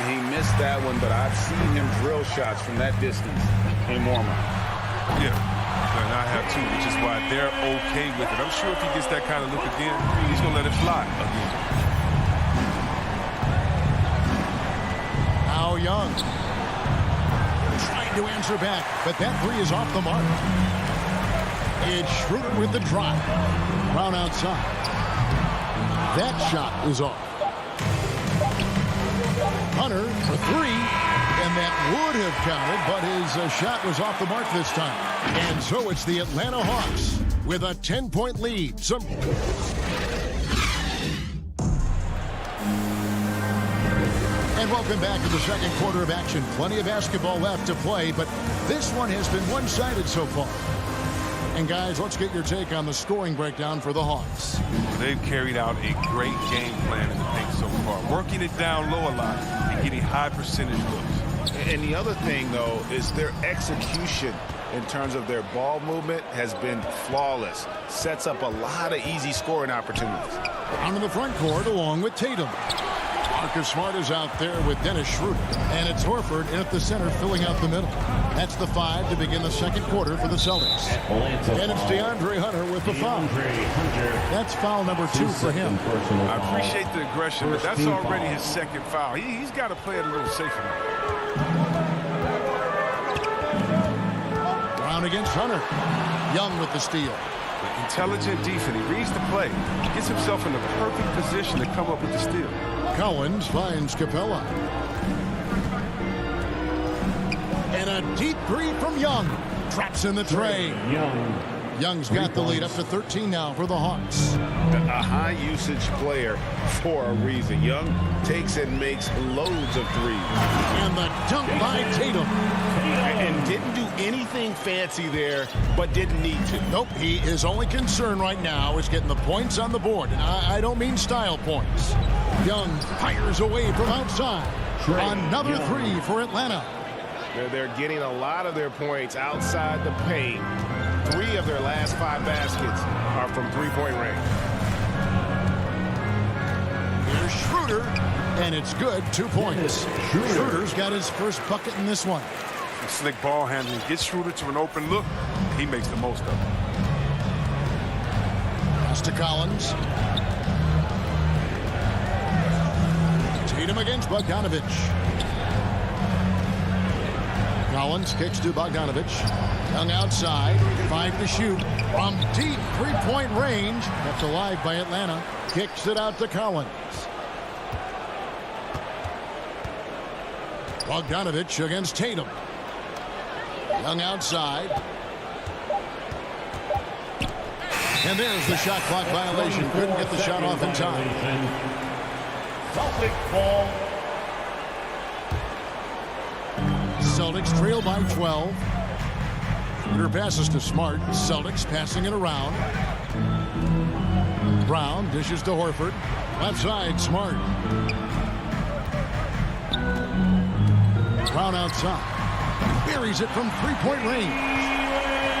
He missed that one, but I've seen him drill shots from that distance in warm-up. Yeah, and I have too, which is why they're okay with it. I'm sure if he gets that kind of look again, he's going to let it fly again. Now Young. Trying to answer back, but that 3 is off the mark. It's Schroeder with the drive. Brown outside. That shot is off. Hunter for 3, and that would have counted, but his shot was off the mark this time. And so it's the Atlanta Hawks with a 10-point lead. Welcome back to the second quarter of action. Plenty of basketball left to play, but this one has been one-sided so far. And guys, let's get your take on the scoring breakdown for the Hawks. They've carried out a great game plan in the paint so far, working it down low a lot and getting high percentage looks. And the other thing, though, is their execution in terms of their ball movement has been flawless. Sets up a lot of easy scoring opportunities. Down in the front court along with Tatum. Marcus Smart is out there with Dennis Schroeder. And it's Horford in at the center filling out the middle. That's the 5 to begin the second quarter for the Celtics. And it's DeAndre Hunter with the foul. That's foul number 2 for him. I appreciate the aggression, but that's already his second foul. He's got to play it a little safer now. Brown against Hunter. Young with the steal. Intelligent defense. He reads the play. Gets himself in the perfect position to come up with the steal. Collins finds Capella. And a deep three from Young. Traps in the tray. Young's got the lead up to 13 now for the Hawks. A high-usage player for a reason. Young takes and makes loads of threes. And the dunk by Tatum. And didn't do anything fancy there, but didn't need to. Nope, his only concern right now is getting the points on the board. And I don't mean style points. Young fires away from outside. Another three for Atlanta. They're getting a lot of their points outside the paint. 3 of their last 5 baskets are from three-point range. Here's Schroeder, and it's good. 2 points. Schroeder's got his first bucket in this one. Slick ball handling. Gets Schroeder to an open look. He makes the most of it. Pass to Collins. Tatum against Bogdanovich. Collins kicks to Bogdanovich. Young outside. 5 to shoot. From deep three-point range. Kept alive by Atlanta. Kicks it out to Collins. Bogdanovich against Tatum. Young outside. And there's the shot clock violation. Couldn't get the shot off in time. Celtics ball. Celtics trail by 12. Schroeder passes to Smart. Celtics passing it around. Brown dishes to Horford. Left side, Smart. Brown outside. Buries it from three-point range.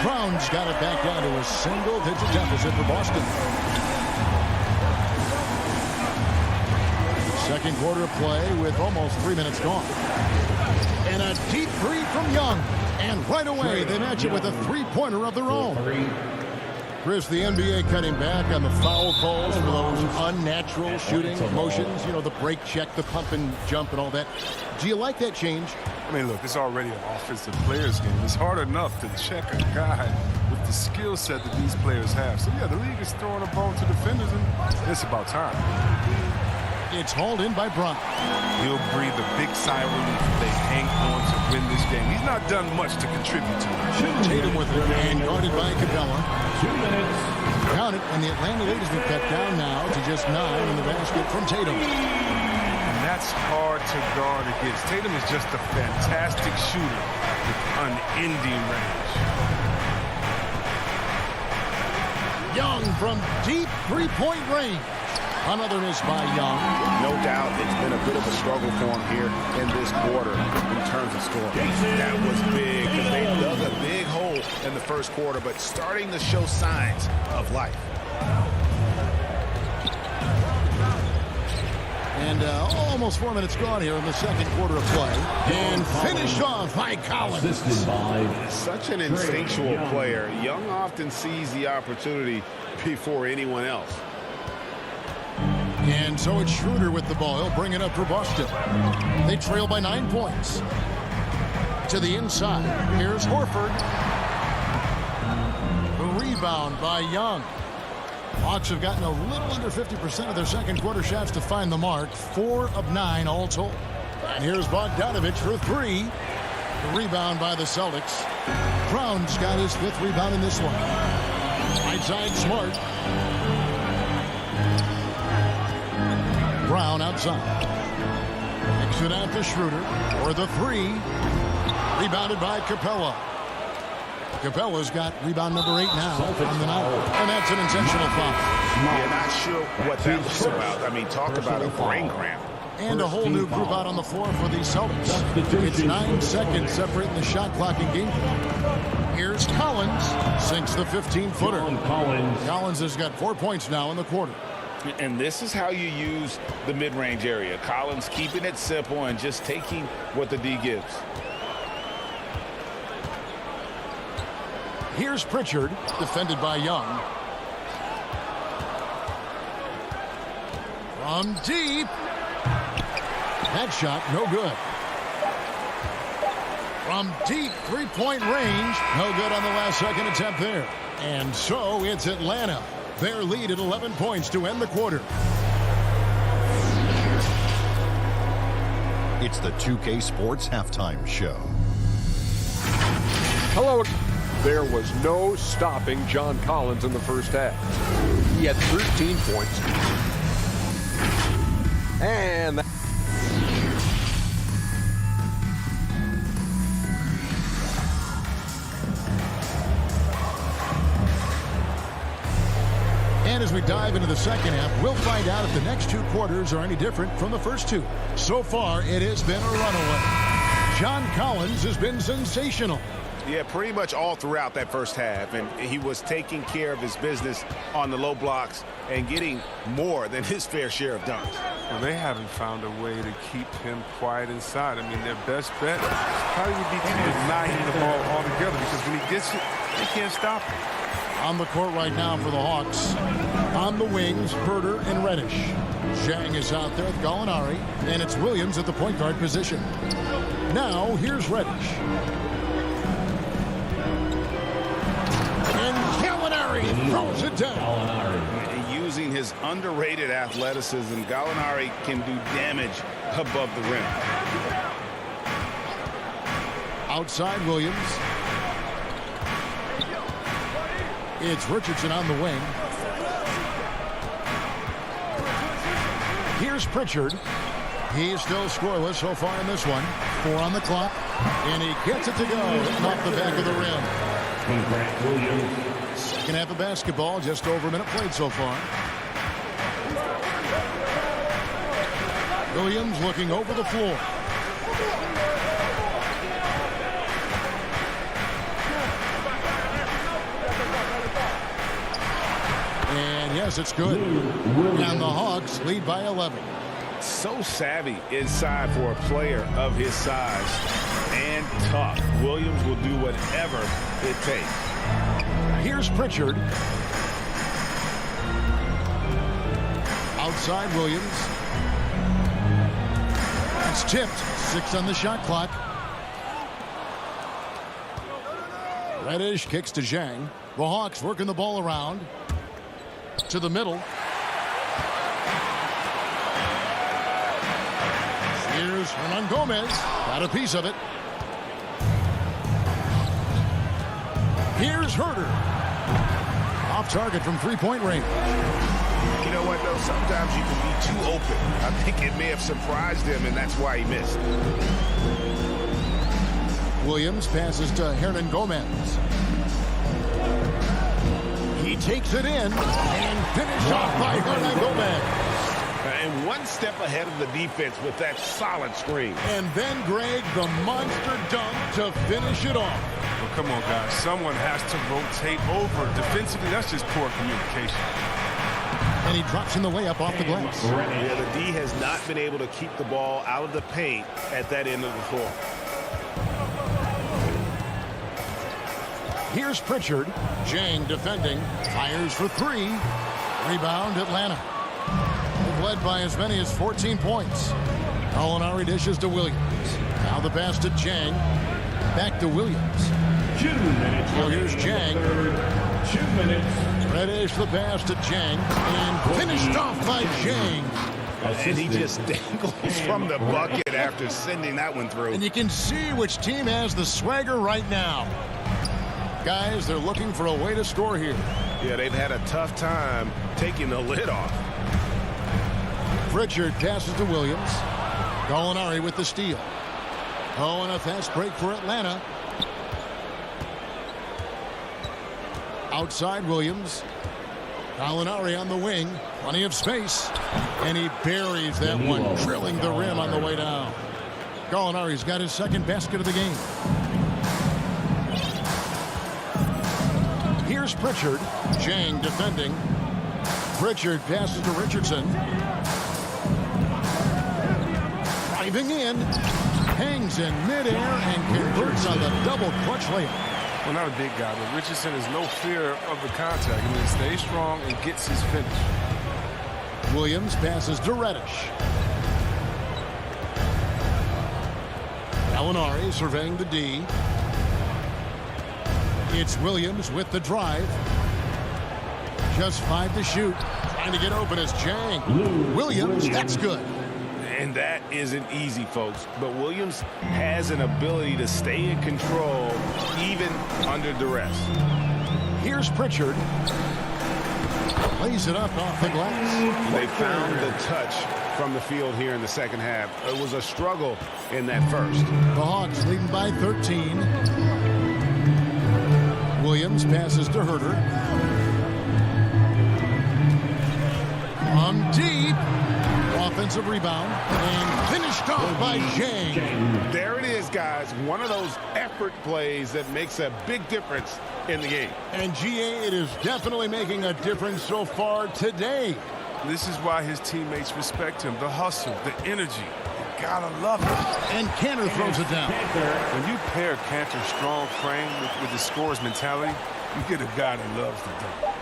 Brown's got it back down to a single-digit deficit for Boston. Second quarter play with almost 3 minutes gone. And a deep three from Young. And right away, they match it with a three-pointer of their own. Chris, the NBA cutting back on the foul calls for those unnatural shooting motions. You know, the break check, the pump and jump and all that. Do you like that change? I mean, look, it's already an offensive players game. It's hard enough to check a guy with the skill set that these players have. So, yeah, the league is throwing a bone to defenders, and it's about time. It's hauled in by Brown. He'll breathe a big sigh of relief if they hang on to win this game. He's not done much to contribute to it. Tatum with it and guarded by Capella. 2 minutes. Count it, and the Atlanta lead has been cut down now to just 9 in the basket from Tatum. And that's hard to guard against. Tatum is just a fantastic shooter with unending range. Young from deep three-point range. Another miss by Young. No doubt it's been a bit of a struggle for him here in this quarter in terms of scoring. That was big because they dug a big hole in the first quarter, but starting to show signs of life. And almost 4 minutes gone here in the second quarter of play. And finished off by Collins. Such an instinctual player. Young often sees the opportunity before anyone else. And so it's Schroeder with the ball. He'll bring it up for Boston. They trail by 9 points. To the inside. Here's Horford. A rebound by Young. Hawks have gotten a little under 50% of their second quarter shots to find the mark. 4 of 9 all told. And here's Bogdanovich for 3. The rebound by the Celtics. Brown's got his 5th rebound in this one. Right side, Smart. Brown outside. Kicks it out to Schroeder for the three. Rebounded by Capella. Capella's got rebound number 8 now on the night. And that's an intentional foul. Yeah, not sure what that was about. I mean, talk about a brain cramp. And a whole new group out on the floor for the Celtics. It's 9 seconds separating the shot clock and game clock. Here's Collins. Sinks the 15-footer. Collins has got 4 points now in the quarter. And this is how you use the mid-range area. Collins keeping it simple and just taking what the D gives. Here's Pritchard, defended by Young. From deep. That shot, no good. From deep three-point range, no good on the last second attempt there. And so it's Atlanta. Their lead at 11 points to end the quarter. It's the 2K Sports Halftime Show. Hello. There was no stopping John Collins in the first half. He had 13 points. And as we dive into the second half, we'll find out if the next 2 quarters are any different from the first 2. So far, it has been a runaway. John Collins has been sensational. Yeah, pretty much all throughout that first half, and he was taking care of his business on the low blocks and getting more than his fair share of dunks. Well, they haven't found a way to keep him quiet inside. I mean, their best bet probably would be to deny him the ball altogether, because when he gets it, they can't stop him. On the court right now for the Hawks. On the wings, Herder and Reddish. Zhang is out there with Gallinari, and it's Williams at the point guard position. Now, here's Reddish. And Gallinari throws it down. Using his underrated athleticism, Gallinari can do damage above the rim. Outside Williams. It's Richardson on the wing. Here's Pritchard. He's still scoreless so far in this one. 4 on the clock. And he gets it to go off the back of the rim. Second half of basketball, just over a minute played so far. Williams looking over the floor. And yes, it's good. And the Hawks lead by 11. So savvy inside for a player of his size, and tough. Williams will do whatever it takes. Here's Pritchard. Outside Williams. It's tipped. 6 on the shot clock. Reddish kicks to Zhang. The Hawks working the ball around to the middle. Here's Hernan Gomez. Got a piece of it. Here's Herder. Off target from three-point range. You know what, though? Sometimes you can be too open. I think it may have surprised him, and that's why he missed. Williams passes to Hernan Gomez. He takes it in and finished off by Hernan Gomez. And one step ahead of the defense with that solid screen. And then, Greg, the monster dunk to finish it off. Well, come on, guys. Someone has to rotate over. Defensively, that's just poor communication. And he drops in the layup off the glass. Yeah, the D has not been able to keep the ball out of the paint at that end of the floor. Here's Pritchard. Zhang defending. Fires for 3. Rebound, Atlanta. They've led by as many as 14 points. Gallinari dishes to Williams. Now the pass to Zhang. Back to Williams. 2 minutes. So here's Zhang. 2 minutes. Reddish the pass to Zhang. And finished off by Zhang. And he just dangles from the bucket after sending that one through. And you can see which team has the swagger right now. Guys, they're looking for a way to score here. Yeah, they've had a tough time taking the lid off. Pritchard passes to Williams. Gallinari with the steal. Oh, and a fast break for Atlanta. Outside Williams. Gallinari on the wing. Plenty of space. And he buries that one, drilling the rim on the way down. Gallinari's got his second basket of the game. Here's Pritchard. Jang defending. Pritchard passes to Richardson. Driving in. Hangs in midair and converts on the double clutch layup. Well, not a big guy, but Richardson has no fear of the contact. I mean, stays strong and gets his finish. Williams passes to Reddish. Gallinari surveying the D. It's Williams with the drive. Just 5 to shoot. Trying to get open is Jang. Williams, that's good. And that isn't easy, folks. But Williams has an ability to stay in control even under duress. Here's Pritchard. Lays it up off the glass. They found the touch from the field here in the second half. It was a struggle in that first. The Hawks leading by 13. Williams passes to Herter. From deep. Offensive rebound and finished off by Jang. There it is, guys. One of those effort plays that makes a big difference in the game. And GA, it is definitely making a difference so far today. This is why his teammates respect him. The hustle, the energy. You gotta love it. And Cantor throws it down. When you pair Cantor's strong frame with his scorer's mentality, you get a guy that loves the dunk.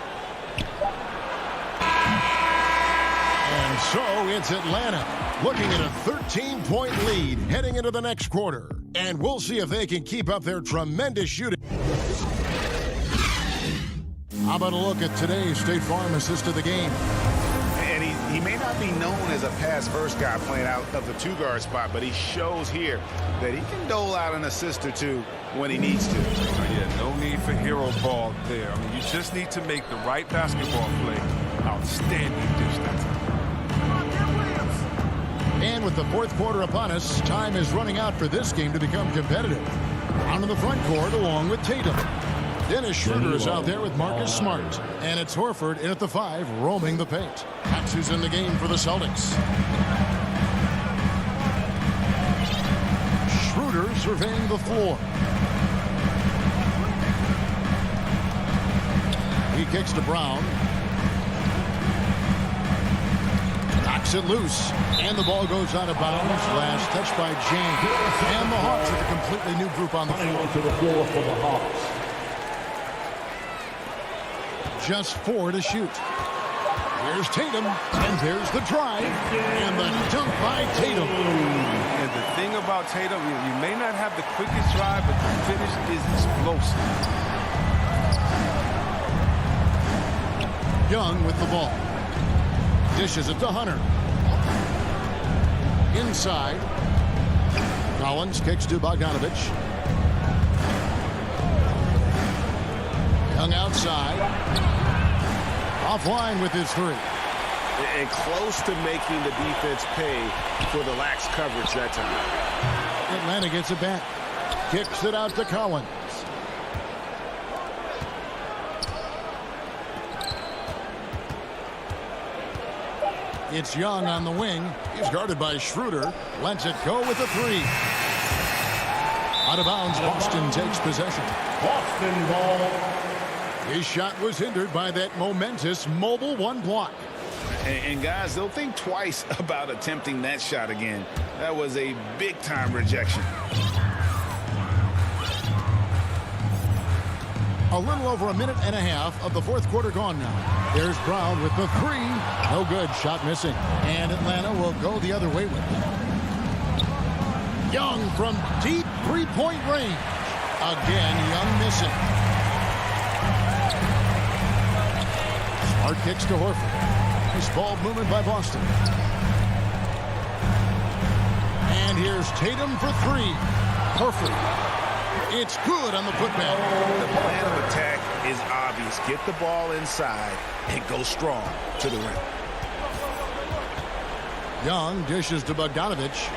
And so it's Atlanta looking at a 13-point lead heading into the next quarter. And we'll see if they can keep up their tremendous shooting. How about a look at today's State Farm assist of the game? And he may not be known as a pass-first guy playing out of the two-guard spot, but he shows here that he can dole out an assist or two when he needs to. Yeah, no need for hero ball there. I mean, you just need to make the right basketball play. Outstanding dish that time. And with the fourth quarter upon us, time is running out for this game to become competitive. Out in the front court along with Tatum. Dennis Schroeder is out there with Marcus Smart. And it's Horford in at the 5, roaming the paint. That's who's in the game for the Celtics. Schroeder surveying the floor. He kicks to Brown. Knocks it loose. And the ball goes out of bounds. Last touch by James. And the Hawks with a completely new group on the floor. To the floor for the Hawks. Just 4 to shoot. Here's Tatum. And there's the drive. And the dunk by Tatum. And the thing about Tatum, you may not have the quickest drive, but the finish is explosive. Young with the ball. Dishes it to Hunter. Inside. Collins kicks to Bogdanovich. Young outside. Offline with his 3. And close to making the defense pay for the lax coverage that time. Atlanta gets it back. Kicks it out to Collins. It's Young on the wing. He's guarded by Schroeder. Lets it go with a 3. Out of bounds, Boston takes possession. Boston ball. His shot was hindered by that momentous mobile 1 block. And guys, they'll think twice about attempting that shot again. That was a big-time rejection. A little over a minute and a half of the fourth quarter gone now. There's Brown with the 3. No good. Shot missing. And Atlanta will go the other way with it. Young from deep 3-point range. Again, Young missing. Smart kicks to Horford. Nice ball movement by Boston. And here's Tatum for 3. Horford. It's good on the putback. The plan of attack is obvious. Get the ball inside and go strong to the rim. Young dishes to Bogdanovich.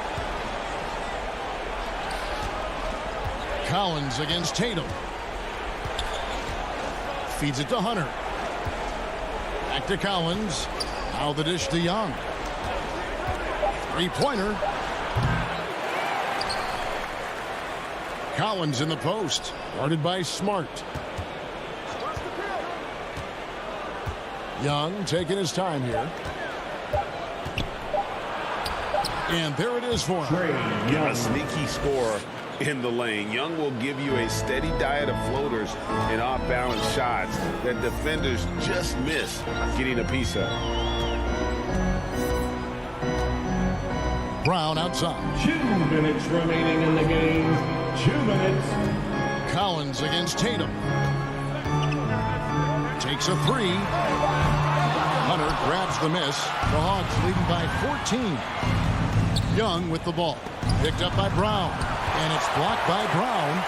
Collins against Tatum. Feeds it to Hunter. Back to Collins. Now the dish to Young. Three-pointer. Collins in the post. Guarded by Smart. Young taking his time here. And there it is for him. A sneaky scorer in the lane. Young will give you a steady diet of floaters and off-balance shots that defenders just miss getting a piece of. Brown outside. 2 minutes remaining in the game. 2 minutes. Collins against Tatum. Takes a three. Hunter grabs the miss. The Hawks leading by 14. Young with the ball. Picked up by Brown. And it's blocked by Brown.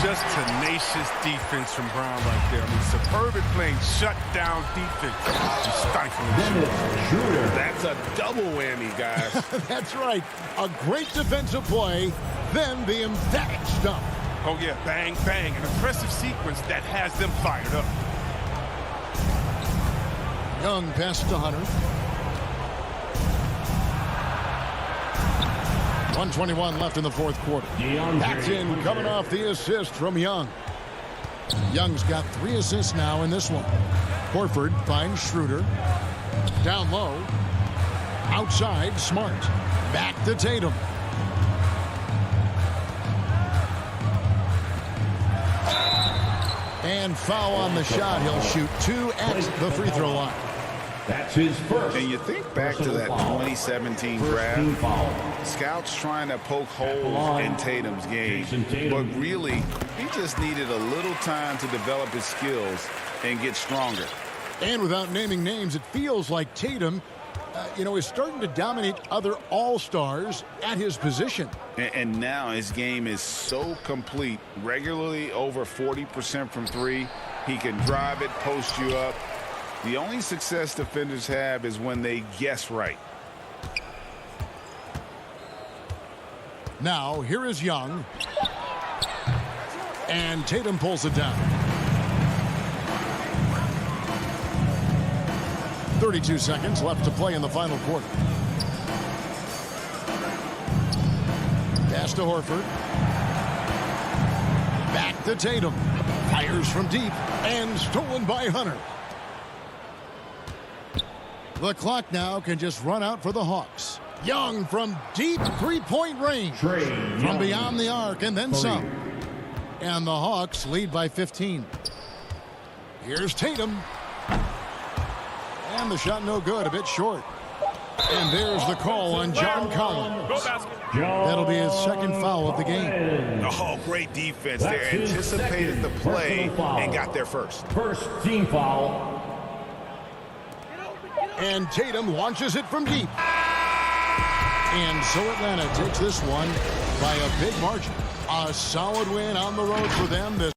Just tenacious defense from Brown right there. I mean, superb at playing shutdown defense. Just stifling. That's a double whammy, guys. That's right. A great defensive play, then the emphatic stop. Oh, yeah, bang, bang. An impressive sequence that has them fired up. Young passes to Hunter. 1:21 left in the fourth quarter. Paxton coming off the assist from Young. Young's got 3 assists now in this one. Horford finds Schroeder. Down low. Outside, Smart. Back to Tatum. And foul on the shot. He'll shoot 2 at the free throw line. That's his first. And you think back to that 2017 draft, scouts trying to poke holes in Tatum's game, but really, he just needed a little time to develop his skills and get stronger. And without naming names, it feels like Tatum, is starting to dominate other all-stars at his position. And now his game is so complete, regularly over 40% from three. He can drive it, post you up. The only success defenders have is when they guess right. Now, here is Young. And Tatum pulls it down. 32 seconds left to play in the final quarter. Pass to Horford. Back to Tatum. Fires from deep and stolen by Hunter. The clock now can just run out for the Hawks. Young from deep three-point range. From beyond the arc and then some. And the Hawks lead by 15. Here's Tatum. And the shot no good, a bit short. And there's the call on John Collins. That'll be his second foul of the game. Oh, great defense there. Anticipated the play and got there first. First team foul. And Tatum launches it from deep. And so Atlanta takes this one by a big margin. A solid win on the road for them this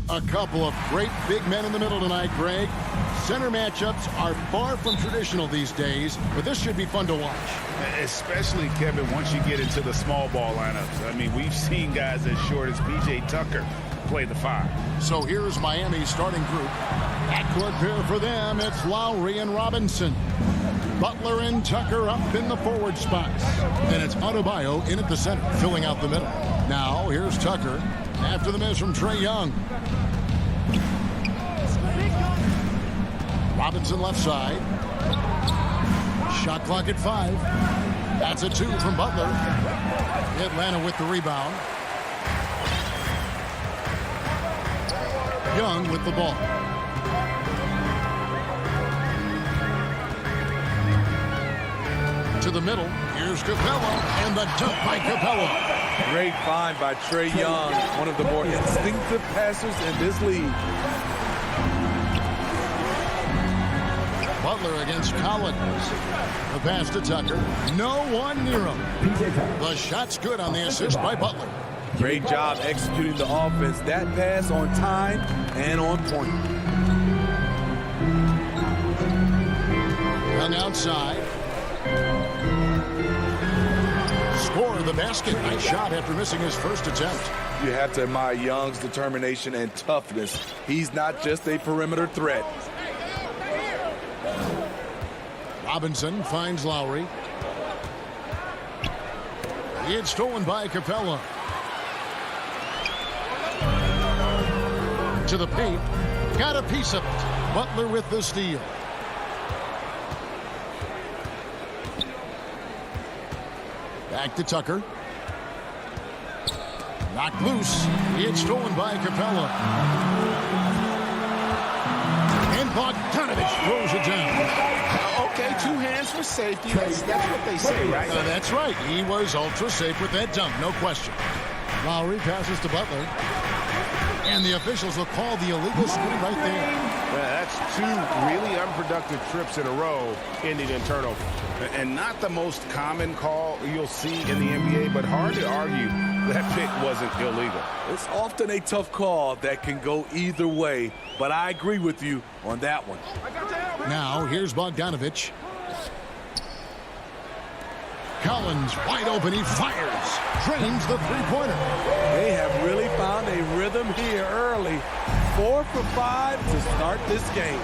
A couple of great big men in the middle tonight, Greg. Center matchups are far from traditional these days, but this should be fun to watch. Especially, Kevin, once you get into the small ball lineups. I mean, we've seen guys as short as P.J. Tucker play the 5. So here's Miami's starting group. Backcourt pair for them, it's Lowry and Robinson. Butler and Tucker up in the forward spots. And it's Adebayo in at the center, filling out the middle. Now, here's Tucker after the miss from Trae Young. Robinson left side. Shot clock at 5. That's a 2 from Butler. Atlanta with the rebound. Young with the ball. To the middle. Here's Capella. And the dunk by Capella. Great find by Trae Young, one of the more instinctive passers in this league. Butler against Collins. The pass to Tucker. No one near him. The shot's good on the assist by Butler. Great job executing the offense. That pass on time and on point. Young outside. Score the basket. Nice shot after missing his first attempt. You have to admire Young's determination and toughness. He's not just a perimeter threat. Robinson finds Lowry. It's stolen by Capella. To the paint. Got a piece of it. Butler with the steal. Back to Tucker. Knocked loose. It's stolen by Capella. And Bogdanovich throws it down. Okay, 2 hands for safety. That's what they say, right? That's right. He was ultra safe with that dunk, no question. Lowry passes to Butler. And the officials will call the illegal screen right there. Yeah, that's 2 really unproductive trips in a row ending in turnover. And not the most common call you'll see in the NBA, but hard to argue that pick wasn't illegal. It's often a tough call that can go either way, but I agree with you on that one. Now, here's Bogdanovich. Collins wide open. He fires. Drains the three-pointer. They have really found a rhythm here early. 4 for 5 to start this game.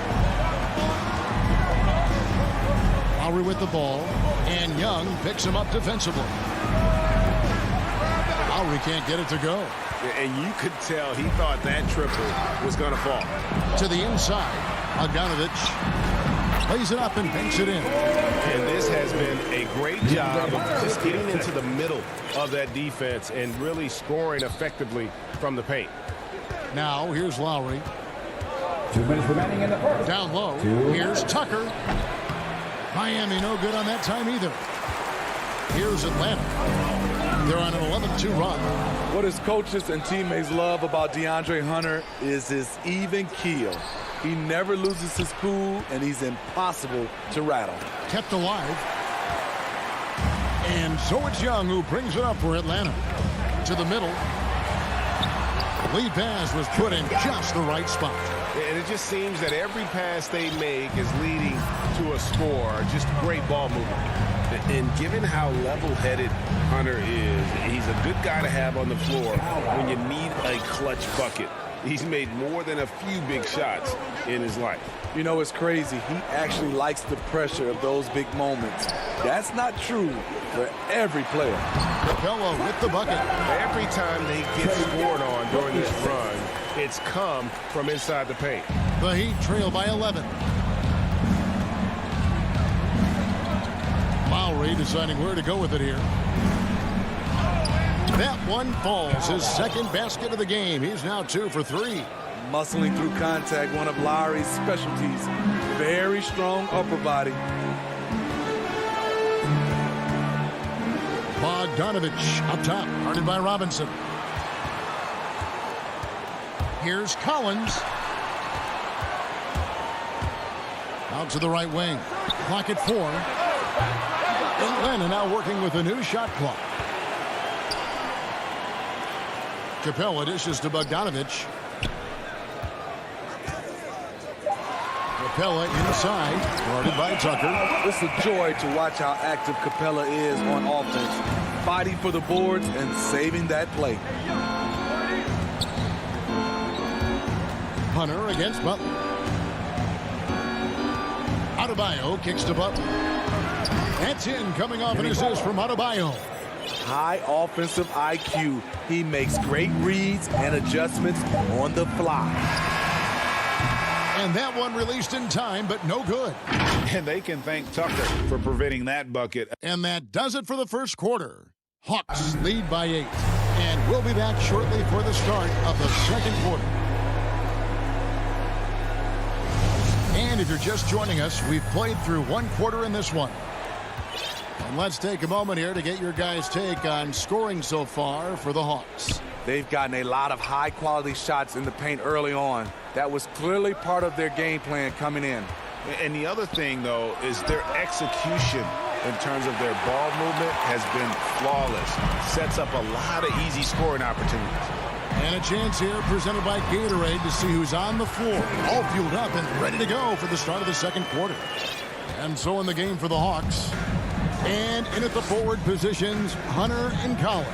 Lowry with the ball, and Young picks him up defensively. Lowry can't get it to go. And you could tell he thought that triple was going to fall. To the inside, Bogdanovich plays it up and banks it in. And this has been a great job of just getting into the middle of that defense and really scoring effectively from the paint. Now, here's Lowry. 2 minutes remaining in the first. Down low. Here's Tucker. Miami no good on that time either. Here's Atlanta. They're on an 11-2 run. What his coaches and teammates love about DeAndre Hunter is his even keel. He never loses his cool, and he's impossible to rattle. Kept alive. And so it's Young who brings it up for Atlanta. To the middle. Lead pass was put in just the right spot. And it just seems that every pass they make is leading to a score. Just great ball movement. And given how level-headed Hunter is, he's a good guy to have on the floor when you need a clutch bucket. He's made more than a few big shots in his life. You know, it's crazy. He actually likes the pressure of those big moments. That's not true for every player. Capella with the bucket. Every time they get scored on during this run, it's come from inside the paint. The Heat trail by 11. Lowry deciding where to go with it here. That one falls. His second basket of the game. He's now 2 for 3. Muscling through contact, one of Lowry's specialties. Very strong upper body. Bogdanovich up top, guarded by Robinson. Here's Collins. Out to the right wing. Clock at 4. Atlanta now working with a new shot clock. Capella dishes to Bogdanovich. Capella inside, guarded by Tucker. It's a joy to watch how active Capella is on offense, fighting for the boards and saving that play. Hunter against Butler. Adebayo kicks to Butler. That's in, coming off an assist from Adebayo. High offensive IQ. He makes great reads and adjustments on the fly. And that one released in time, but no good. And they can thank Tucker for preventing that bucket. And that does it for the first quarter. Hawks lead by 8. And we'll be back shortly for the start of the second quarter. And if you're just joining us, we've played through one quarter in this one. And let's take a moment here to get your guys' take on scoring so far for the Hawks. They've gotten a lot of high-quality shots in the paint early on. That was clearly part of their game plan coming in. And the other thing, though, is their execution in terms of their ball movement has been flawless. Sets up a lot of easy scoring opportunities. And a chance here presented by Gatorade to see who's on the floor, all fueled up and ready to go for the start of the second quarter. And so in the game for the Hawks. And in at the forward positions, Hunter and Collins.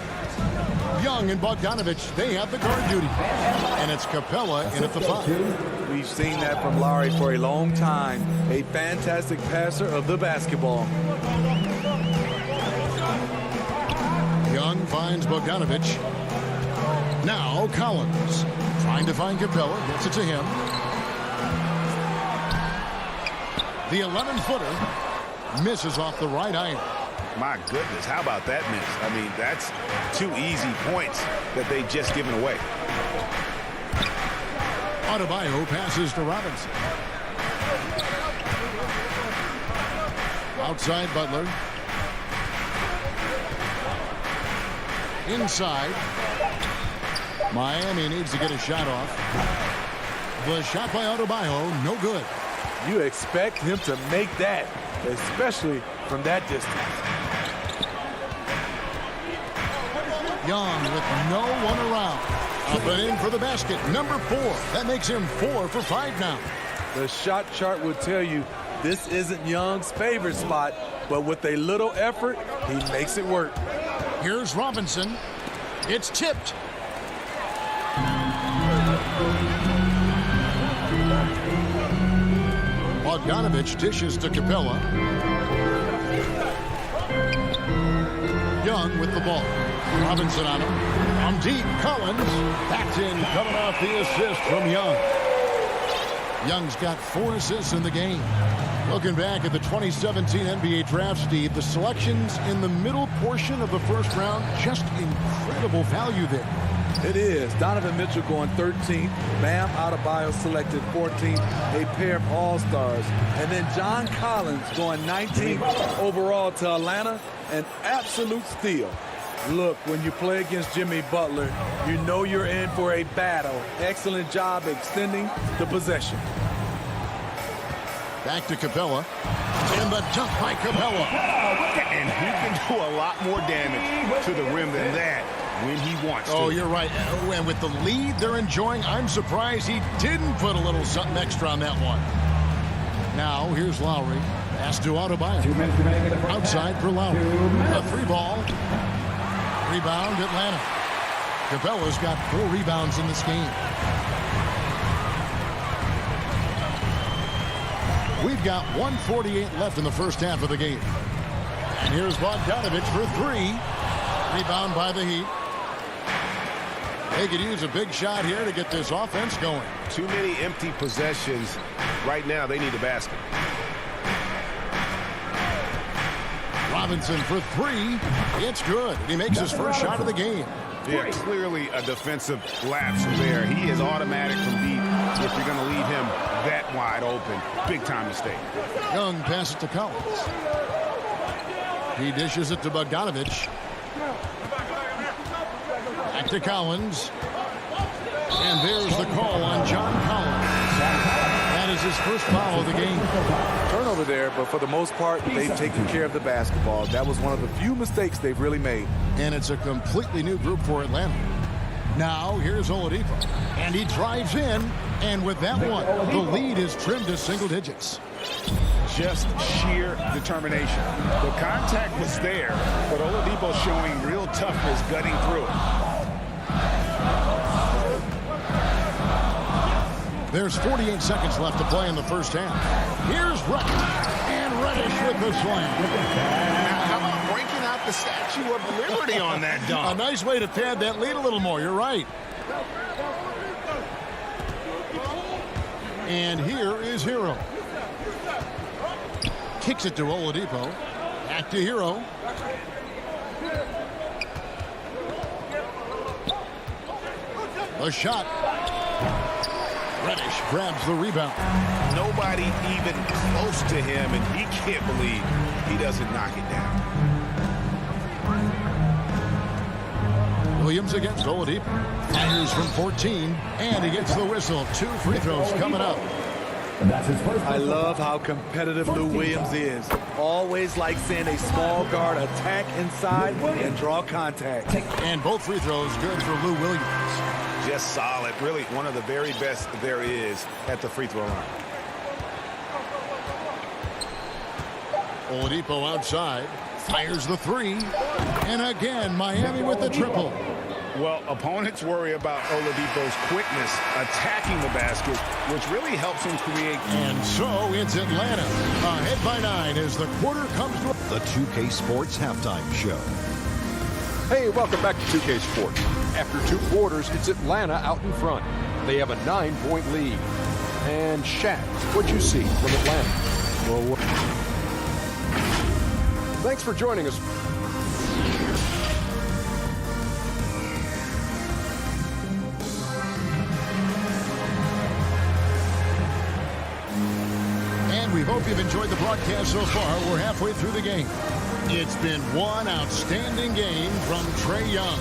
Young and Bogdanovich, they have the guard duty. And it's Capella in at the 5. We've seen that from Lowry for a long time. A fantastic passer of the basketball. Young finds Bogdanovich. Now Collins trying to find Capella, gets it to him. The 11-footer misses off the right iron. My goodness, how about that miss? I mean, that's 2 easy points that they just given away. Adebayo passes to Robinson. Outside Butler. Inside. Miami needs to get a shot off. The shot by Adebayo, no good. You expect him to make that, especially from that distance. Young with no one around. Up and in for the basket, number 4. That makes him 4 for 5 now. The shot chart would tell you this isn't Young's favorite spot, but with a little effort, he makes it work. Here's Robinson. It's tipped. Bogdanovich dishes to Capella. Young with the ball. Robinson on him. From deep, Collins. That's in, coming off the assist from Young. Young's got 4 assists in the game. Looking back at the 2017 NBA Draft, Steve, the selections in the middle portion of the first round, just incredible value there. It is. Donovan Mitchell going 13th. Bam Adebayo selected 14th. A pair of all-stars. And then John Collins going 19th overall to Atlanta. An absolute steal. Look, when you play against Jimmy Butler, you know you're in for a battle. Excellent job extending the possession. Back to Capella. And the dunk by Capella. And he can do a lot more damage to the rim than that when he wants to. Oh, you're right. And with the lead they're enjoying, I'm surprised he didn't put a little something extra on that one. Now, here's Lowry. Pass to Adebayo. Outside for Lowry. A 3-ball. Rebound, Atlanta. Capella's got 4 rebounds in this game. We've got 1:48 left in the first half of the game. And here's Bogdanovich for 3. Rebound by the Heat. They could use a big shot here to get this offense going. Too many empty possessions. Right now, they need a basket. Robinson for 3. It's good. He makes his first shot of the game. Yeah, clearly a defensive lapse there. He is automatic from deep if you're going to leave him that wide open. Big time mistake. Young passes to Collins. He dishes it to Bogdanovich. Back to Collins. And there's the call on John Collins. That is his first foul of the game. Turnover there, but for the most part, they've taken care of the basketball. That was one of the few mistakes they've really made. And it's a completely new group for Atlanta. Now, here's Oladipo. And he drives in. And with that one, the lead is trimmed to single digits. Just sheer determination. The contact was there, but Oladipo showing real toughness gutting through it. There's 48 seconds left to play in the first half. Here's Reddish. And Reddish with the slam. Now, how about breaking out the Statue of Liberty on that dunk? A nice way to pad that lead a little more. You're right. And here is Hero. Kicks it to Oladipo. Back to Hero. The shot. Reddish grabs the rebound. Nobody even close to him, and he can't believe he doesn't knock it down. Williams against Oladipo. Fires from 14, and he gets the whistle. 2 free throws coming up. I love how competitive Lou Williams is. Always like seeing a small guard attack inside and draw contact. And both free throws good for Lou Williams. Just solid. Really one of the very best there is at the free throw line. Oladipo outside. Fires the 3. And again, Miami with the triple. Well, opponents worry about Oladipo's quickness attacking the basket, which really helps him create. And so it's Atlanta ahead by 9 as the quarter comes to the 2K Sports Halftime Show. Hey, welcome back to 2K Sports. After 2 quarters, it's Atlanta out in front. They have a 9-point lead. And Shaq, what'd you see from Atlanta? Well, thanks for joining us. We hope you've enjoyed the broadcast so far. We're halfway through the game. It's been one outstanding game from Trae Young.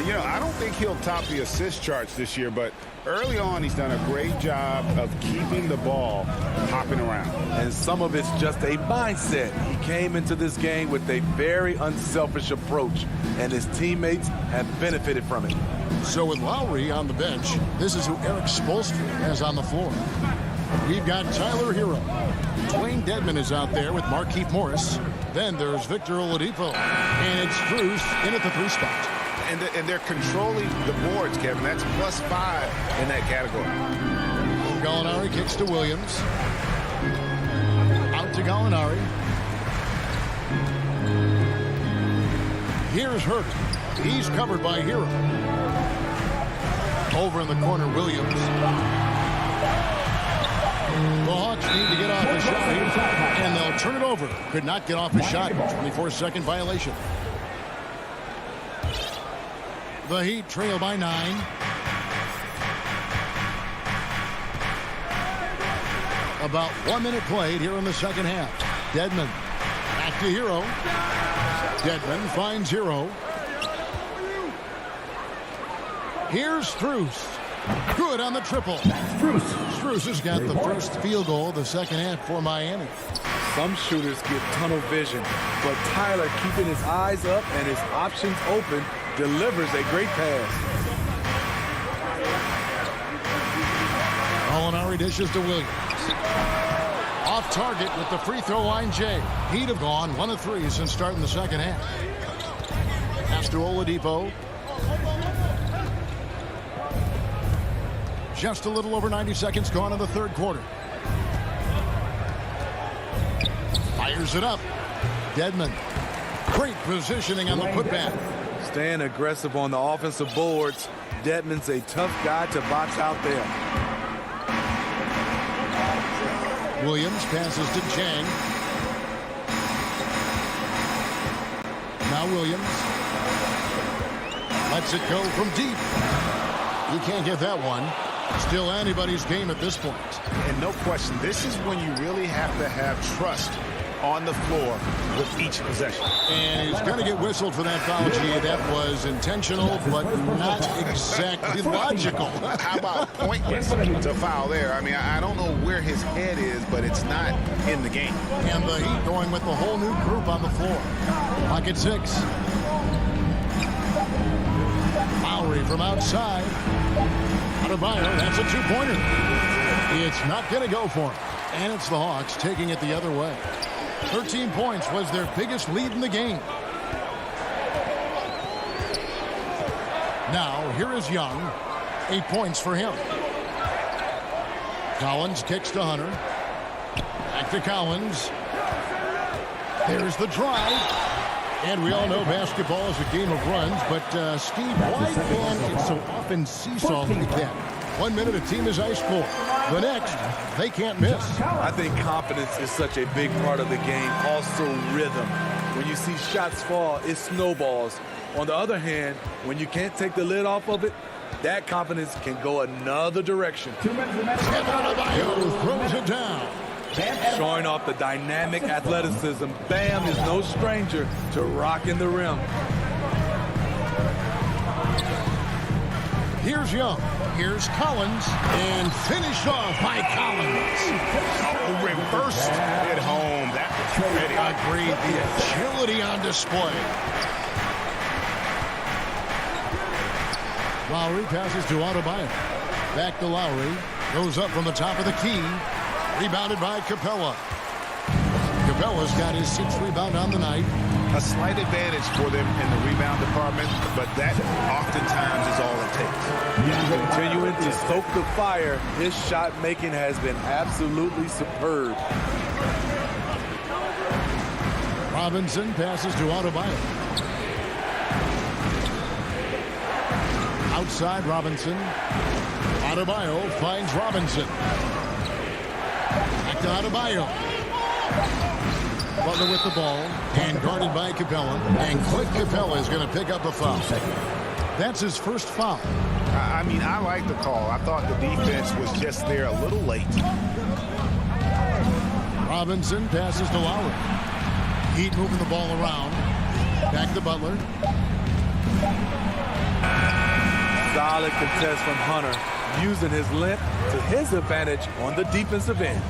You know, I don't think he'll top the assist charts this year, but early on he's done a great job of keeping the ball hopping around. And some of it's just a mindset. He came into this game with a very unselfish approach, and his teammates have benefited from it. So with Lowry on the bench, this is who Eric Spoelstra has on the floor. We've got Tyler Hero. Dwayne Dedman is out there with Markieff Morris. Then there's Victor Oladipo. And it's Strus in at the 3 spot. And they're controlling the boards, Kevin. That's +5 in that category. Gallinari kicks to Williams. Out to Gallinari. Here's Hurt. He's covered by Hero. Over in the corner, Williams. The Hawks need to get off a shot here, and they'll turn it over. Could not get off a shot. 24-second violation. The Heat trail by 9. About 1 minute played here in the second half. Dedman back to Hero. Dedman finds Hero. Here's Strus. Good on the triple. Strus has got the first field goal of the second half for Miami. Some shooters get tunnel vision, but Tyler, keeping his eyes up and his options open, delivers a great pass. Gallinari dishes to Williams. Off target with the free throw line, Jay. He'd have gone 1 of 3 since starting the second half. Pass to Oladipo. Just a little over 90 seconds gone in the third quarter. Fires it up. Dedman. Great positioning on the putback. Staying aggressive on the offensive boards. Dedman's a tough guy to box out there. Williams passes to Chang. Now Williams. Lets it go from deep. He can't get that one. Still anybody's game at this point. And no question, this is when you really have to have trust on the floor with each possession. And he's going to get whistled for that foul, G. That was intentional, but not exactly logical. How about pointless to foul there? I mean, I don't know where his head is, but it's not in the game. And the Heat going with the whole new group on the floor. Pocket 6. Lowry from outside. Adebayo, that's a 2-pointer. It's not going to go for him. And it's the Hawks taking it the other way. 13 points was their biggest lead in the game. Now, here is Young. 8 points for him. Collins kicks to Hunter. Back to Collins. There's the drive. And we all know basketball is a game of runs, but Steve, why can it so often seesaw like that? 1 minute a team is ice cold. The next, they can't miss. I think confidence is such a big part of the game. Also rhythm. When you see shots fall, it snowballs. On the other hand, when you can't take the lid off of it, that confidence can go another direction. Adebayo throws it down. Showing off the dynamic athleticism, Bam is no stranger to rocking the rim. Here's Young. Here's Collins. And finished off by Collins. Oh, reversed at home. That was pretty. Agreed. The agility on display. Lowry passes to Adebayo. Back to Lowry. Goes up from the top of the key. Rebounded by Capella. Capella's got his 6th rebound on the night. A slight advantage for them in the rebound department, but that oftentimes is all it takes. Continuing to stoke the fire, his shot making has been absolutely superb. Robinson passes to Adebayo. Outside Robinson. Adebayo finds Robinson. Back to Adebayo. Butler with the ball and guarded by Capella. And Clint Capella is going to pick up a foul. That's his first foul. I mean, I like the call. I thought the defense was just there a little late. Robinson passes to Lowry. Heat moving the ball around. Back to Butler. Solid contest from Hunter, using his length to his advantage on the defensive end.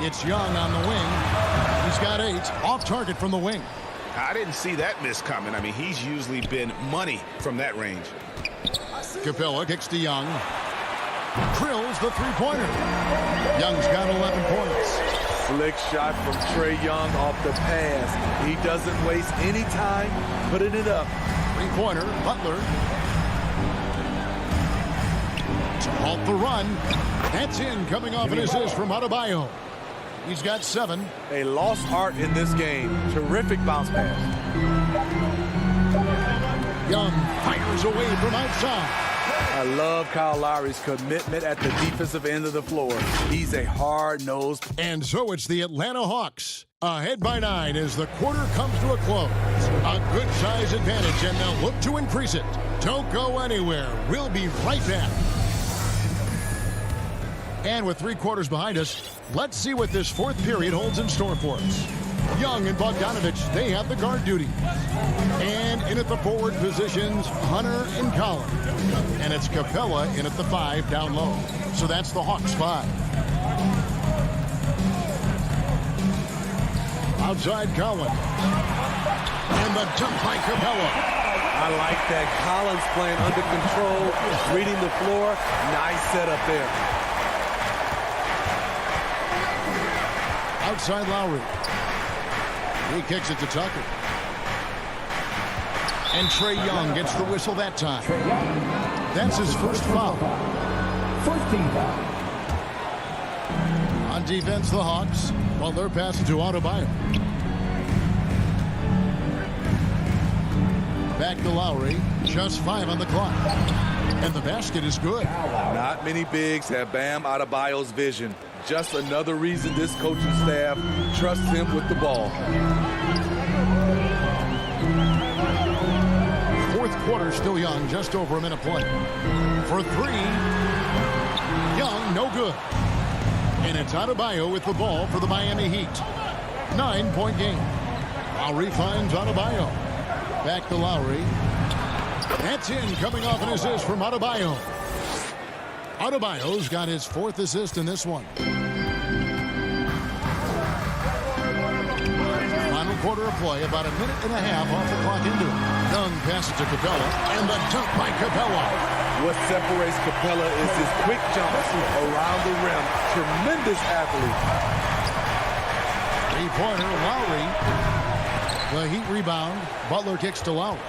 It's Young on the wing. He's got 8. Off target from the wing. I didn't see that miss coming. I mean, he's usually been money from that range. Capella kicks to Young. drills the three-pointer. Young's got 11 points. Slick shot from Trae Young off the pass. He doesn't waste any time putting it up. Three-pointer, Butler. To halt the run. That's in, coming off an assist from Adebayo. He's got 7. A lost art in this game. Terrific bounce pass. Young fires away from outside. I love Kyle Lowry's commitment at the defensive end of the floor. He's a hard-nosed. And so it's the Atlanta Hawks, ahead by 9 as the quarter comes to a close. A good size advantage, and they'll look to increase it. Don't go anywhere. We'll be right back. And with 3 quarters behind us, let's see what this fourth period holds in store for us. Young and Bogdanovich, they have the guard duty. And in at the forward positions, Hunter and Collins. And it's Capella in at the 5 down low. So that's the Hawks 5. Outside Collins. And the dunk by Capella. I like that. Collins playing under control, reading the floor. Nice setup there. Outside Lowry. He kicks it to Tucker. And Trae Young gets the whistle that time. That's his first foul. First team foul. On defense, the Hawks. Well, they're passing to Adebayo. Back to Lowry. Just 5 on the clock. And the basket is good. Not many bigs have Bam Adebayo's vision. Just another reason this coaching staff trusts him with the ball. Fourth quarter still Young, just over a minute play. For 3, Young, no good. And it's Adebayo with the ball for the Miami Heat. 9-point game. Lowry finds Adebayo. Back to Lowry. That's in, coming off an assist from Adebayo. Adebayo's got his 4th assist in this one. Final quarter of play, about a minute and a half off the clock into it. Young passes to Capella, and the dunk by Capella. What separates Capella is his quick jumps around the rim. Tremendous athlete. 3-pointer, Lowry. The Heat rebound. Butler kicks to Lowry.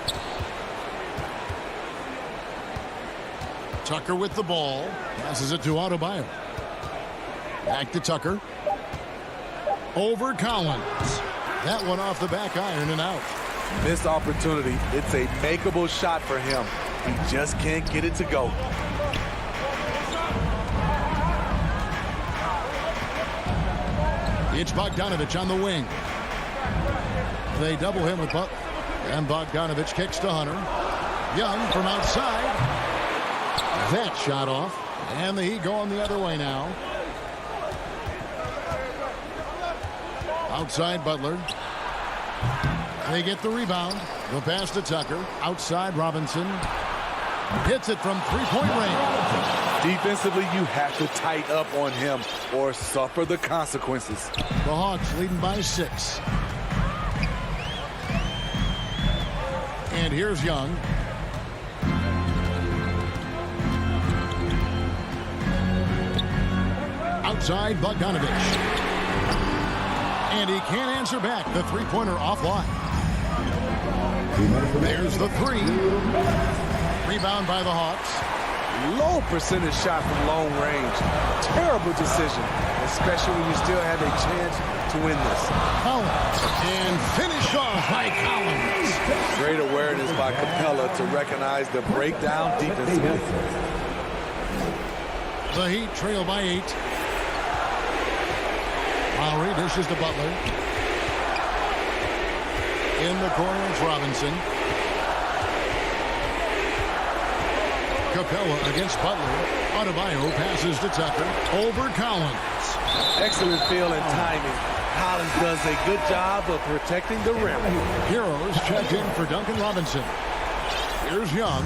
Tucker with the ball. Passes it to Adebayo. Back to Tucker. Over Collins. That one off the back iron and out. Missed opportunity. It's a makeable shot for him. He just can't get it to go. It's Bogdanovich on the wing. They double him with Butler. And Bogdanovich kicks to Hunter. Young from outside. That shot off. And the Heat going the other way now. Outside Butler. They get the rebound. The pass to Tucker. Outside Robinson. Hits it from 3-point range. Defensively, you have to tighten up on him or suffer the consequences. The Hawks leading by 6. And here's Young. Outside Bogdanovich. And he can't answer back. The 3-pointer offline. There's the 3. Rebound by the Hawks. Low percentage shot from long range. Terrible decision, especially when you still have a chance to win this. Collins. And finish off by Collins. Great awareness by Capella to recognize the breakdown defensively. The Heat trail by 8. Lowry dishes to Butler. In the corner, it's Robinson. Capella against Butler. Adebayo passes to Tucker. Over Collins. Excellent feel and timing. Collins does a good job of protecting the rim. Heroes checked in for Duncan Robinson. Here's Young.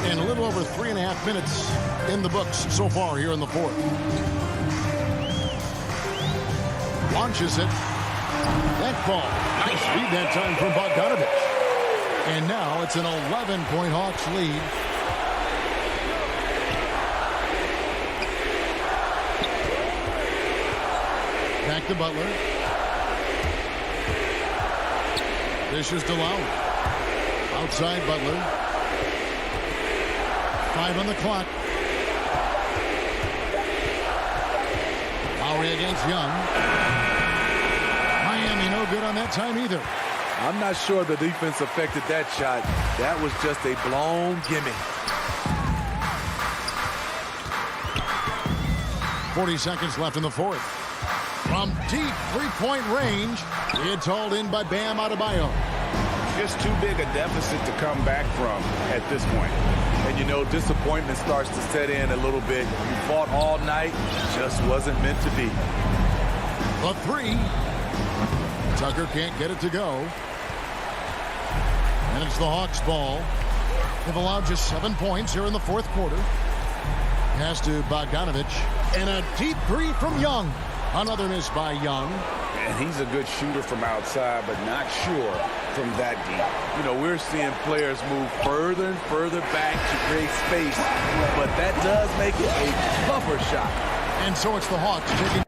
And a little over 3.5 minutes in the books so far here in the fourth. Launches it. That ball. Nice read that time from Bogdanovich. And now it's an 11-point Hawks lead. Back to Butler. Dishes to Lowry. Outside Butler. 5 on the clock. Lowry against Young. Miami no good on that time either. I'm not sure the defense affected that shot. That was just a blown gimme. 40 seconds left in the fourth. From deep three-point range, it's hauled in by Bam Adebayo. Just too big a deficit to come back from at this point. And you know, disappointment starts to set in a little bit. You fought all night, just wasn't meant to be. The three. Tucker can't get it to go. And it's the Hawks' ball. They've allowed just 7 points here in the fourth quarter. Pass to Bogdanovich. And a deep three from Young. Another miss by Young. And he's a good shooter from outside, but not sure from that deep. You know, we're seeing players move further and further back to create space, but that does make it a tougher shot. And so it's the Hawks taking...